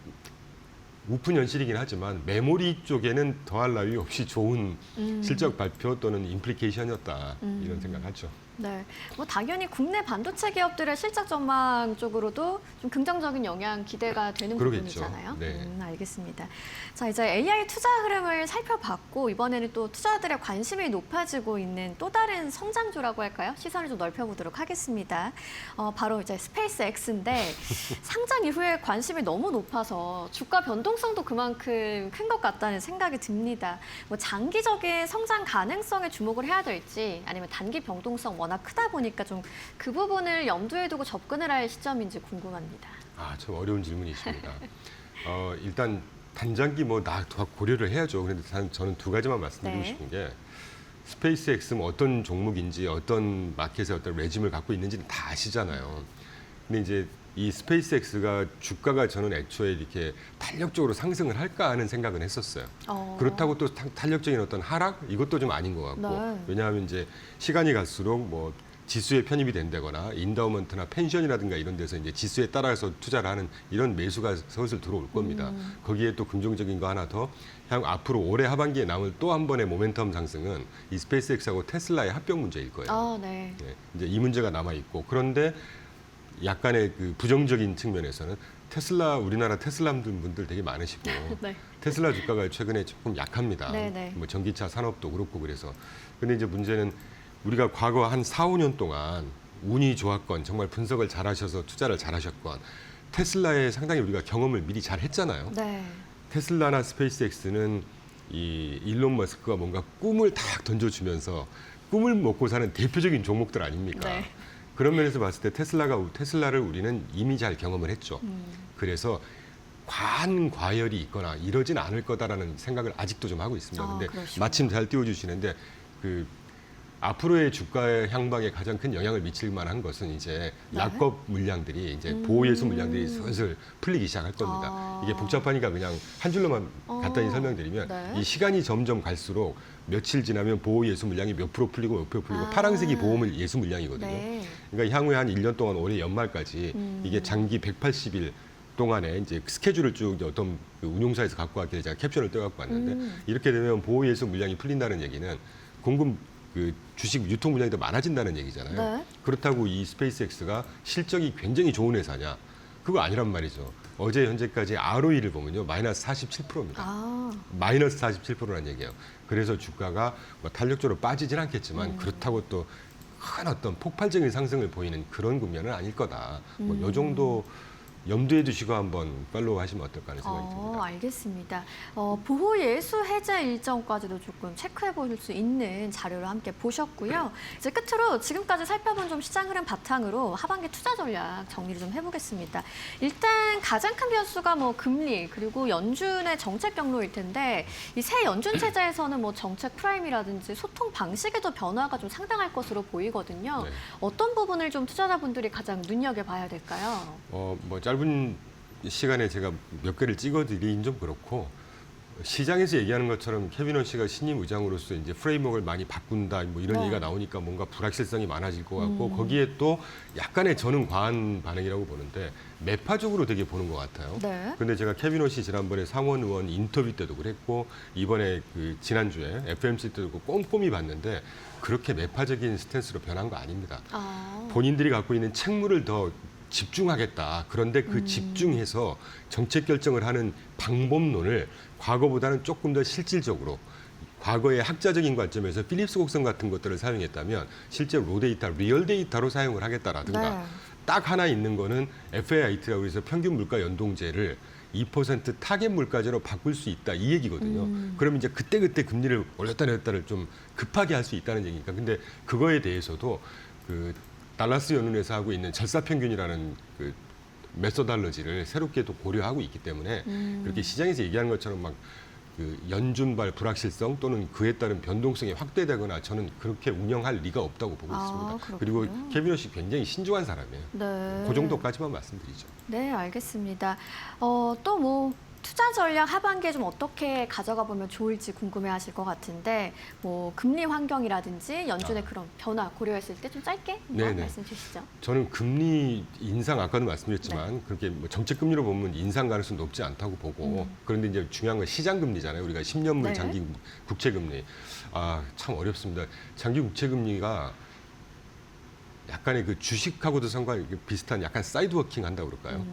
우픈 현실이긴 하지만 메모리 쪽에는 더할 나위 없이 좋은 실적 발표 또는 임플리케이션이었다 이런 생각하죠. 네, 뭐 당연히 국내 반도체 기업들의 실적 전망 쪽으로도 좀 긍정적인 영향 기대가 되는 그러겠죠. 부분이잖아요. 네. 알겠습니다. 자, 이제 AI 투자 흐름을 살펴봤고 이번에는 또 투자자들의 관심이 높아지고 있는 또 다른 성장주라고 할까요? 시선을 좀 넓혀보도록 하겠습니다. 바로 이제 스페이스 X인데 상장 이후에 관심이 너무 높아서 주가 변동성도 그만큼 큰 것 같다는 생각이 듭니다. 뭐 장기적인 성장 가능성에 주목을 해야 될지 아니면 단기 변동성 워낙 크다 보니까 좀 그 부분을 염두에 두고 접근을 할 시점인지 궁금합니다. 아, 참 어려운 질문이십니다. 일단 단장기 뭐 다 고려를 해야죠. 그런데 저는 두 가지만 말씀드리고 네. 싶은 게 스페이스X는 어떤 종목인지 어떤 마켓의 어떤 레짐을 갖고 있는지는 다 아시잖아요. 근데 이제 이 스페이스X가 주가가 저는 애초에 이렇게 탄력적으로 상승을 할까 하는 생각은 했었어요. 그렇다고 또 탄력적인 어떤 하락 이것도 좀 아닌 것 같고 네. 왜냐하면 이제 시간이 갈수록 뭐 지수에 편입이 된다거나 인다우먼트나 펜션이라든가 이런 데서 이제 지수에 따라서 투자를 하는 이런 매수가 슬슬 들어올 겁니다. 거기에 또 긍정적인 거 하나 더 앞으로 올해 하반기에 남을 또 한 번의 모멘텀 상승은 이 스페이스X하고 테슬라의 합병 문제일 거예요. 네. 네, 이제 이 문제가 남아 있고 그런데 약간의 그 부정적인 측면에서는 우리나라 테슬라 분들 되게 많으시고 네. 테슬라 주가가 최근에 조금 약합니다. 네네. 뭐 전기차 산업도 그렇고 그래서 근데 이제 문제는 우리가 과거 한 4, 5년 동안 운이 좋았건 정말 분석을 잘하셔서 투자를 잘하셨건 테슬라에 상당히 우리가 경험을 미리 잘 했잖아요. 네. 테슬라나 스페이스X는 이 일론 머스크가 뭔가 꿈을 딱 던져주면서 꿈을 먹고 사는 대표적인 종목들 아닙니까? 네. 그런 면에서 봤을 때 테슬라를 우리는 이미 잘 경험을 했죠. 그래서 과열이 있거나 이러진 않을 거다라는 생각을 아직도 좀 하고 있습니다. 근데 그러시구나. 마침 잘 띄워주시는데 그 앞으로의 주가의 향방에 가장 큰 영향을 미칠 만한 것은 이제 네. 락업 물량들이 이제 보호예수 물량들이 슬슬 풀리기 시작할 겁니다. 이게 복잡하니까 그냥 한 줄로만 간단히 설명드리면 네. 이 시간이 점점 갈수록 며칠 지나면 보호예수 물량이 몇 프로 풀리고 몇 프로 풀리고 파란색이 보호예수 물량이거든요. 네. 그러니까 향후에 한 1년 동안 올해 연말까지 이게 장기 180일 동안에 이제 스케줄을 쭉 어떤 그 운용사에서 갖고 왔길래 제가 캡션을 떼갖고 왔는데 이렇게 되면 보호예수 물량이 풀린다는 얘기는 그 주식 유통 물량이 더 많아진다는 얘기잖아요. 네. 그렇다고 이 스페이스X가 실적이 굉장히 좋은 회사냐? 그거 아니란 말이죠. 어제 현재까지 ROE를 보면요. 마이너스 47%입니다. 마이너스 47%라는 얘기예요. 그래서 주가가 뭐 탄력적으로 빠지진 않겠지만 그렇다고 또 큰 어떤 폭발적인 상승을 보이는 그런 국면은 아닐 거다. 뭐 이 정도 염두에 두시고 한번 팔로우 하시면 어떨까 하는 생각이 듭니다. 알겠습니다. 보호 예수 해제 일정까지도 조금 체크해 보실 수 있는 자료를 함께 보셨고요. 이제 끝으로 지금까지 살펴본 좀 시장 흐름 바탕으로 하반기 투자 전략 정리를 좀 해보겠습니다. 일단 가장 큰 변수가 뭐 금리 그리고 연준의 정책 경로일 텐데 이 새 연준 체제에서는 뭐 정책 프라임이라든지 소통 방식에도 변화가 좀 상당할 것으로 보이거든요. 네. 어떤 부분을 좀 투자자분들이 가장 눈여겨봐야 될까요? 뭐 짧은 시간에 제가 몇 개를 찍어드리긴 좀 그렇고 시장에서 얘기하는 것처럼 케빈 씨가 신임 의장으로서 이제 프레임워크를 많이 바꾼다 뭐 이런 네. 얘기가 나오니까 뭔가 불확실성이 많아질 것 같고 거기에 또 약간의 저는 과한 반응이라고 보는데 매파적으로 되게 보는 것 같아요. 네. 근데 제가 케빈 씨 지난번에 상원 의원 인터뷰 때도 그랬고 이번에 그 지난주에 FMC 때도 꼼꼼히 봤는데 그렇게 매파적인 스탠스로 변한 거 아닙니다. 본인들이 갖고 있는 책무를 더 집중하겠다. 그런데 그 집중해서 정책 결정을 하는 방법론을 과거보다는 조금 더 실질적으로 과거의 학자적인 관점에서 필립스 곡선 같은 것들을 사용했다면 실제 로 데이터, 리얼 데이터로 사용을 하겠다라든가 네. 딱 하나 있는 거는 FAIT라고 해서 평균 물가 연동제를 2% 타겟 물가제로 바꿀 수 있다 이 얘기거든요. 그러면 이제 그때그때 금리를 올렸다 내렸다를 좀 급하게 할 수 있다는 얘기니까. 근데 그거에 대해서도 그 달라스 연은에서 하고 있는 절사평균이라는 그 메소달러지를 새롭게 또 고려하고 있기 때문에 그렇게 시장에서 얘기하는 것처럼 막 그 연준발 불확실성 또는 그에 따른 변동성이 확대되거나 저는 그렇게 운영할 리가 없다고 보고 있습니다. 그렇군요. 그리고 케빈 씨 굉장히 신중한 사람이에요. 네. 그 정도까지만 말씀드리죠. 네, 알겠습니다. 또 뭐 투자 전략 하반기에 좀 어떻게 가져가 보면 좋을지 궁금해하실 것 같은데 뭐 금리 환경이라든지 연준의 그런 변화 고려했을 때 좀 짧게 한번 네네. 말씀 주시죠. 저는 금리 인상 아까도 말씀드렸지만 그렇게 뭐 정책 금리로 보면 인상 가능성 높지 않다고 보고 그런데 이제 중요한 건 시장 금리잖아요. 우리가 10년물 네. 장기 국채 금리 참 어렵습니다. 장기 국채 금리가 약간의 그 주식하고도 상관 비슷한 약간 사이드 워킹 한다고 그럴까요?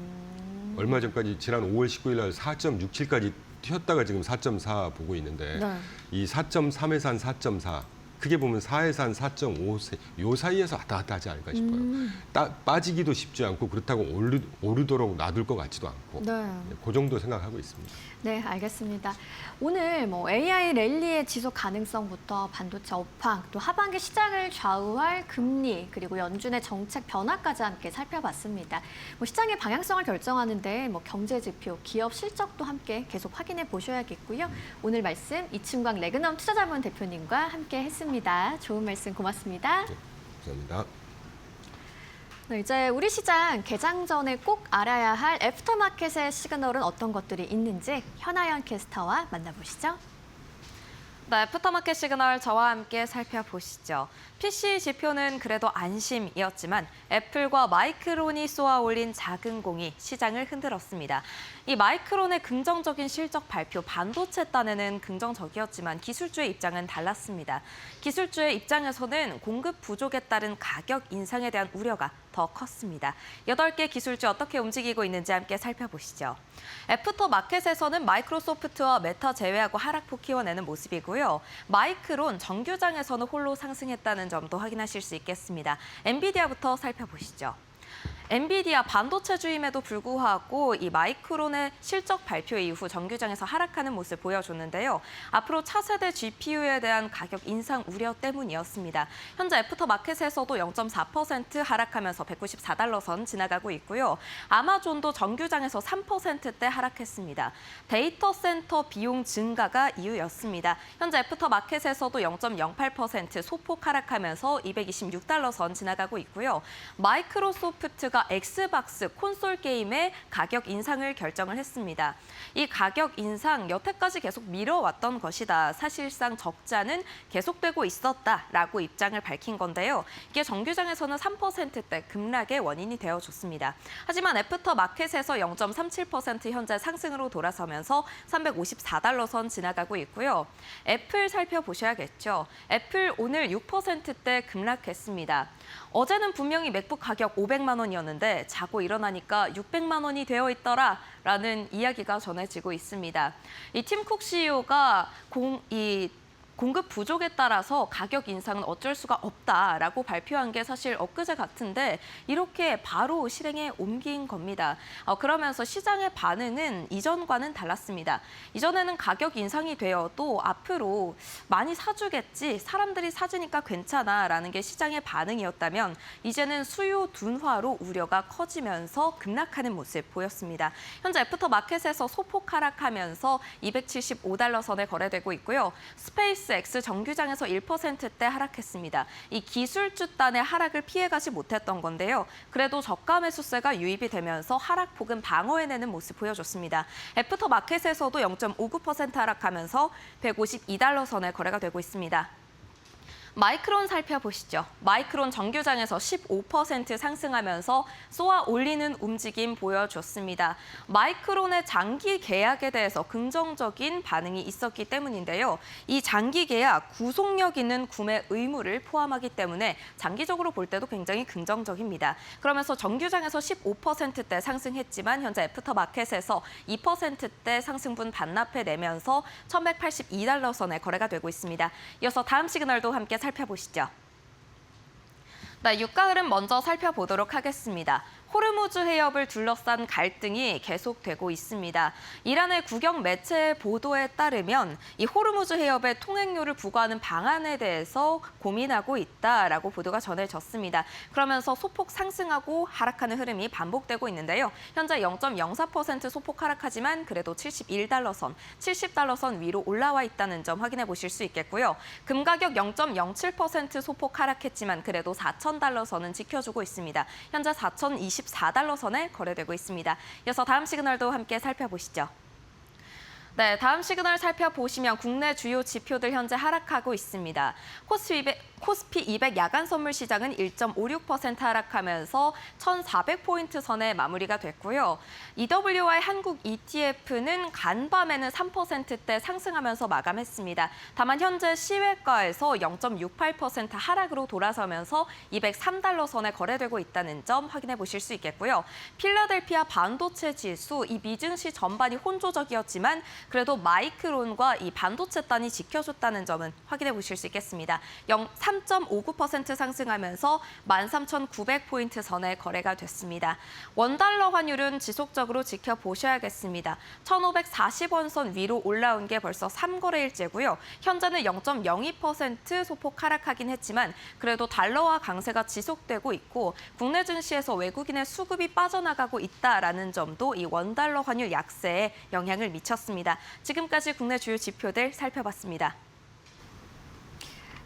얼마 전까지 지난 5월 19일 날 4.67까지 튀었다가 지금 4.4 보고 있는데 네. 이 4.3에서 한 4.4 크게 보면 4에서 한 4.5 요 사이에서 왔다 갔다 하지 않을까 싶어요. 빠지기도 쉽지 않고 그렇다고 오르도록 놔둘 것 같지도 않고 네. 그 정도 생각하고 있습니다. 네, 알겠습니다. 오늘 뭐 AI 랠리의 지속 가능성부터 반도체 업황, 또 하반기 시장을 좌우할 금리, 그리고 연준의 정책 변화까지 함께 살펴봤습니다. 뭐 시장의 방향성을 결정하는데 뭐 경제 지표, 기업 실적도 함께 계속 확인해 보셔야겠고요. 오늘 말씀 이춘광 레그넘 투자자문 대표님과 함께 했습니다. 좋은 말씀 고맙습니다. 감사합니다. 네, 이제 우리 시장 개장 전에 꼭 알아야 할 애프터마켓의 시그널은 어떤 것들이 있는지 현아연 캐스터와 만나보시죠. 네, 애프터마켓 시그널 저와 함께 살펴보시죠. PC 지표는 그래도 안심이었지만 애플과 마이크론이 쏘아 올린 작은 공이 시장을 흔들었습니다. 이 마이크론의 긍정적인 실적 발표, 반도체 딴에는 긍정적이었지만 기술주의 입장은 달랐습니다. 기술주의 입장에서는 공급 부족에 따른 가격 인상에 대한 우려가 더 컸습니다. 8개 기술주 어떻게 움직이고 있는지 함께 살펴보시죠. 애프터마켓에서는 마이크로소프트와 메타 제외하고 하락폭 키워내는 모습이고요. 마이크론 정규장에서는 홀로 상승했다는 점도 확인하실 수 있겠습니다. 엔비디아부터 살펴보시죠. 엔비디아 반도체주임에도 불구하고 이 마이크론의 실적 발표 이후 정규장에서 하락하는 모습 보여줬는데요. 앞으로 차세대 GPU에 대한 가격 인상 우려 때문이었습니다. 현재 애프터마켓에서도 0.4% 하락하면서 194달러 선 지나가고 있고요. 아마존도 정규장에서 3%대 하락했습니다. 데이터 센터 비용 증가가 이유였습니다. 현재 애프터마켓에서도 0.08% 소폭 하락하면서 226달러 선 지나가고 있고요. 마이크로소프트가 엑스박스 콘솔 게임의 가격 인상을 결정을 했습니다. 이 가격 인상 여태까지 계속 미뤄왔던 것이다. 사실상 적자는 계속되고 있었다라고 입장을 밝힌 건데요. 이게 정규장에서는 3%대 급락의 원인이 되어줬습니다. 하지만 애프터마켓에서 0.37% 현재 상승으로 돌아서면서 354달러 선 지나가고 있고요. 애플 살펴보셔야겠죠. 애플 오늘 6%대 급락했습니다. 어제는 분명히 맥북 가격 500만 원이었는데 자고 일어나니까 600만 원이 되어 있더라라는 이야기가 전해지고 있습니다. 이 팀 쿡 CEO가 공급 부족에 따라서 가격 인상은 어쩔 수가 없다라고 발표한 게 사실 엊그제 같은데 이렇게 바로 실행에 옮긴 겁니다. 그러면서 시장의 반응은 이전과는 달랐습니다. 이전에는 가격 인상이 되어도 앞으로 많이 사주겠지, 사람들이 사주니까 괜찮아라는 게 시장의 반응이었다면 이제는 수요 둔화로 우려가 커지면서 급락하는 모습 보였습니다. 현재 애프터마켓에서 소폭 하락하면서 275달러 선에 거래되고 있고요. 스페이스X 정규장에서 1%대 하락했습니다. 이 기술주단의 하락을 피해가지 못했던 건데요. 그래도 저가 매수세가 유입이 되면서 하락폭은 방어해내는 모습 보여줬습니다. 애프터마켓에서도 0.59% 하락하면서 152달러 선에 거래가 되고 있습니다. 마이크론 살펴보시죠. 마이크론 정규장에서 15% 상승하면서 쏘아 올리는 움직임 보여줬습니다. 마이크론의 장기 계약에 대해서 긍정적인 반응이 있었기 때문인데요. 이 장기 계약, 구속력 있는 구매 의무를 포함하기 때문에 장기적으로 볼 때도 굉장히 긍정적입니다. 그러면서 정규장에서 15%대 상승했지만 현재 애프터마켓에서 2%대 상승분 반납해내면서 1,182달러 선에 거래가 되고 있습니다. 이어서 다음 시그널도 함께 살펴보시죠. 네, 유가 흐름 먼저 살펴보도록 하겠습니다. 호르무즈 해협을 둘러싼 갈등이 계속되고 있습니다. 이란의 국영 매체 보도에 따르면 이 호르무즈 해협의 통행료를 부과하는 방안에 대해서 고민하고 있다라고 보도가 전해졌습니다. 그러면서 소폭 상승하고 하락하는 흐름이 반복되고 있는데요. 현재 0.04% 소폭 하락하지만 그래도 71달러 선, 70달러 선 위로 올라와 있다는 점 확인해 보실 수 있겠고요. 금 가격 0.07% 소폭 하락했지만 그래도 4,000달러 선은 지켜주고 있습니다. 현재 4,024달러 선에 거래되고 있습니다. 이어서 다음 시그널도 함께 살펴보시죠. 네, 다음 시그널 살펴보시면 국내 주요 지표들 현재 하락하고 있습니다. 코스피 200 야간 선물 시장은 1.56% 하락하면서 1,400포인트 선에 마무리가 됐고요. EWI 한국 ETF는 간밤에는 3%대 상승하면서 마감했습니다. 다만 현재 시외가에서 0.68% 하락으로 돌아서면서 203달러 선에 거래되고 있다는 점 확인해 보실 수 있겠고요. 필라델피아 반도체 지수, 이 미증시 전반이 혼조적이었지만 그래도 마이크론과 이 반도체 단이 지켜줬다는 점은 확인해 보실 수 있겠습니다. 3.59% 상승하면서 13,900포인트 선에 거래가 됐습니다. 원달러 환율은 지속적으로 지켜보셔야겠습니다. 1,540원 선 위로 올라온 게 벌써 3거래일째고요. 현재는 0.02% 소폭 하락하긴 했지만 그래도 달러화 강세가 지속되고 있고 국내 증시에서 외국인의 수급이 빠져나가고 있다라는 점도 이 원달러 환율 약세에 영향을 미쳤습니다. 지금까지 국내 주요 지표들 살펴봤습니다.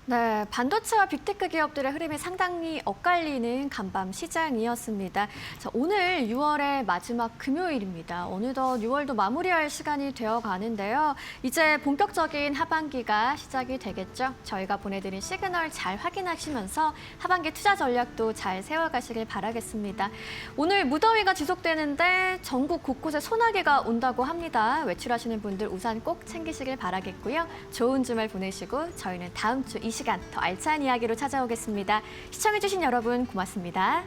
네, 반도체와 빅테크 기업들의 흐름이 상당히 엇갈리는 간밤 시장이었습니다. 자, 오늘 6월의 마지막 금요일입니다. 어느덧 6월도 마무리할 시간이 되어 가는데요. 이제 본격적인 하반기가 시작이 되겠죠. 저희가 보내드린 시그널 잘 확인하시면서 하반기 투자 전략도 잘 세워가시길 바라겠습니다. 오늘 무더위가 지속되는데 전국 곳곳에 소나기가 온다고 합니다. 외출하시는 분들 우산 꼭 챙기시길 바라겠고요. 좋은 주말 보내시고 저희는 다음 주 이 시간 더 알찬 이야기로 찾아오겠습니다. 시청해주신 여러분 고맙습니다.